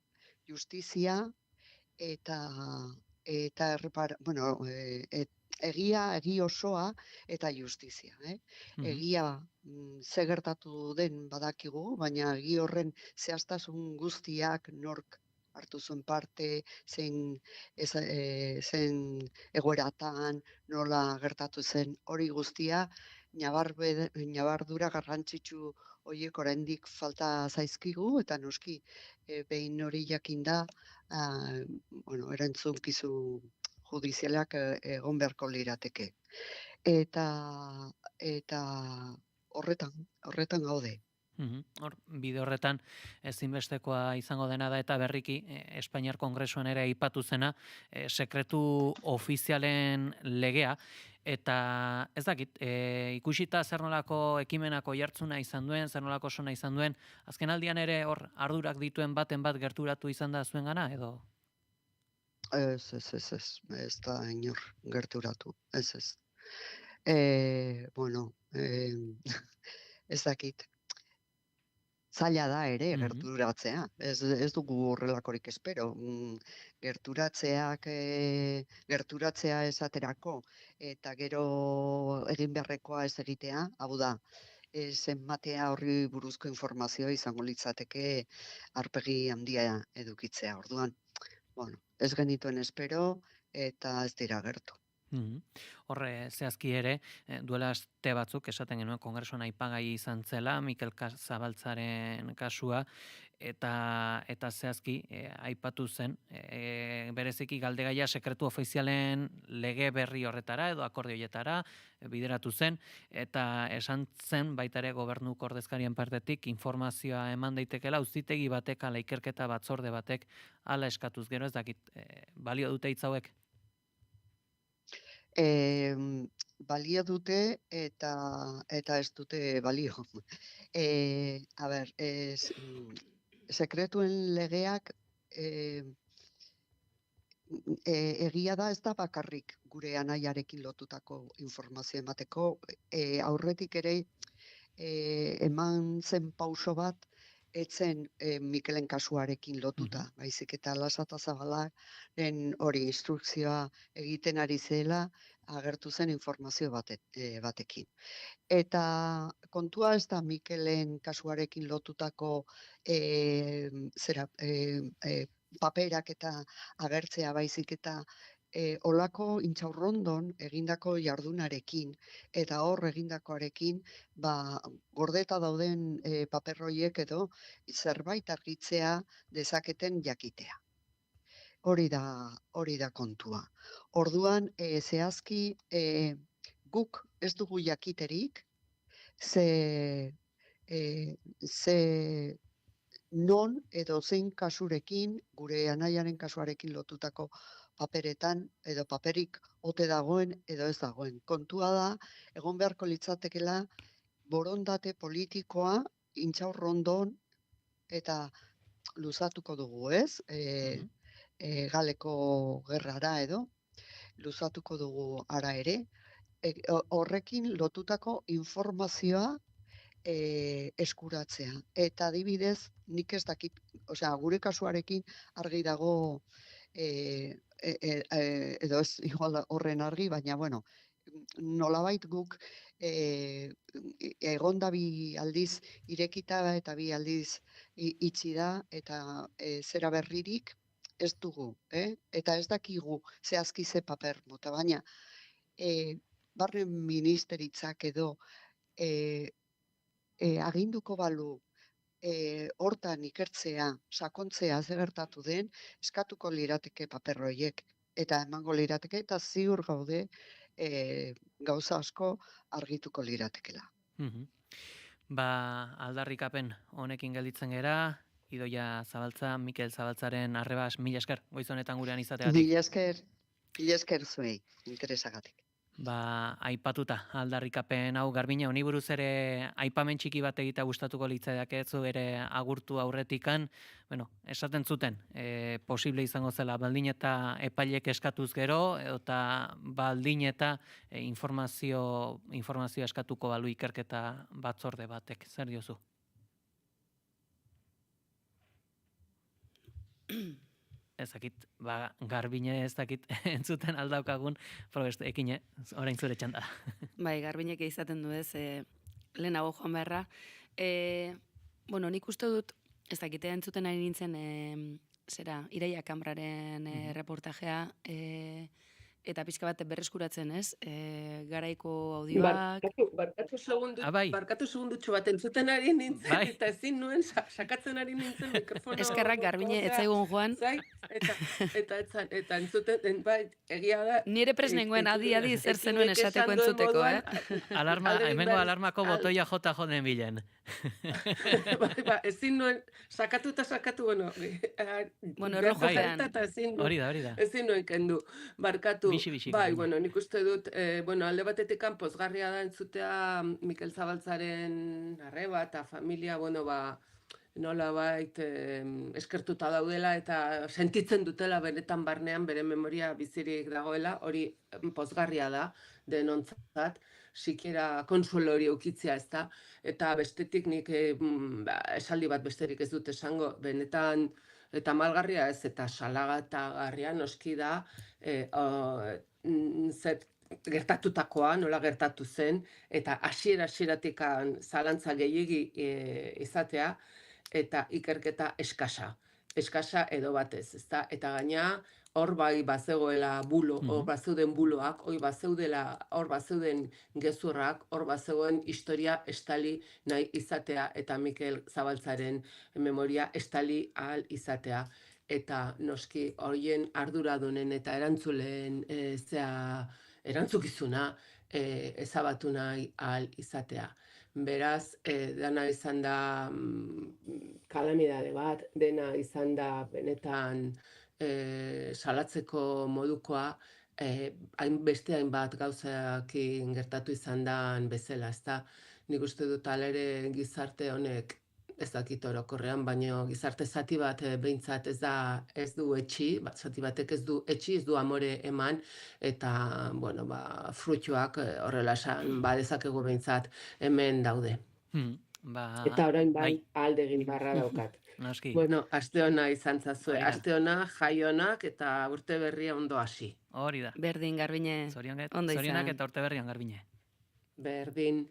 justizia eta egi osoa eta justizia. Egia ze gertatu den badakigu, baina egi horren zehaztasun guztiak nork hartu zuen parte, zen egoeratan, nola gertatu zen hori guztia, ñabardura garrantzitsu horiek oraindik falta zaizkigu, eta noski behin hori jakinda, erantzukizun judizialak egon beharko lirateke. Eta horretan gaude. Hor, bide horretan ezinbestekoa izango dena da, eta berriki Espainiar Kongresuan ere aipatu zena sekretu ofizialen legea, eta ez dakit, ikusita zer nolako ekimenako jartzuna izan duen, zer nolako sona izan duen, azken aldian ere hor ardurak dituen baten bat gerturatu izan da zuen gana, edo? Ez da inor gerturatu, ez. Ez dakit. Zaila da ere gerturatzea, ez dugu horrelakorik espero. Gerturatzea esaterako eta gero egin beharrekoa ez egitea, hau da, zenbatea horri buruzko informazioa izango litzateke aurpegi handia edukitzea. Orduan, ez genituen espero eta ez dira gertu. Horre zehazki ere, duela aste batzuk esaten genuen Kongresuan aipagai izan zela Mikel Zabaltzaren kasua, eta zehazki aipatu zen, bereziki galdegaia sekretu ofizialen lege berri horretara edo akordioietara bideratu zen, eta esan zen baita ere gobernuko ordezkarien partetik informazioa eman daitekela auzitegi batek ala ikerketa batzorde batek hala eskatuz, gero ez dakit, balio dute hitz hauek? Balio dute eta ez dute balio. Sekretuen legeak egia da ez da bakarrik gure anaiarekin lotutako informazio emateko, aurretik ere eman zen pauso bat etzen Mikelen kasuarekin lotuta, baizik eta Lasata Zabalaren hori instrukzioa egiten ari zela agertu zen informazio batekin. Eta kontua ez da Mikelen kasuarekin lotutako paperak eta agertzea, baizik eta olako intxaurrondon egindako jardunarekin eta hor egindakoarekin gordeta dauden paperroiek edo zerbait argitzea dezaketen jakitea. Hori da kontua. Orduan zehazki guk ez dugu jakiterik ze non edo zein kasurekin, gure anaiaren kasuarekin lotutako paperetan, edo paperik ote dagoen edo ez dagoen. Kontua da, egon beharko litzatekela borondate politikoa intxaurrondon eta luzatuko dugu, ez? Galeko gerrara edo, luzatuko dugu ara ere, horrekin lotutako informazioa eskuratzea. Eta adibidez, nik ez dakit, gure kasuarekin argi dago, edo ez igual horren argi, baina bueno, nolabait guk egonda bi aldiz irekita eta bi aldiz itxi da, eta zera berririk ez dugu, eta ez dakigu zehazki ze paper mota, baina barne ministeritzak edo aginduko balu hortan ikertzea, sakontzea ze gertatu den, eskatuko lirateke paper horiek eta emango lirateke, eta ziur gaude gauza asko argituko liratekela. Aldarrikapen honekin gelditzen gera, Idoia Zabaltza, Mikel Zabaltzaren arrebas, mila esker, goiz honetan gurean izateagatik. Mila esker zuei, interesagatik. Aipatuta aldarrikapen hau, Garbine, honi buruz ere aipamen txiki bat egita gustatuko litzaidak zu ere agurtu aurretikan, esaten zuten, posible izango zela baldin eta epailek eskatuz gero, eta baldin eta informazio eskatuko balu ikerketa batzorde batek. Zer diozu? Ezakit, Garbine ezakit entzuten aldaukagun, ekine, orain zure txanda. Bai, Garbinek izaten du ez, lehenago joan beharra. Nik uste dut, ezakite entzuten ari nintzen, Iraia Kambraren reportajea, eta pixka bat berreskuratzen, ez? Garaiko audioak... Barkatu segundutxo bat entzuten ari nintzen, eta ezin nuen sakatzen ari nintzen mikrofono... Eskerrak, Garbine, etzaigun joan. Eta entzuten, egia da... Nire presnengoen adi zer zenuen esateko entzuteko, Hemengo alarmako botoia jota joden bilen. Ezin nuen, sakatu, erlojupean. Hori da. Ezin nuen kendu, barkatu. Bai, nik uste dut, alde batetik pozgarria da entzutea Mikel Zabaltzaren arreba eta familia, nolabait eskertuta daudela eta sentitzen dutela benetan barnean bere memoria bizirik dagoela, hori pozgarria da denontzat, sikiera konsuelo hori eukitzea ez da, eta bestetik nik esaldi bat besterik ez dut esango, benetan eta malgarria ez, eta salagagarria noski da, gertatutakoa, nola gertatu zen, eta hasieratik zalantza gehiegi izatea, eta ikerketa eskasa edo batez, ezta? Eta gaina, hor bai bazegoela bulo, hor bazeuden buloak, hor bazeuden gezurrak, hor bazegoen historia estali nahi izatea, eta Mikel Zabaltzaren memoria estali ahal izatea. Eta noski horien arduradunen eta erantzuleen erantzukizuna ezabatu nahi ahal izatea. Beraz, dena izan da kalamidade bat, dena izan da benetan salatzeko modukoa, beste hainbat gauzakin gertatu izan dan bezala, ezta? Nik uste dut alere gizarte honek, ez dakit orokorrean, baina gizarte zati bat behintzat ez du etxi, zati batek ez du etxi, ez du amore eman, eta, fruituak horrela esan, dezakegu behintzat hemen daude. Eta orain bai, aldegin barra daukat. Aste ona izan zazue, aste ona, jai onak, eta urte berria ondo hasi. Hori da. Berdin, Garbine, ondo izan. Zorionak eta urte berrian, Garbine. Berdin.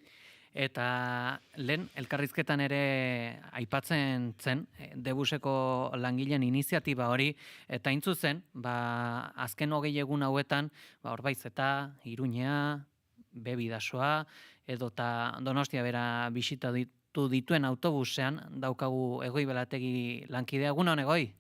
Eta lehen elkarrizketan ere aipatzen zen Debuseko langileen iniziatiba hori, eta intzu zen, azken 20 egun hauetan, Orbaiz eta Iruñea, Bebidasoa, edota Donostia bera bisita dituen autobusean daukagu Egoi Belategi lankidea. Egun hon, Egoi?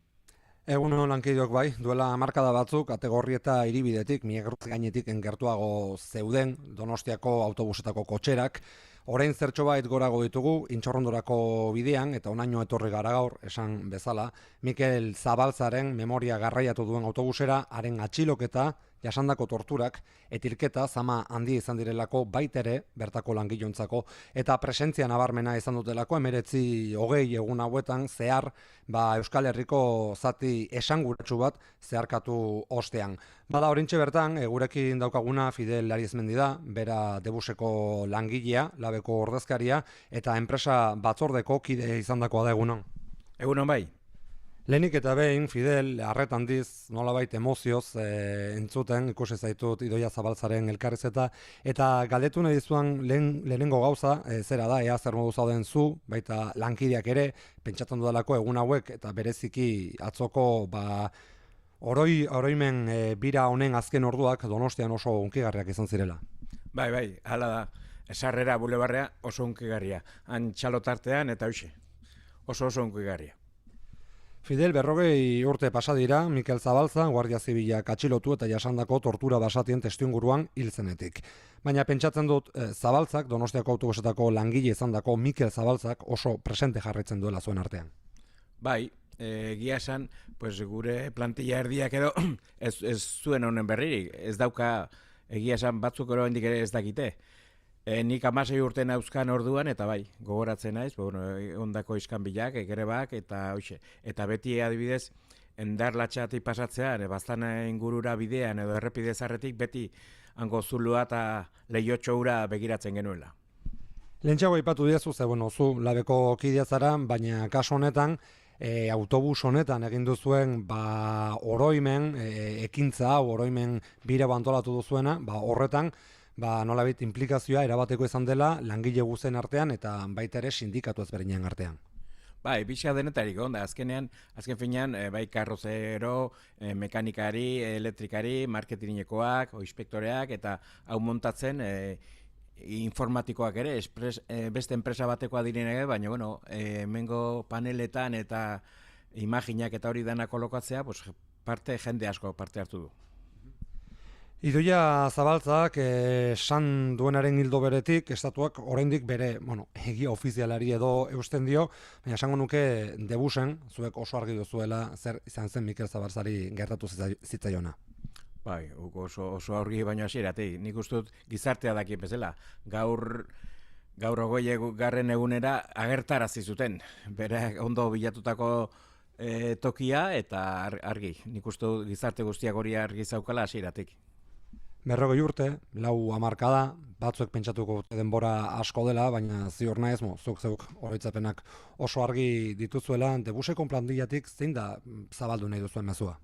Egun lankideok bai, duela hamarkada batzuk, Ategorrieta hiribidetik, Miegruz gainetik gertuago zeuden Donostiako autobusetako kotxerak, Orain zertxo bait gorago ditugu, Intxorrondorako bidean, eta onaino etorri gara gaur, esan bezala, Mikel Zabaltzaren memoria garraiatu duen autobusera, haren atxiloketa, jasandako torturak, etilketa, zama handia izan direlako baitere, bertako langilontzako, eta presentzia nabarmena izan dutelako, 19-20 egun hauetan, zehar, Euskal Herriko zati esanguratsu bat zeharkatu ostean. Bada orintxe bertan, gurekin daukaguna Fidel Ariezmendi da, bera Debuseko langilea, labeko ordezkaria, eta enpresa batzordeko kide izandakoa da egunon. Egunon bai. Lehenik eta behin, Fidel, arret handiz, nolabait emozioz entzuten, ikusi zaitut Idoia Zabaltzaren elkarrizeta, eta galdetu nahi dizuan lehenengo gauza, zera da, ea zer modu zauden zu, baita lankideak ere, pentsatzen dudalako egun hauek, eta bereziki atzoko, oroimen bira honen azken orduak Donostian oso unkigarriak izan zirela. Bai, hala da, Sarrera bulebarrea oso unkigarria, han txalotartean eta hoxe, oso unkigarria. Fidel, 40 urte pasa dira, Mikel Zabaltza, Guardia Zibilak atxilotu eta jasandako tortura basatien testuinguruan hiltzenetik. Baina pentsatzen dut Zabaltzak, Donostiako autobusetako langile izandako Mikel Zabaltzak oso presente jarraitzen duela zuen artean. Bai, egia esan, gure plantilla erdiak edo ez zuen honen berririk, ez dauka egia esan batzuk oraindik ere ez dakite. Nik 16 urte nauzkan orduan, eta bai, gogoratzen naiz, ondako iskanbilak, egerebak, eta hoxe. Eta beti adibidez, endar latxatik pasatzean, baztan ingurura bidean edo errepide zarretik, beti hango zulua eta lehiotxo ura begiratzen genuela. Lehentxago aipatu diazu, zu labeko kidea zara, baina kaso honetan, autobus honetan egin duzuen oroimen, ekintza, oroimen bira antolatu duzuena, horretan, nolabait implikazioa erabateko izan dela langile guzen artean eta baita ere sindikatu ezberdinen artean. Bai, bizka denetarik, azken finean, bai karrozero, mekanikari, elektrikari, marketingekoak, inspektoreak, eta hau montatzen informatikoak ere, beste enpresa batekoa direnek, baina, hemengo paneletan eta imaginak eta hori dena kolokatzea, jende asko parte hartu du. Idoia Zabaltzak esan duenaren hildo beretik, estatuak oraindik bere, egia ofizialari edo eusten dio, baina esango nuke Debusen, zuek oso argi duzuela zer izan zen Mikel Zabaltzari gertatu zitzaiona. Bai, oso argi baino hasieratik. Nik uste dut gizartea dakien bezala. Gaur 20. egunera agertarazi zuten. Bere ondo bilatutako tokia eta argi. Nik uste dut gizarte guztiak hori argi zaukala hasieratik. 40 urte, 4 hamarkada, batzuek pentsatuko denbora asko dela, baina ziur naiz, zuk oroitzapenak oso argi dituzuela, Debuseko plantillatik zein da zabaldu nahi duzuen mezua?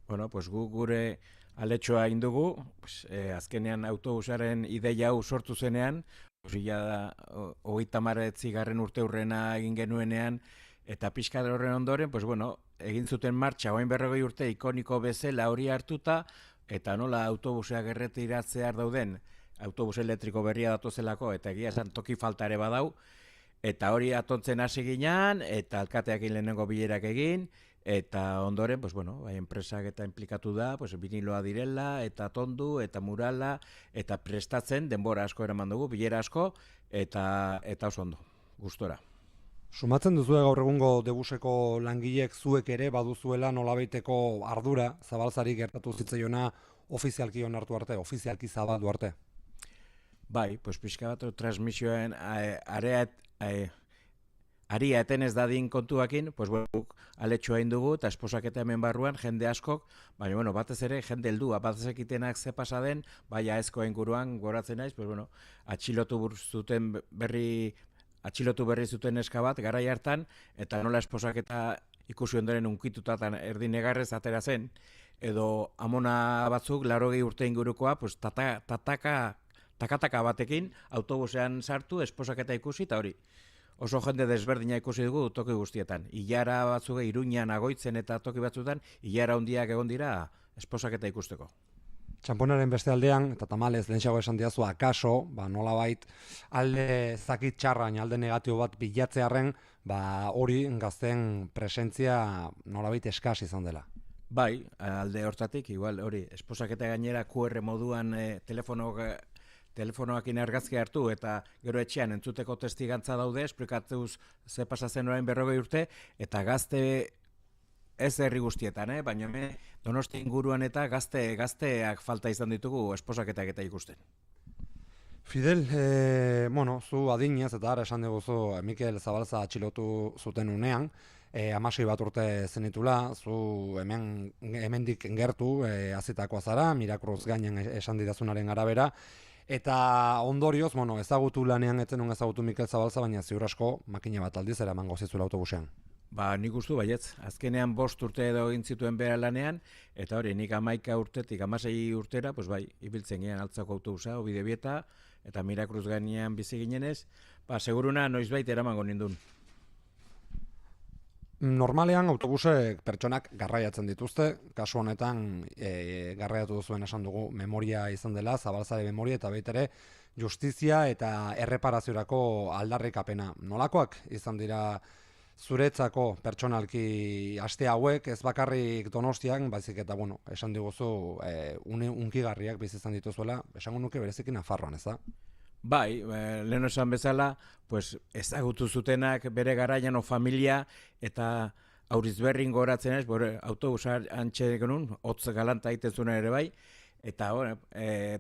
Gu gure aletxoa indugu, azkenean autobusaren ideia hau sortu zenean, 39. urte hurrena egin genuenean, eta pixka horren ondoren, egin zuten martxa, orain 40 urte ikoniko bezala hori hartuta, eta nola autobuseak erretiratzear dauden, autobus elektriko berria datozelako, eta egia esan toki falta ere badau, eta hori atontzen hasi ginean, eta alkateak lehenengo bilerak egin, eta ondoren, enpresak eta implikatu da, biniloa direla, eta tondu, eta murala, eta prestatzen, denbora asko eraman dugu, bilera asko, eta oso ondo, gustora. Sumatzen duzu gaur egungo Debuseko langileek zuek ere baduzuela nolabaiteko ardura Zabaltzari gertatu zitzaiona ofizialki onartu arte, ofizialki zabaldu arte? Bai, pixka bat transmisioen aria eten ez dadin kontuakin, aletxoa indugu eta esposaketa hemen barruan jende askok, baina batez ere jende heldua, batez ekitenak ze pasa den, baina ezko inguruan goratzen naiz, atxilotu berri zuten eska bat, garai hartan, eta nola esposaketa ikusi ondoren unkituta erdi negarrez atera zen, edo amona batzuk, 80 urte ingurukoa, takataka batekin, autobusean sartu, esposaketa ikusi, eta hori, oso jende desberdina ikusi dugu toki guztietan. Ilara batzuge, Iruñan, Agoitzen eta toki batzuetan, ilara handiak egon dira, esposaketa ikusteko. Txamponaren beste aldean, eta tamalez lehentxago esan diazu, akaso, nolabait alde zakit txarrain, alde negatibo bat bilatzearen, hori gazten presentzia nolabait eskas izan dela. Bai, alde hortatik, igual hori, esposaketa gainera QR moduan telefonoakin argazki hartu eta gero etxean entzuteko testigantza daude, esplikatzeuz ze pasatzen orain 40 urte, eta gazte ez herri guztietan, baina Donosti inguruan eta gazteak falta izan ditugu esposaketak eta ikusten. Fidel, zu adinez eta ara esan diguzu Mikel Zabalza atxilotu zuten unean, 16 bat urte zenitula, zu hemendik gertu azitakoa zara, Mirakruz gainen esan didazunaren arabera, eta ondorioz, ezagutu lanean etzen ezagutu Mikel Zabalza, baina ziur asko makina bat aldiz eramango zizula autobusean. Nik ustu baietz, azkenean 5 urte edo egin zituen bera lanean, eta hori, nik 11 urtetik 16 urtera, ibiltzen gean altzako autobusa, Obidebieta, eta Mirakruz gainean bizi ginenez, seguruna noizbait eramango nindun. Normalean autobusek pertsonak garraiatzen dituzte, kasu honetan garraiatu duzuen esan dugu memoria izan dela, Zabalzaren memoria eta baita ere justizia eta erreparaziorako aldarrikapena. Nolakoak izan dira zuretzako pertsonalki aste hauek, ez bakarrik Donostian, baizik eta esan diguzu unkigarriak bizi izan dituzuela, esango nuke bereziki Nafarroan, ez da? Bai, lehen esan bezala, ezagutu zutenak bere garaian familia eta Aurizberrin goratzen ez, autobusa antxe genuen, hotz galanta egiten zuen ere bai, eta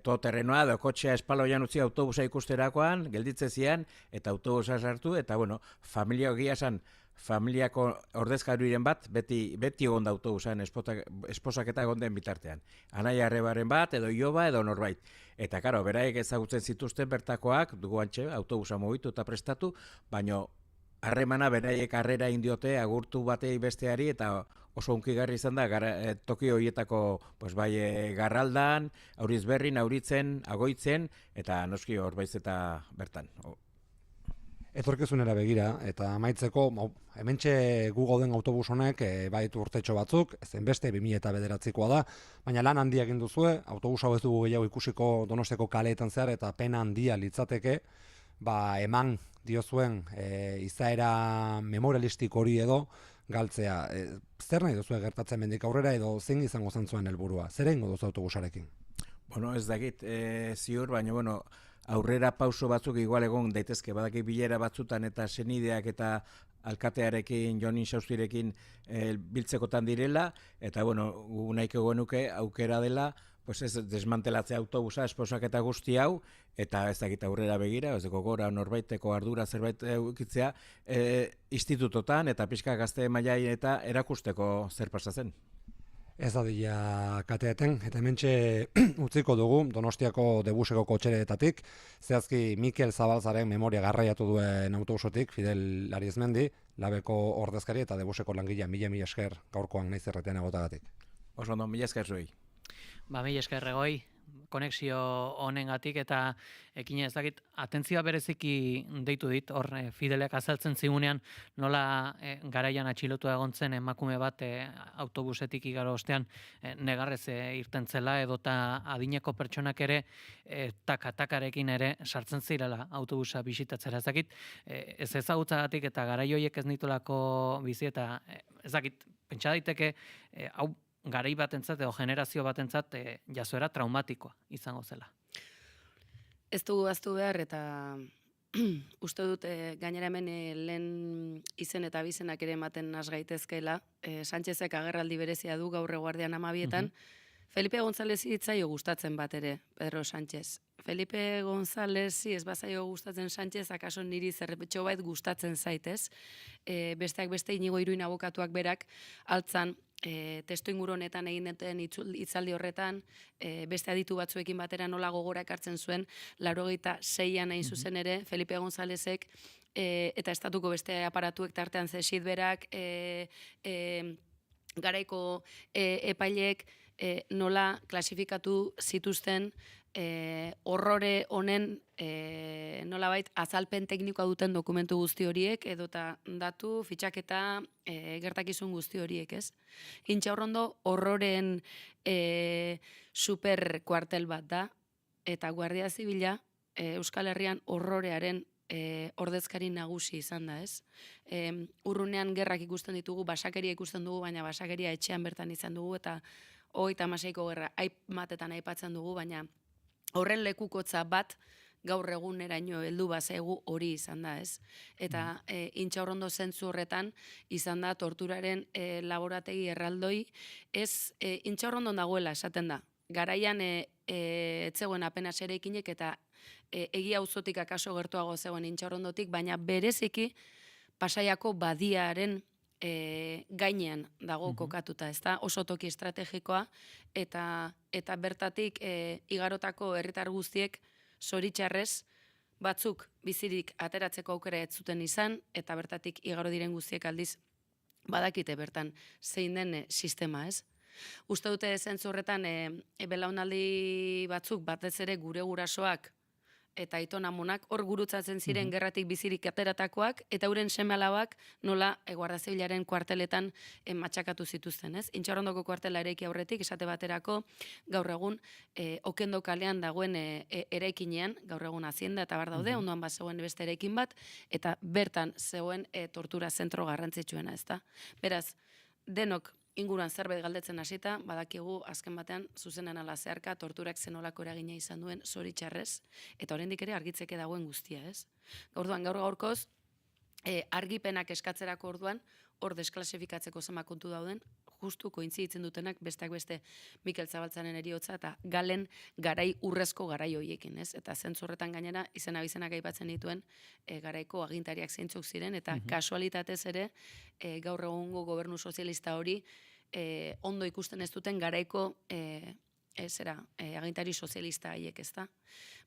todoterrenoa edo kotxea espaloian utzi autobusa ikusterakoan, gelditze zian, eta autobusa sartu, eta familia egia esan, familiako ordezkariren bat, beti egon da autobusan esposaketa egon den bitartean. Anaia arrebaren bat, edo Ioba, edo norbait. Eta, karo, beraiek ezagutzen zituzten bertakoak, dugu antxe, autobusa mugitu eta prestatu, baina harremana beraiek harrera indiote agurtu batei besteari, eta oso unkigarri izan da, toki horietako Garraldan, Aurizberrin, Auritzen, Agoitzen, eta noski horbaiz eta bertan. Etorkizunera begira, eta amaitzeko, hementxe gu gauden autobus honek baitu urtetxo batzuk, zenbeste 2009koa da, baina lan handia egin duzue, autobus hau ez dugu gehiago ikusiko Donostiako kaleetan zehar, eta pena handia litzateke, eman diozuen izaera memorialistik hori edo galtzea. Zer nahi duzue gertatzen mendik aurrera edo zein izango zantzuen helburua? Zer egingo duzu autobusarekin? Ez dakit ziur, baina aurrera pauso batzuk igual egon daitezke, badaki bilera batzutan eta senideak eta alkatearekin, Jonin Saustirekin biltzekotan direla, eta gu nahiko genuke aukera dela, ez desmantelatzea autobusa, esposaketa guzti hau, eta ez dakit aurrera begira, ez gogora norbaiteko ardura zerbait eukitzea, institutotan eta pixka gazte mailai eta erakusteko zer pasatzen. Ez dadila kateaten, eta hementxe utziko dugu Donostiako Debuseko kotxereetatik, zehazki Mikel Zabalzaren memoria garraiatu duen autobusotik, Fidel Ariezmendi, Labeko ordezkari eta Debuseko langilea, mila esker gaurkoan naiz erretean egotagatik. Oso ondo, mila esker zuei. Mila esker egoi, konexio honengatik eta ekina ez dakit, atentzioa bereziki deitu dit, hor Fidelek azaltzen zigunean nola garaian atxilotu egontzen emakume bat autobusetik igaro ostean negarrez irten zela edota adineko pertsonak ere takatakarekin ere sartzen zirela autobusa bisitatzera. Ez dakit, ez ezagutzagatik eta garai horiek ez nitolako bizi eta ez dakit, pentsa daiteke hau garai batentzat edo generazio batentzat jazoera traumatikoa izango zela. Ez dugu aztu behar eta uste dut gainera hemen lehen izen eta bizenak ere ematen has gaitezkeela. Sánchezek agerraldi berezia du gaur eguardian 12etan. Felipe González hitzaio gustatzen bat ere, Pedro Sánchez. Felipe González ez bazaio gustatzen Sánchez, akaso niri zerbetxo bait gustatzen zaitez. Besteak beste Inigo Iruin abokatuak berak altzan testu inguru honetan egin duten hitzaldi horretan, beste aditu batzuekin batera nola gogora ekartzen zuen, 86an hain zuzen ere, Felipe Gonzálezek eta estatuko beste aparatuek tartean zesit berak, garaiko epaileek nola klasifikatu zituzten horrore honen nolabait azalpen teknikoa duten dokumentu guzti horiek edota datu, fitxaketa, gertakizun guzti horiek, ez? Intxaurrondo horroren super kuartel bat da eta Guardia Zibila Euskal Herrian horrorearen ordezkari nagusi izan da, ez? Urrunean gerrak ikusten ditugu, basakeria ikusten dugu, baina basakeria etxean bertan izan dugu eta 36ko gerra matetan aipatzen dugu, baina horren lekukotza bat gaur eguneraino heldu bazaigu hori izan da, ez? Eta Intxaurrondo zentzu horretan izan da torturaren laborategi erraldoi, ez Intxaurrondon dagoela esaten da. Garaian etzegoen apenas eraikinek eta egia auzotik akaso gertuago zegoen Intxaurrondotik, baina bereziki Pasaiako badiaren gainean dago kokatuta, ez da? Oso toki estrategikoa eta bertatik igarotako herritar guztiek zoritxarrez batzuk bizirik ateratzeko aukera ez zuten izan eta bertatik igaro diren guztiek aldiz badakite bertan zein den sistema, ez? Uste dute zentzu horretan belaunaldi batzuk batez ere gure gurasoak eta aiton amonak hor gurutzatzen ziren gerratik bizirik ateratakoak eta euren seme-alabak nola Guardia Zibilaren kuarteletan matxakatu zituzten, ez? Intxaurrondoko kuartela eraiki aurretik esate baterako gaur egun Okendo kalean dagoen eraikinean, gaur egun Hazienda eta bar daude, ondoan bazegoen beste eraikin bat eta bertan zegoen tortura zentro garrantzitsuena, ezta? Beraz, denok inguruan zerbait galdetzen hasita, badakigu azken batean zuzenan ala zeharka torturak zenolako eragina izan duen zoritxarrez, eta oraindik ere argitzeke dagoen guztia, ez? Orduan gaur gaurkoz argipenak eskatzerako orduan hor desklasifikatzeko zenbat kontu dauden, justu kointziditzen dutenak besteak beste Mikel Zabaltzaren heriotza eta Galen garai urrezko garai hoiekin, ez? Eta zentzu horretan gainera izenak aipatzen dituen garaiko agintariak zeintzuk ziren eta kasualitatez ere gaur egungo gobernu sozialista hori ondo ikusten ez duten garaiko agintari sozialista haiek, ezta?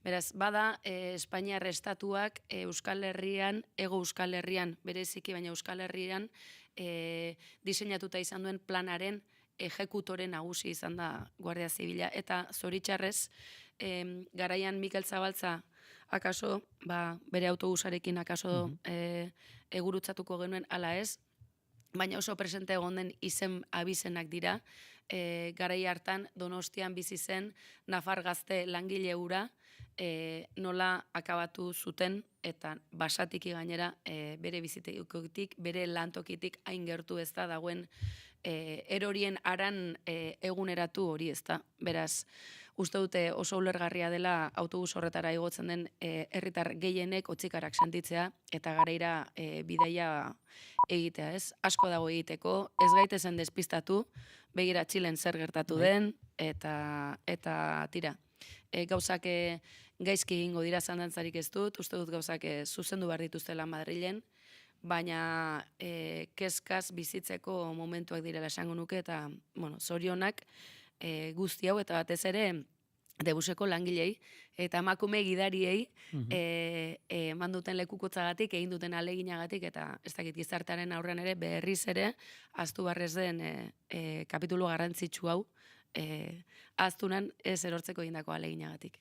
Beraz, bada Espainiar estatuak Euskal Herrian, Hego Euskal Herrian, bereziki baina Euskal Herrian diseinatuta izan duen planaren ejekutore nagusi izan da Guardia Zibila eta zoritxarrez garaian Mikel Zabaltza akaso, bere autobusarekin akaso egurutzatuko genuen ala ez, baina oso presente egon den izen abizenak dira, garai hartan Donostian bizi zen Nafar Gazte langile hura nola akabatu zuten eta basatiki gainera bere bizitikotik, bere lantokitik hain gertu ez da dagoen erorien aran eguneratu hori ez da. Beraz, uste dute oso ulergarria dela autobus horretara igotzen den herritar gehienek otzikarak sentitzea eta garaira bidaia egitea, ez? Asko dago egiteko, ez gaitezen despistatu, begira Txilen zer gertatu den eta tira. Gauzak gaizki egingo dira zalantzarik ez dut, uste dut gauzak zuzendu behar dituztela Madrilen, baina kezkaz bizitzeko momentuak direla esango nuke eta zorionak guzti hau eta batez ere Debuseko langilei eta emakume gidariei manduten lekukotzagatik, egin duten aleginagatik eta ez dakit gizartearen aurrean ere berriz ere ahaztu barrez den kapitulu garrantzitsu hau ahaztunan ez erortzeko egindako aleginagatik.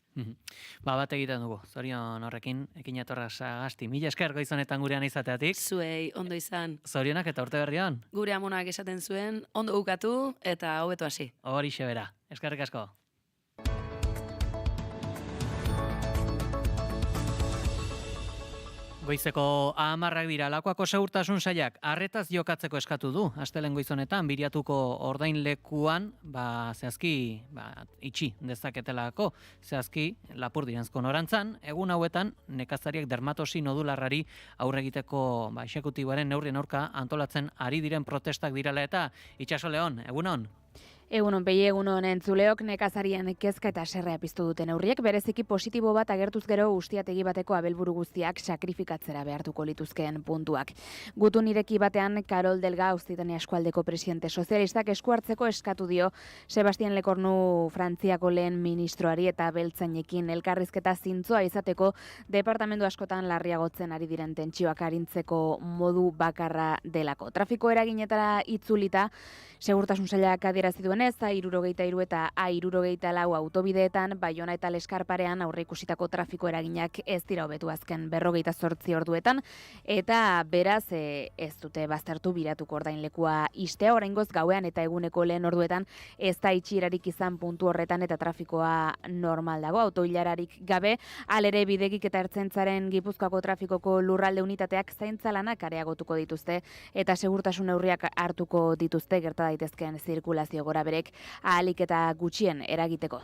Bat egiten dugu, zorion horrekin, ekin etorra Sagasti. Mila esker goizonetan gurean izateatik. Zuei, ondo izan. Zorionak eta urte berrian. Gure amonak esaten zuen, ondo bukatu eta hobeto hasi. Horixe bera, eskerrik asko. Goizeko 10 dira, Lakuako segurtasun sailak arretaz jokatzeko eskatu du. Astelehen goizonetan, Biriatuko ordainlekuan, zehazki, itxi dezaketelako, zehazki, Lapurdiranzko norantzan, egun hauetan, nekazariak dermatosi nodularrari aurre egiteko exekutiboaren neurrien aurka antolatzen ari diren protestak direla eta Itxaso Leon, egunon? Egunon, egunon entzuleok nekazarien kezka eta serrea piztu duten neurriek, bereziki positibo bat agertuz gero ustiategi bateko abelburu guztiak sakrifikatzera behartuko lituzkeen puntuak. Gutun ireki batean Karol Delga Auzitania Eskualdeko presidente sozialistak esku hartzeko eskatu dio Sebastian Lekornu Frantziako lehen ministroari eta beltzainekin elkarrizketa zintzoa izateko departamendu askotan larriagotzen ari diren tentsioak arintzeko modu bakarra delako. Trafiko eraginetara itzulita, segurtasun sailak adierazi duenez, A63 eta A64 autobideetan Baiona eta Leskarparean aurreikusitako trafiko eraginak ez dira hobetu azken 48 orduetan eta beraz ez dute baztertu Biratuko ordainlekua istea, oraingoz gauean eta eguneko lehen orduetan ez da itxierarik izan puntu horretan eta trafikoa normal dago, autoilararik gabe, alere bidegik eta ertzaintzaren Gipuzkoako trafikoko lurralde unitateak zaintza lanak areagotuko dituzte eta segurtasun neurriak hartuko dituzte gerta daitezkeen zirkulazio goraberek ahalik eta gutxien eragiteko.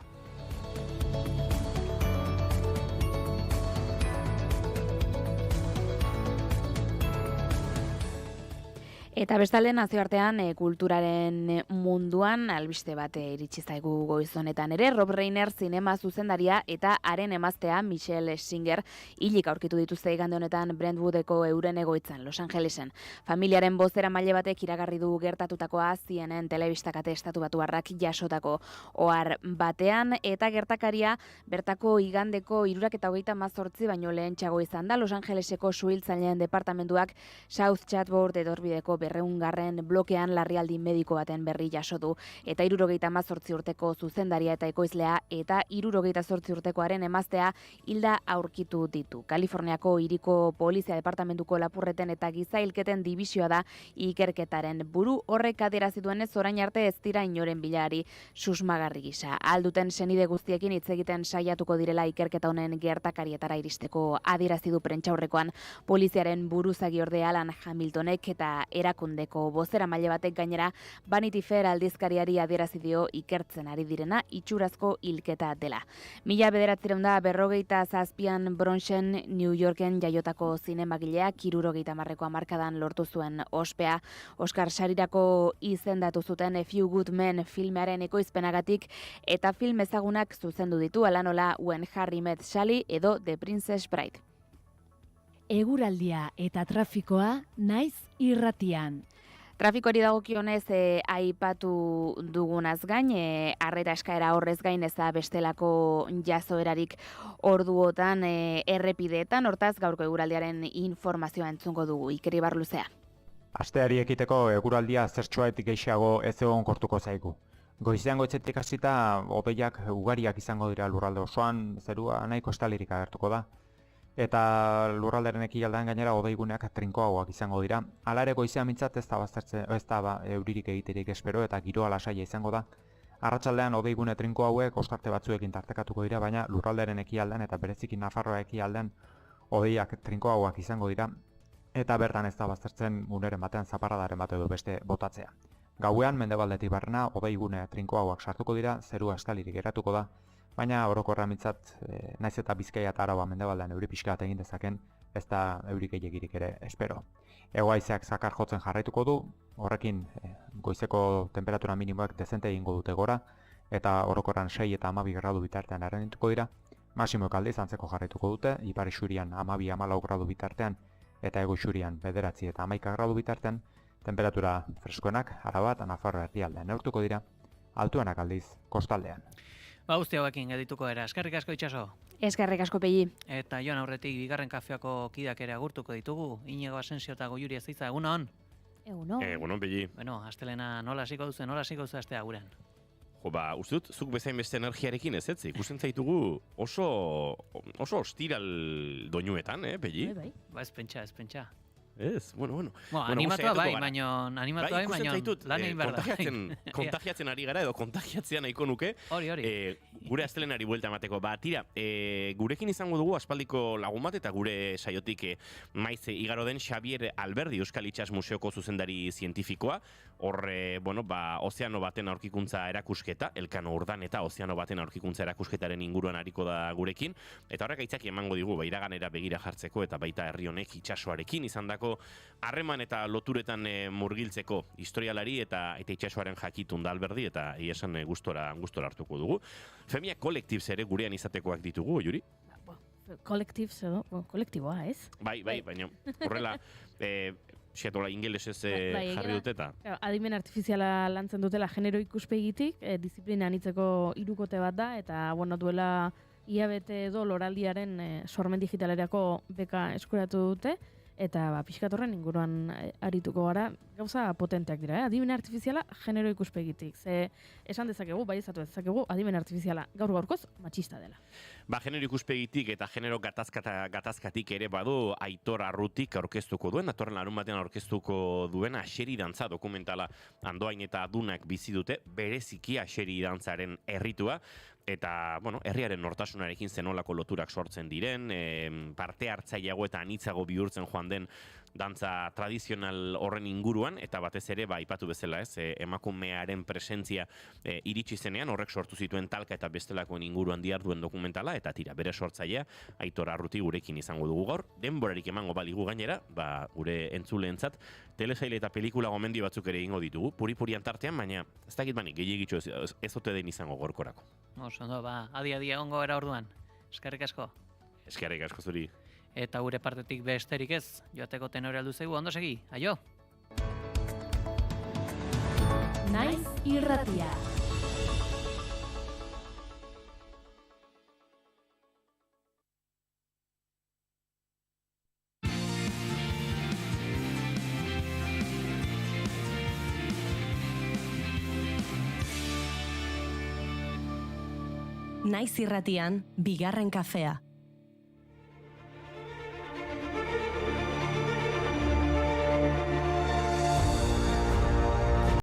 Eta bestalde nazioartean kulturaren munduan albiste bat iritsi zaigu goiz honetan ere. Rob Reiner zinema zuzendaria eta haren emaztea Michelle Singer hilik aurkitu dituzte igande honetan Brentwoodeko euren egoitzan Los Angelesen. Familiaren bozeramaile batek iragarri du gertatutakoa CNN telebistakate estatubatuarrak jasotako ohar batean, eta gertakaria bertako igandeko 3:28 baino lehentxeago izan da. Los Angeleseko suhiltzaileen departamentuak South Chatboard edorbideko 200. blokean larrialdi mediko baten berri jaso du, eta 78 urteko zuzendaria eta ekoizlea eta 78 urtekoaren emaztea hilda aurkitu ditu. Kaliforniako hiriko polizia departamentuko lapurreten eta gizailketen dibisioa da ikerketaren buru. Horrek adierazi duenez orain arte ez dira inoren bilari susmagarri gisa. Alduten senide guztiekin hitz egiten saiatuko direla ikerketa honen gertakarietara iristeko adierazi du prentsaurrekoan poliziaren buruzagi orde Alan Hamiltonek, eta erakundeko bozeramaile batek gainera Vanity Fair aldizkariari adierazi dio ikertzen ari direna itxurazko hilketa dela. 1947 Bronxen, New Yorken jaiotako zinemagileak 70ko hamarkadan lortu zuen ospea. Oscar sarirako izendatu zuten A Few Good Men filmearen ekoizpenagatik, eta film ezagunak zuzendu ditu hala nola When Harry Met Sally edo The Princess Bride. Eguraldia eta trafikoa naiz irratian. Trafikoari dagokionez aipatu dugunaz gain, arreta eskaera horrez gain ez da bestelako jazoerarik orduotan errepideetan, hortaz gaurko eguraldiaren informazioa entzungo dugu. Iker Ibarluzea. Asteari ekiteko eguraldia zertxoetik gehiago ez egonkortuko zaigu. Goizean goitzetik hasita hodeiak ugariak izango dira lurralde osoan, zerua nahiko estalirik agertuko da. Eta lurraldearen ekialdean gainera hodeiguneak trinkoagoak izango dira. Hala ere goizean mintzat ez da euririk egiterik espero eta giroa lasaia izango da. Arratsaldean hodeigune trinko hauek ostarte batzuekin tartekatuko dira, baina lurraldearen ekialdean eta bereziki Nafarroa ekialdean hodeiak trinkoagoak izango dira. Eta bertan ez da baztertzen uneren batean zaparradaren bat edo beste botatzea. Gauean mendebaldetik barrena hodeigune trinkoagoak sartuko dira, zerua estalirik geratuko da. Baina orokorra mintzat, naiz eta Bizkaia eta Araba mendebaldean euri pixka bat egin dezaken, ez da euri gehiegirik ere espero. Hego-haizeak zakar jotzen jarraituko du, horrekin goizeko temperatura minimoak dezente egingo dute gora, eta orokorran 6 eta 12 gradu bitartean errendituko dira. Maximoek aldiz antzeko jarraituko dute, ipar isurian 12-14 gradu bitartean, eta ego isurian 9 eta 11 gradu bitartean, temperatura freskoenak Araba eta Nafarroa erdialdean neurtuko dira, altuenak aldiz kostaldean. Guzti hauekin edituko era. Eskerrik asko Itxaso. Eskerrik asko Pegi. Eta joan aurretik bigarren kafeako kidak ere agurtuko ditugu. Iñigo Asensio eta Goiuri Ezeiza, egunon? Egunon. Egunon, Pegi. Bueno, astelena nola hasiko duzu astea gurean? Jo, uste dut, zuk bezain beste energiarekin ez ikusten zaitugu oso ostiral doinuetan, Pegi? Bai. Ez pentsa. Ez, bueno. Animatua bai, baina lan egin behar da. Kontagiatzen ari gara, edo kontagiatzea nahiko nuke. Hori. Gure astelenari buelta emateko. Tira, gurekin izango dugu aspaldiko lagun bat, eta gure saiotik maiz igaro den Xabier Alberdi, Euskal Itsas Museoko zuzendari zientifikoa. Hor, ozeano baten aurkikuntza erakusketa, Elkano Urdan eta ozeano baten aurkikuntza erakusketaren inguruan ariko da gurekin. Eta horrek aitzaki emango digu, iraganera begira jartzeko, eta baita herri honek itsasoarekin izandako harreman eta loturetan murgiltzeko historialari eta itsasoaren jakitun da Alberdi, eta esan gustora hartuko dugu. Femia Colectives ere gurean izatekoak ditugu, Juri? Colectives edo, kolektiboa, ez? Bai, baina horrela xetola ingelesez jarri dut eta. Adimen artifiziala lantzen dutela genero ikuspegitik, disiplina anitzeko hirukote bat da, eta duela hilabete edo loraldiaren sormen digitalerako beka eskuratu dute, eta pixkat horren inguruan arituko gara, gauza potenteak dira, adimen artifiziala genero ikuspegitik. Ze esan dezakegu, bai ezatu dezakegu, adimen artifiziala gaurkoz matxista dela. Genero ikuspegitik eta genero gatazkatik ere badu Aitor Arrutik aurkeztuko duen, datorren larun batean aurkeztuko duen Axeri dantza dokumentala Andoain eta Adunak bizi dute, bereziki Axeri dantzaren erritua, eta, herriaren nortasunarekin zenolako loturak sortzen diren, parte hartzaileago eta anitzago bihurtzen joan den dantza tradizional horren inguruan, eta batez ere, aipatu bezala ez, emakumearen presentzia iritsi zenean, horrek sortu zituen talka eta bestelakoen inguruan diharduen dokumentala, eta tira, bere sortzailea, Aitor Arruti gurekin izango dugu gaur, denborarik emango baligu gainera, gure entzuleentzat, telesaile eta pelikula gomendio batzuk ere egingo ditugu, puri-purian tartean, baina ez dakit banik, gehiagitxo ez ote den izango gorkorako. Oso, adi egongo era orduan. Eskerrik asko. Eskerrik asko zuri. Eta gure partetik besterik ez, joateko tenore aldu zaigu, ondo segi, aio! Naiz irratia. Naiz irratian, bigarren kafea.